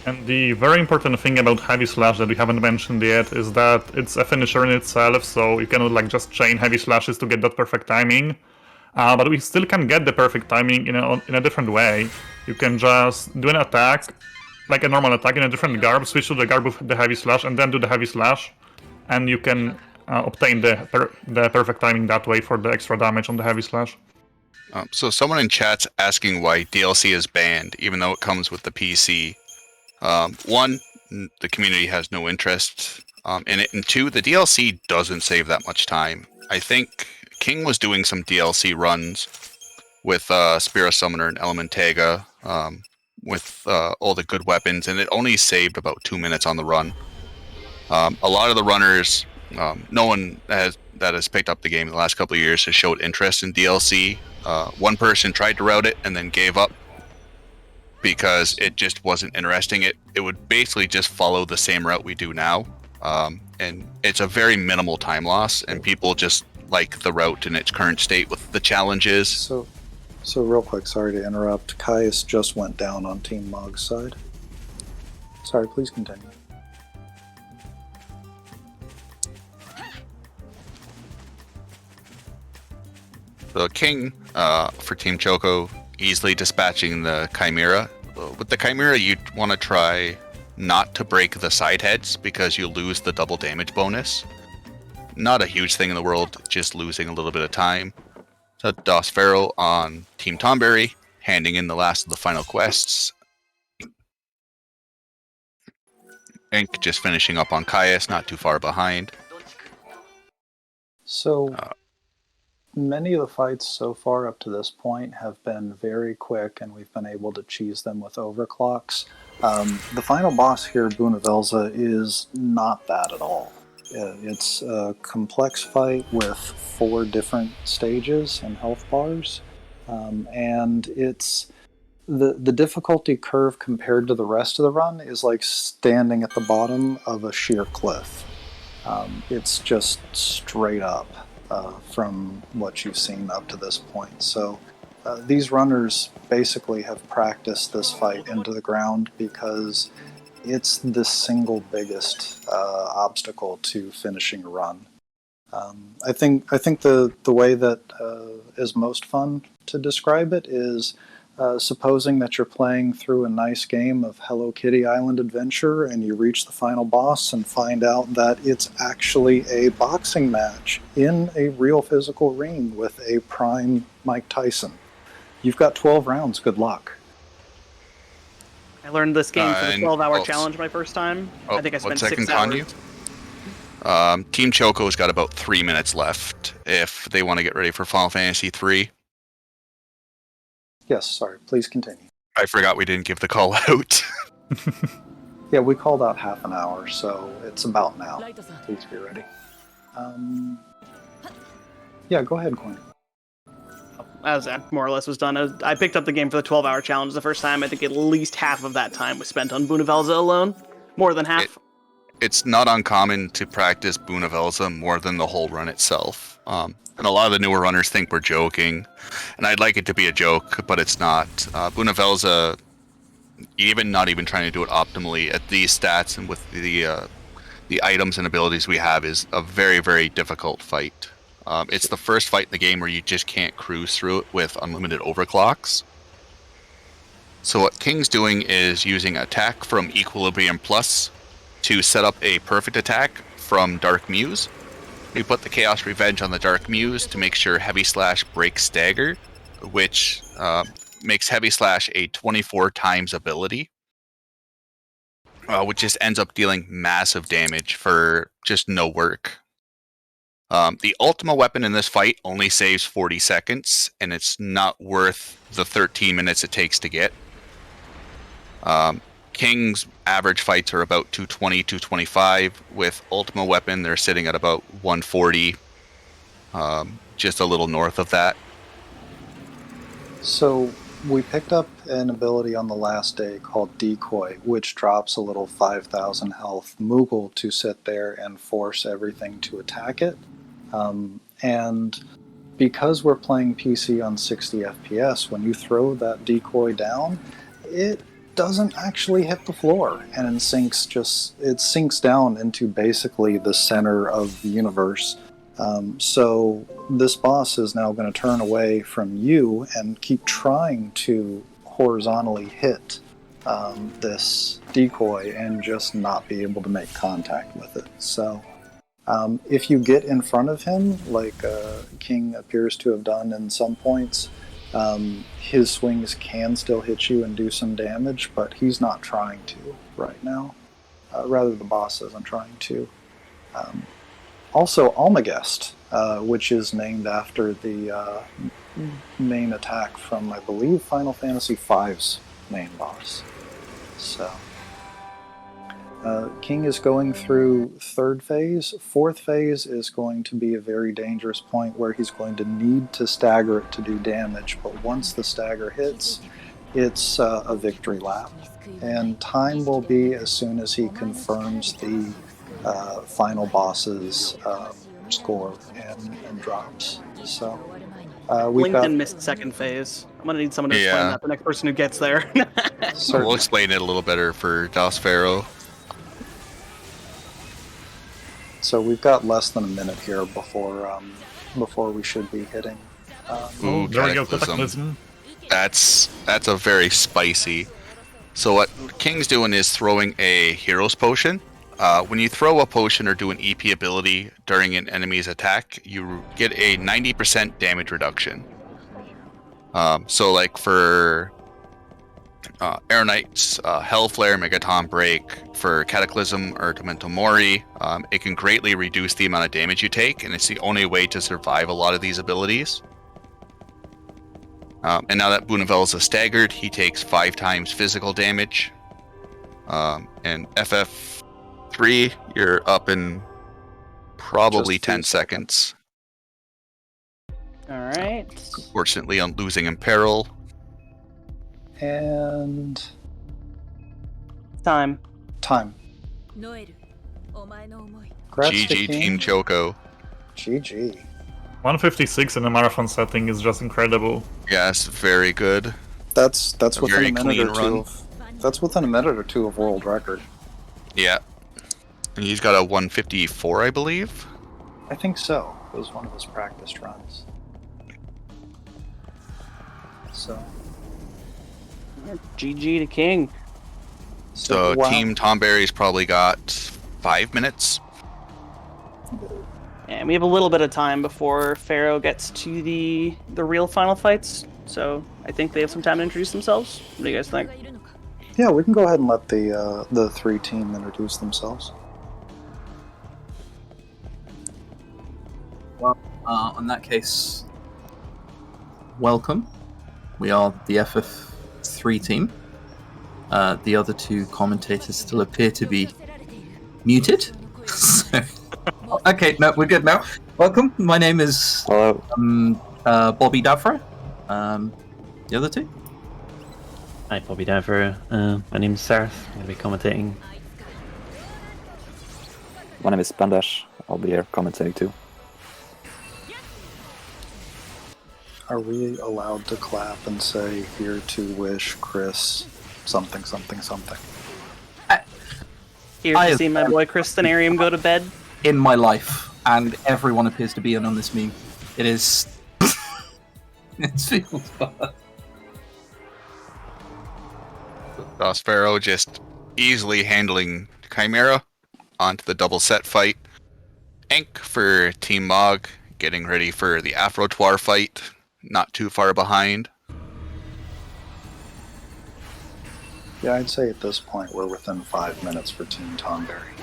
And the very important thing about Heavy Slash that we haven't mentioned yet is that it's a finisher in itself, so you cannot like just chain Heavy Slashes to get that perfect timing. But we still can get the perfect timing in a different way. You can just do an attack, like a normal attack in a different garb, switch to the garb with the Heavy Slash, and then do the Heavy Slash, and you can obtain the perfect timing that way for the extra damage on the Heavy Slash. So someone in chat's asking why DLC is banned, even though it comes with the PC. 1, the community has no interest in it, and 2, the DLC doesn't save that much time. I think King was doing some DLC runs with Spira Summoner and Elementaga with all the good weapons, and it only saved about 2 minutes on the run. A lot of the runners, no one that has picked up the game in the last couple of years has showed interest in DLC. One person tried to route it and then gave up because it just wasn't interesting. It would basically just follow the same route we do now, and it's a very minimal time loss, and people just like the route in its current state with the challenges. So real quick, sorry to interrupt. Caius just went down on Team Mog's side. Sorry, please continue. The King, for Team Choco, easily dispatching the Chimera. With the Chimera, you want to try not to break the side heads because you lose the double damage bonus. Not a huge thing in the world, just losing a little bit of time. So Dos Pharaoh on Team Tomberry, handing in the last of the final quests. Ink just finishing up on Caius, not too far behind. So, many of the fights so far up to this point have been very quick, and we've been able to cheese them with overclocks. The final boss here, Bunavelza, is not that at all. It's a complex fight with 4 different stages and health bars, and it's the difficulty curve compared to the rest of the run is like standing at the bottom of a sheer cliff. It's just straight up from what you've seen up to this point. So these runners basically have practiced this fight into the ground because it's the single biggest obstacle to finishing a run. I think the way that is most fun to describe it is supposing that you're playing through a nice game of Hello Kitty Island Adventure and you reach the final boss and find out that it's actually a boxing match in a real physical ring with a prime Mike Tyson. You've got 12 rounds. Good luck. I learned this game for the 12-hour challenge my first time. I think I spent 6 hours. Team Choco's got about 3 minutes left if they want to get ready for Final Fantasy III. Yes, sorry. Please continue. I forgot we didn't give the call out. Yeah, we called out half an hour, so it's about now. Please be ready. Yeah, go ahead, Coin. As that more or less was done, I picked up the game for the 12-hour challenge the first time. I think at least half of that time was spent on Bunavelza alone. More than half. It's not uncommon to practice Bunavelza more than the whole run itself. And a lot of the newer runners think we're joking. And I'd like it to be a joke, but it's not. Bunavelza, not even trying to do it optimally at these stats and with the items and abilities we have is a very, very difficult fight. It's the first fight in the game where you just can't cruise through it with unlimited overclocks. So what King's doing is using attack from Equilibrium Plus to set up a perfect attack from Dark Muse. We put the Chaos Revenge on the Dark Muse to make sure Heavy Slash breaks Dagger, which makes Heavy Slash a 24 times ability, which just ends up dealing massive damage for just no work. The Ultima weapon in this fight only saves 40 seconds, and it's not worth the 13 minutes it takes to get. King's average fights are about 220, 225. With Ultima weapon, they're sitting at about 140, just a little north of that. So we picked up an ability on the last day called Decoy, which drops a little 5,000 health Moogle to sit there and force everything to attack it. And because we're playing PC on 60 FPS, when you throw that decoy down, it doesn't actually hit the floor, and it sinks down into basically the center of the universe. So this boss is now going to turn away from you and keep trying to horizontally hit this decoy and just not be able to make contact with it. So if you get in front of him, like King appears to have done in some points, his swings can still hit you and do some damage, but he's not trying to right now. Rather, the boss isn't trying to. Also, Almagest, which is named after the main attack from, I believe, Final Fantasy V's main boss. So, King is going through third phase. Fourth phase is going to be a very dangerous point where he's going to need to stagger it to do damage, but once the stagger hits, it's a victory lap. And time will be as soon as he confirms the final boss's score and drops. So we've got... Lincoln missed second phase. I'm going to need someone to explain that, the next person who gets there. We'll explain it a little better for Pharaoh. So we've got less than a minute here before we should be hitting. Ooh, there we go, Cataclysm. That's a very spicy. So what King's doing is throwing a Hero's Potion. When you throw a potion or do an EP ability during an enemy's attack, you get a 90% damage reduction. So like for Air Knight's Hellflare, Megaton Break, for Cataclysm or Demento Mori, it can greatly reduce the amount of damage you take, and it's the only way to survive a lot of these abilities. And now that Bunavel's is staggered, he takes 5 times physical damage. And FF3, you're up in probably 10 seconds. Alright. Fortunately, I'm losing in peril. And... Time. GG Team Choco. GG. 156 in a marathon setting is just incredible. Yes, very good. That's within very a minute or clean two. That's within a minute or two of world record. Yeah. And he's got a 154, I believe. I think so. It was one of his practiced runs. So. GG to King. So wow. Team Tomberry's probably got 5 minutes. And we have a little bit of time before Pharaoh gets to the real final fights. So I think they have some time to introduce themselves. What do you guys think? Yeah, we can go ahead and let the 3 team introduce themselves. Well, in that case, welcome. We are the FF3 team. The other 2 commentators still appear to be muted. So, okay, no, we're good now. Welcome. My name is Bobby Davro. The other 2? Hi, Bobby Davro. My name is Sarth. I'm going to be commentating. My name is Pandash. I'll be here commentating too. Are we allowed to clap and say, here to wish Chris something, something, something? Here to see my boy Chris Thanarium go to bed. In my life, and everyone appears to be in on this meme. It is... it feels bad. Pharaoh just easily handling Chimera onto the double set fight. Enk for Team Mog, getting ready for the Afrotoir fight, not too far behind. Yeah, I'd say at this point we're within 5 minutes for Team Tomberry.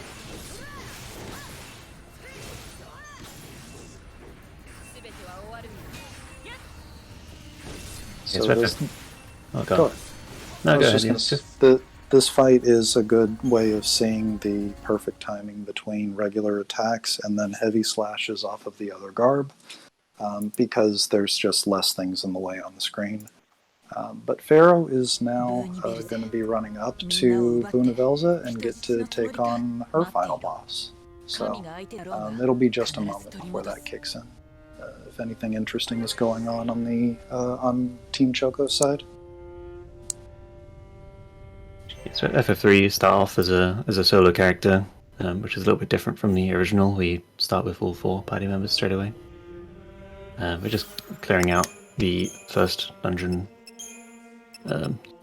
So this, go ahead. This fight is a good way of seeing the perfect timing between regular attacks and then heavy slashes off of the other garb, because there's just less things in the way on the screen. But Pharaoh is now going to be running up to Bunavelza and get to take on her final boss. So it'll be just a moment before that kicks in. If anything interesting is going on the on Team Choco's side. So FF3 you start off as a solo character, which is a little bit different from the original. We start with all 4 party members straight away. We're just clearing out the first dungeon.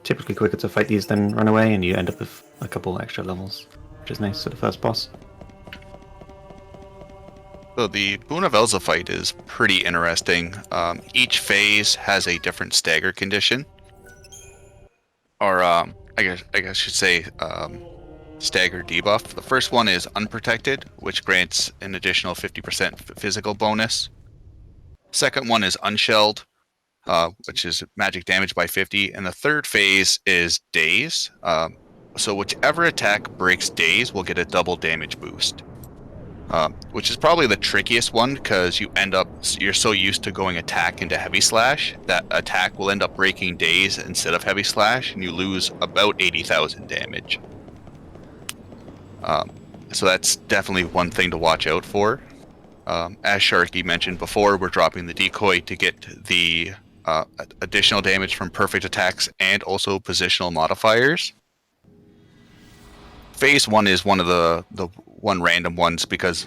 Typically quicker to fight these than run away, and you end up with a couple extra levels, which is nice for the first boss. So the Bunavelza fight is pretty interesting. Each phase has a different stagger condition. Or, I guess I should say stagger debuff. The first one is Unprotected, which grants an additional 50% physical bonus. Second one is Unshelled, which is magic damage by 50. And the third phase is Daze. So whichever attack breaks days will get a double damage boost. Which is probably the trickiest one because you're so used to going attack into heavy slash that attack will end up breaking days instead of heavy slash, and you lose about 80,000 damage. So that's definitely one thing to watch out for. As Sharky mentioned before, we're dropping the decoy to get the additional damage from perfect attacks and also positional modifiers. Phase 1 is one of the one random ones because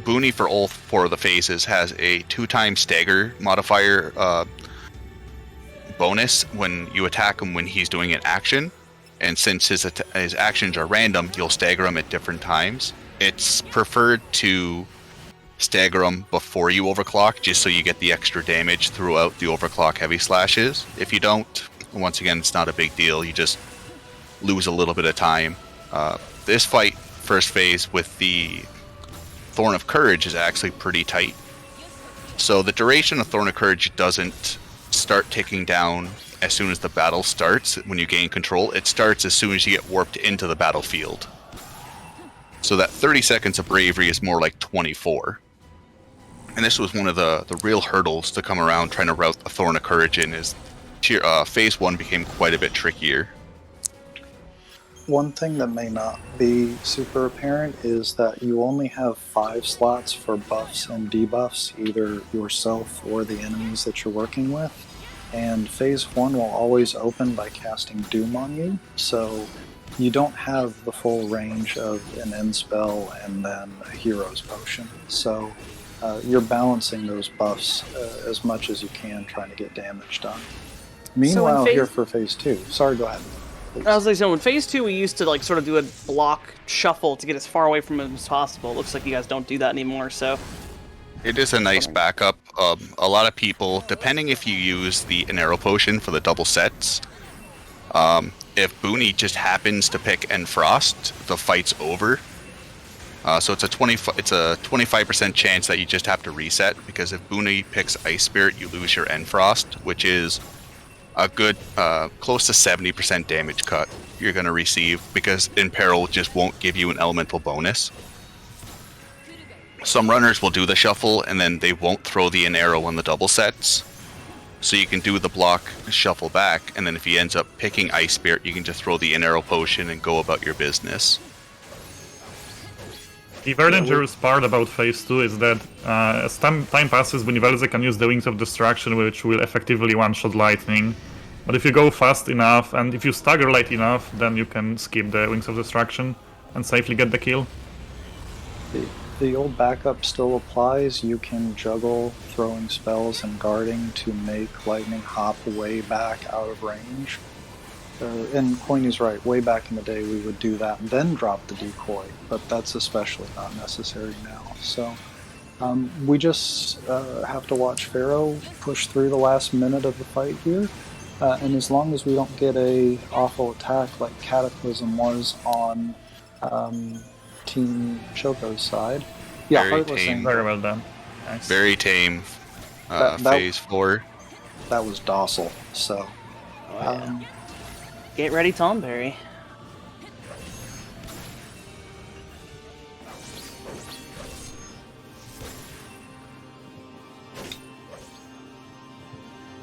Booney for all 4 of the phases has a 2x stagger modifier bonus when you attack him when he's doing an action. And since his actions are random, you'll stagger him at different times. It's preferred to stagger him before you overclock, just so you get the extra damage throughout the overclock heavy slashes. If you don't, once again, it's not a big deal. You just lose a little bit of time. This fight, first phase, with the Thorn of Courage is actually pretty tight. So the duration of Thorn of Courage doesn't start ticking down as soon as the battle starts. When you gain control, it starts as soon as you get warped into the battlefield. So that 30 seconds of bravery is more like 24. And this was one of the real hurdles to come around trying to route the Thorn of Courage in, is phase 1 became quite a bit trickier. One thing that may not be super apparent is that you only have 5 slots for buffs and debuffs, either yourself or the enemies that you're working with. And phase 1 will always open by casting Doom on you, so you don't have the full range of an end spell and then a hero's potion. So you're balancing those buffs as much as you can, trying to get damage done. Meanwhile, here for phase 2, sorry, go ahead. Please. I was like, so in phase 2, we used to sort of do a block shuffle to get as far away from him as possible. It looks like you guys don't do that anymore, so. It is a nice backup. A lot of people, depending if you use the Enero potion for the double sets, if Booney just happens to pick Enfrost, the fight's over. So it's a 25% chance that you just have to reset, because if Booney picks Ice Spirit, you lose your Enfrost, which is a good close to 70% damage cut you're going to receive, because Imperil just won't give you an elemental bonus. Some runners will do the shuffle and then they won't throw the Enero on the double sets. So you can do the block, shuffle back, and then if he ends up picking Ice Spirit, you can just throw the Enero potion and go about your business. The very dangerous part about phase 2 is that as time passes, Bunnyvelze can use the Wings of Destruction, which will effectively one-shot lightning. But if you go fast enough, and if you stagger late enough, then you can skip the Wings of Destruction and safely get the kill. The old backup still applies. You can juggle throwing spells and guarding to make lightning hop way back out of range. And Coiny's right, way back in the day we would do that and then drop the decoy, but that's especially not necessary now. So we just have to watch Pharaoh push through the last minute of the fight here, and as long as we don't get a awful attack like Cataclysm was on Team Choco's side. Yeah, very tame. Very well done. Nice. Very tame. Phase 4. That was docile, so... Get ready, Tomberry.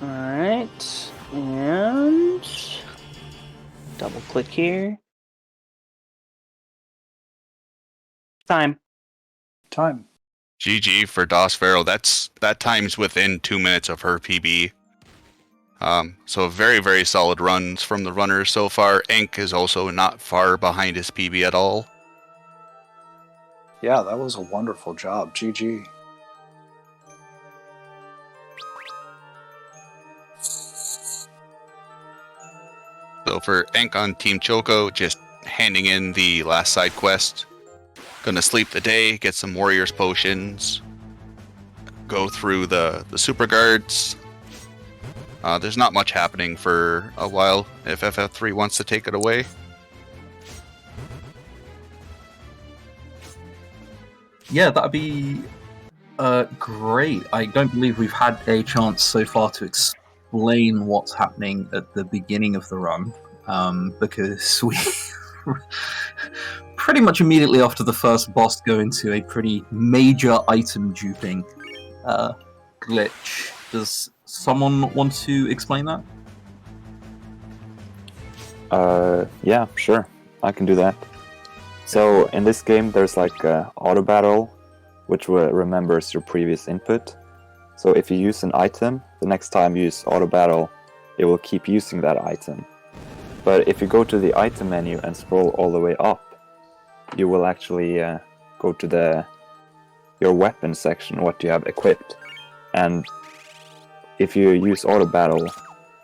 Alright, and double click here. Time. GG for DOS Pharaoh. That time's within 2 minutes of her PB. So very, very solid runs from the runners so far. Ink is also not far behind his PB at all. Yeah, that was a wonderful job. GG. So for Ink on Team Choco, just handing in the last side quest. Gonna sleep the day, get some Warriors potions, go through the super guards. There's not much happening for a while if FF3 wants to take it away. Yeah, that'd be great. I don't believe we've had a chance so far to explain what's happening at the beginning of the run. because we pretty much immediately after the first boss go into a pretty major item duping glitch. Does someone want to explain that? Yeah, sure. I can do that. So in this game, there's like auto battle, which remembers your previous input. So if you use an item, the next time you use auto battle, it will keep using that item. But if you go to the item menu and scroll all the way up, you will actually go to your weapon section, what you have equipped. And if you use auto battle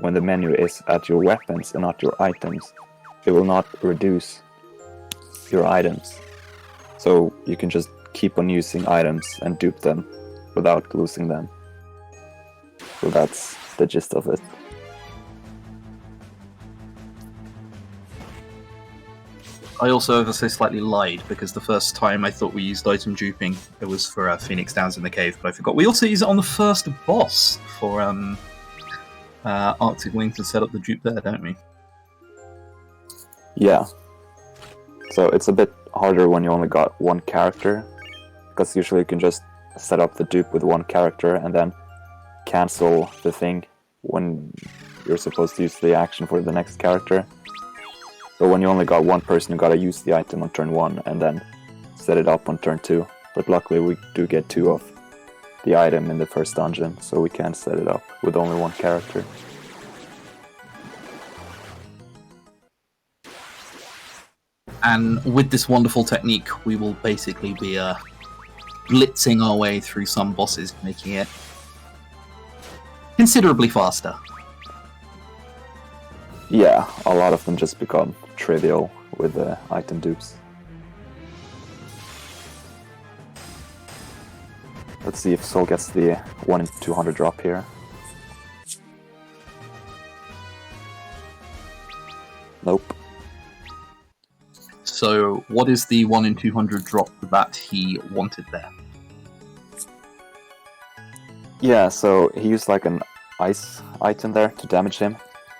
when the menu is at your weapons and not your items, it will not reduce your items. So you can just keep on using items and dupe them without losing them. So that's the gist of it. I also, as I say, slightly lied, because the first time I thought we used item duping, it was for Phoenix Downs in the Cave, but I forgot. We also use it on the first boss for Arctic Wing to set up the dupe there, don't we? Yeah. So it's a bit harder when you only got one character, because usually you can just set up the dupe with one character and then cancel the thing when you're supposed to use the action for the next character. But when you only got one person, you gotta use the item on turn 1 and then set it up on turn 2. But luckily we do get 2 of the item in the first dungeon, so we can set it up with only one character. And with this wonderful technique, we will basically be blitzing our way through some bosses, making it considerably faster. Yeah, a lot of them just become trivial with the item dupes. Let's see if Sol gets the 1 in 200 drop here. Nope. So, what is the 1 in 200 drop that he wanted there? Yeah, so he used like an ice item there to damage him.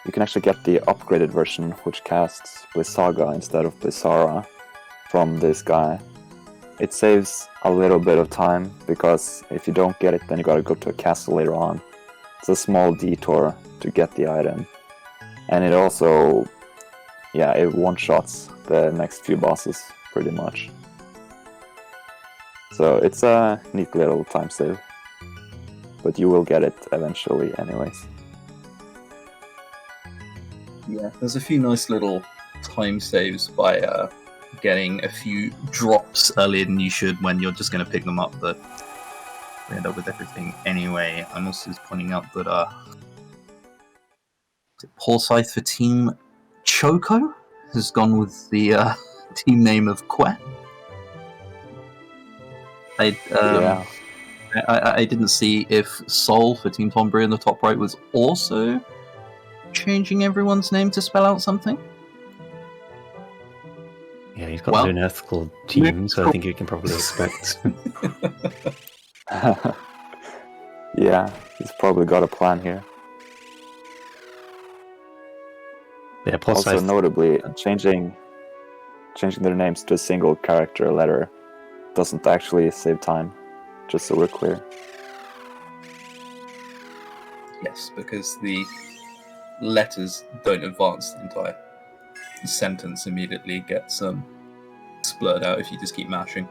You can actually get the upgraded version, which casts Blizzaga instead of Blizzara from this guy. It saves a little bit of time, because if you don't get it, then you gotta go to a castle later on. It's a small detour to get the item. And it also, yeah, it one-shots the next few bosses, pretty much. So it's a neat little time save. But you will get it eventually anyways. Yeah, there's a few nice little time saves by getting a few drops earlier than you should when you're just going to pick them up, but we end up with everything anyway. I'm also just pointing out that Paul Scythe for Team Choco has gone with the team name of Que. I didn't see if Sol for Team Tombury in the top right was also changing everyone's name to spell out something. Yeah, he's got an unethical team, so I think you can probably expect. Yeah, he's probably got a plan here. Yeah, also, notably, changing their names to a single character letter doesn't actually save time, just so we're clear. Yes, because the letters don't advance the entire sentence, immediately gets splurred out if you just keep mashing.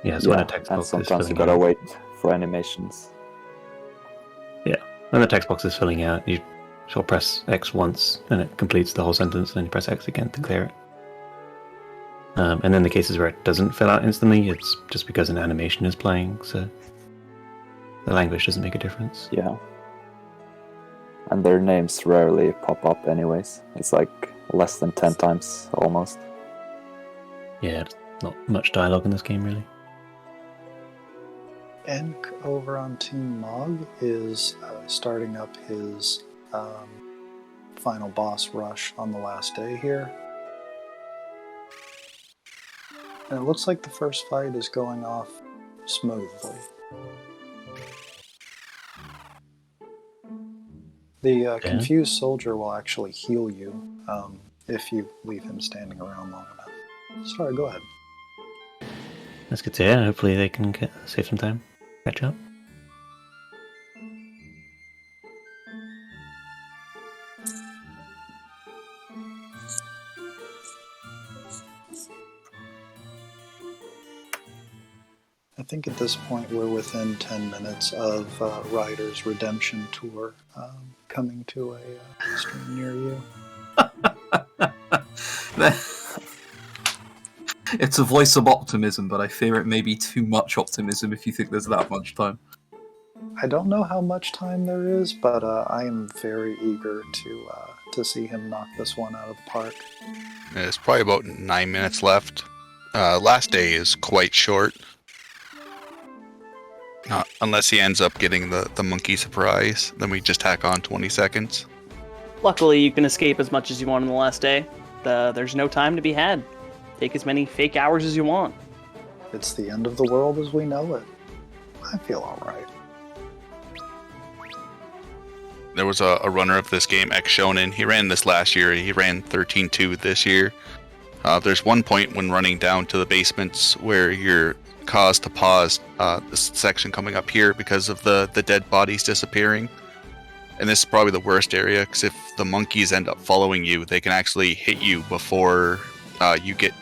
Yeah, so when a text box and sometimes is you filling gotta out, wait for animations. Yeah, when the text box is filling out, you shall press X once, and it completes the whole sentence, and then you press X again to clear it. And then the cases where it doesn't fill out instantly, it's just because an animation is playing, so the language doesn't make a difference. Yeah. And their names rarely pop up anyways. It's like less than 10 times, almost. Yeah, not much dialogue in this game, really. Enk over on Team Mog is starting up his final boss rush on the last day here. And it looks like the first fight is going off smoothly. The confused soldier will actually heal you if you leave him standing around long enough. Sorry, go ahead. That's good to hear. Hopefully they can save some time. Catch up. I think at this point we're within 10 minutes of Ryder's Redemption Tour coming to a stream near you. It's a voice of optimism, but I fear it may be too much optimism if you think there's that much time. I don't know how much time there is, but I am very eager to see him knock this one out of the park. There's probably about 9 minutes left. Last day is quite short. Unless he ends up getting the monkey surprise, then we just tack on 20 seconds. Luckily, you can escape as much as you want on the last day. There's no time to be had. Take as many fake hours as you want. It's the end of the world as we know it. I feel alright. There was a runner of this game, XIII. He ran this last year. He ran 13-2 this year. There's one point when running down to the basements where you're caused to pause this section coming up here because of the dead bodies disappearing. And this is probably the worst area, because if the monkeys end up following you, they can actually hit you before you get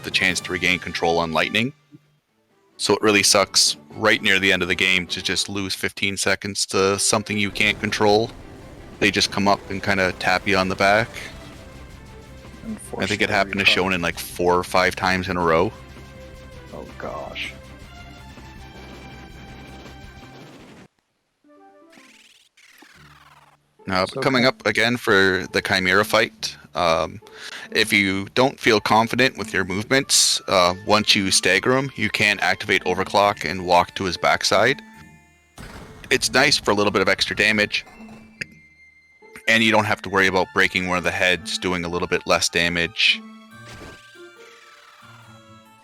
the chance to regain control on lightning. So it really sucks right near the end of the game to just lose 15 seconds to something you can't control. They just come up and kind of tap you on the back. I think it happened to Shonen like 4 or 5 times in a row. Oh gosh. Now, coming up again for the Chimera fight. If you don't feel confident with your movements, once you stagger him, you can activate Overclock and walk to his backside. It's nice for a little bit of extra damage, and you don't have to worry about breaking one of the heads, doing a little bit less damage.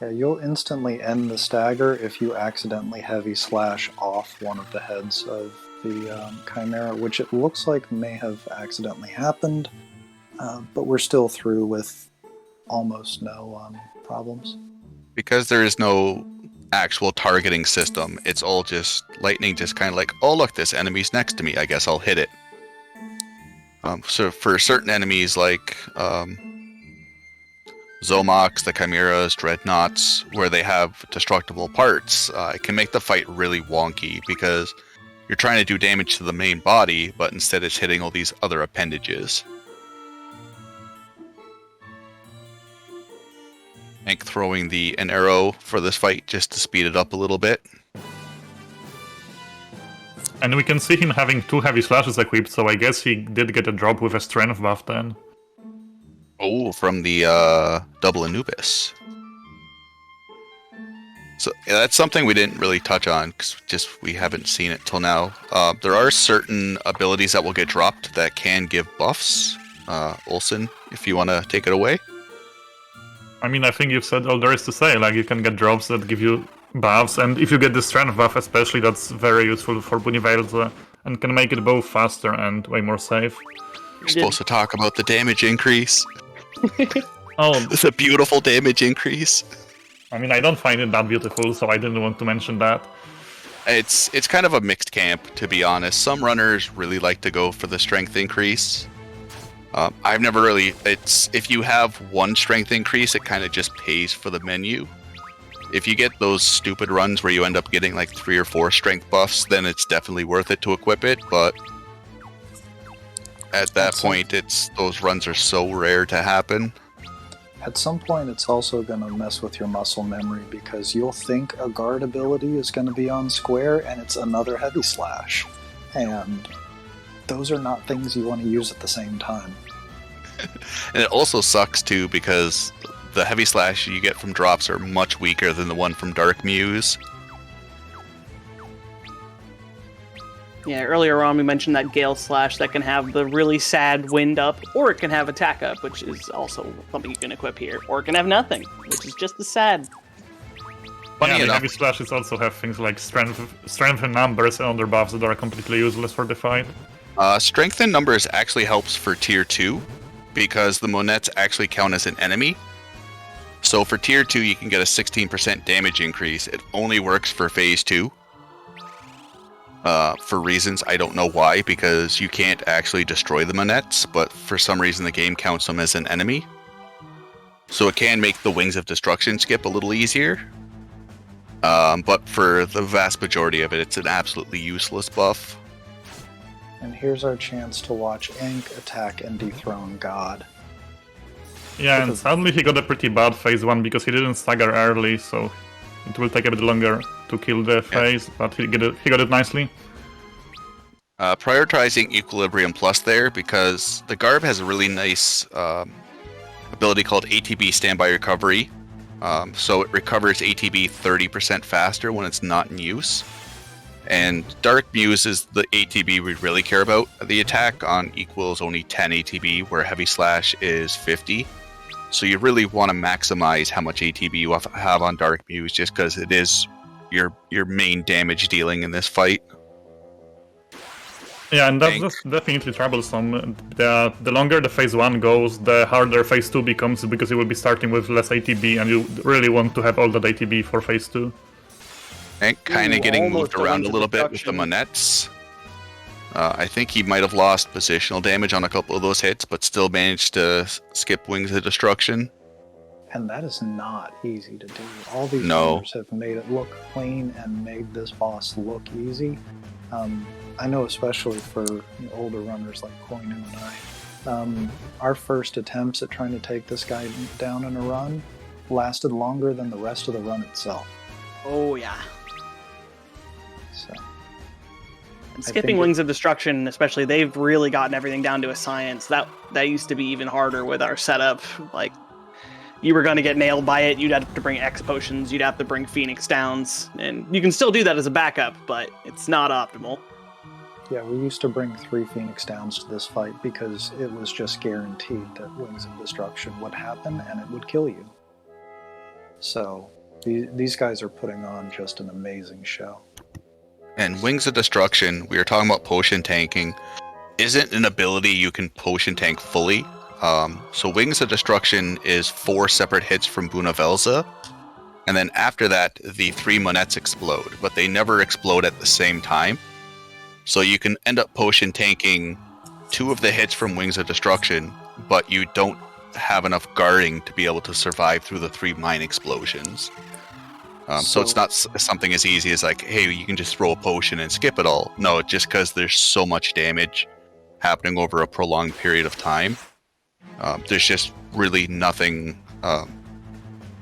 Yeah, you'll instantly end the stagger if you accidentally heavy slash off one of the heads of the Chimera, which it looks like may have accidentally happened, but we're still through with almost no problems. Because there is no actual targeting system, it's all just lightning, just kind of like, oh look, this enemy's next to me, I guess I'll hit it. So for certain enemies like Zomox, the Chimeras, Dreadnoughts, where they have destructible parts, it can make the fight really wonky because you're trying to do damage to the main body, but instead it's hitting all these other appendages. I think throwing an arrow for this fight just to speed it up a little bit. And we can see him having 2 heavy slashes equipped, so I guess he did get a drop with a strength buff then. Oh, from the double Anubis. So yeah, that's something we didn't really touch on, because we haven't seen it till now. There are certain abilities that will get dropped that can give buffs. Olsen, if you want to take it away. I mean, I think you've said all there is to say. Like, you can get drops that give you buffs, and if you get the strength buff especially, that's very useful for Bunnyvale, and can make it both faster and way more safe. You're supposed to talk about the damage increase. Oh, it's a beautiful damage increase. I mean, I don't find it that beautiful, so I didn't want to mention that. It's kind of a mixed camp, to be honest. Some runners really like to go for the strength increase. I've never really... if you have one strength increase, it kind of just pays for the menu. If you get those stupid runs where you end up getting like 3 or 4 strength buffs, then it's definitely worth it to equip it, but at that point, those runs are so rare to happen. At some point, it's also going to mess with your muscle memory, because you'll think a guard ability is going to be on square, and it's another heavy slash. And those are not things you want to use at the same time. And it also sucks, too, because the heavy slash you get from drops are much weaker than the one from Dark Muse. Yeah, earlier on we mentioned that Gale Slash that can have the really sad wind up, or it can have attack up, which is also something you can equip here. Or it can have nothing, which is just as sad. Yeah, the heavy slashes also have things like strength and numbers and other buffs that are completely useless for the fight. Strength in numbers actually helps for tier 2 because the monettes actually count as an enemy. So for tier 2 you can get a 16% damage increase. It only works for phase 2. For reasons I don't know why, because you can't actually destroy the monettes, but for some reason the game counts them as an enemy. So it can make the Wings of Destruction skip a little easier. But for the vast majority of it, it's an absolutely useless buff. And here's our chance to watch Ink attack and dethrone God. Yeah, and sadly he got a pretty bad phase 1 because he didn't stagger early, so it will take a bit longer to kill the phase, but he got it nicely. Prioritizing Equilibrium Plus there, because the Garb has a really nice ability called ATB Standby Recovery. So it recovers ATB 30% faster when it's not in use. And Dark Muse is the ATB we really care about. The attack on Equal is only 10 ATB, where Heavy Slash is 50. So you really want to maximize how much ATB you have on Dark Muse, just because it is your main damage dealing in this fight. Yeah, and that's definitely troublesome. The longer the phase 1 goes, the harder phase 2 becomes, because you will be starting with less ATB, and you really want to have all that ATB for phase 2. And kind of getting moved around a little bit with the monettes. I think he might have lost positional damage on a couple of those hits, but still managed to skip Wings of Destruction. And that is not easy to do. All these runners have made it look clean and made this boss look easy. I know especially for older runners like Koinu and I, our first attempts at trying to take this guy down in a run lasted longer than the rest of the run itself. Oh yeah. So, and skipping Wings of Destruction, especially, they've really gotten everything down to a science. That used to be even harder with our setup. Like, you were going to get nailed by it, you'd have to bring X potions, you'd have to bring Phoenix Downs, and you can still do that as a backup, but it's not optimal. Yeah, we used to bring 3 Phoenix Downs to this fight because it was just guaranteed that Wings of Destruction would happen and it would kill you. So, these guys are putting on just an amazing show. And Wings of Destruction, we were talking about potion tanking, isn't an ability you can potion tank fully. So Wings of Destruction is 4 separate hits from Bunavelza, and then after that, the 3 monettes explode, but they never explode at the same time. So you can end up potion tanking 2 of the hits from Wings of Destruction, but you don't have enough guarding to be able to survive through the 3 mine explosions. So it's not something as easy as like, hey, you can just throw a potion and skip it all. No, just because there's so much damage happening over a prolonged period of time. There's just really nothing for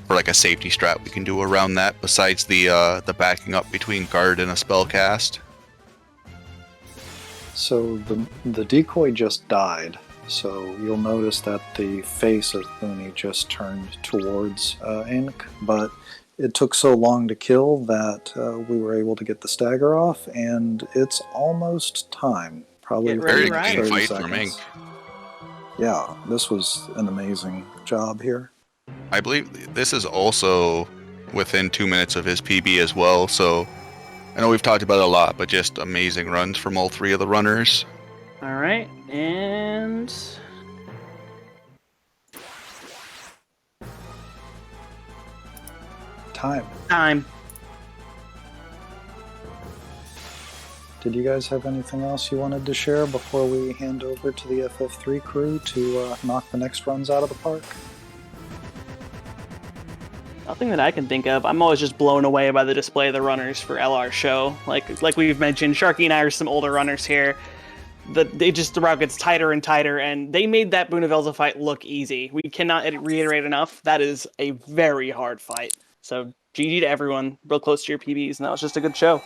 like a safety strat we can do around that besides the backing up between guard and a spell cast. So the decoy just died. So you'll notice that the face of Booney just turned towards Ink, but it took so long to kill that we were able to get the stagger off, and it's almost time. Probably very clean fight from Ink. Yeah, this was an amazing job here. I believe this is also within 2 minutes of his PB as well, so I know we've talked about it a lot, but just amazing runs from all 3 of the runners. Alright, and... Time. Did you guys have anything else you wanted to share before we hand over to the FF3 crew to knock the next runs out of the park? Nothing that I can think of. I'm always just blown away by the display of the runners for LR show. Like we've mentioned, Sharky and I are some older runners here. The route gets tighter and tighter, and they made that Bunavelza fight look easy. We cannot reiterate enough. That is a very hard fight. So GG to everyone, real close to your PBs, and that was just a good show.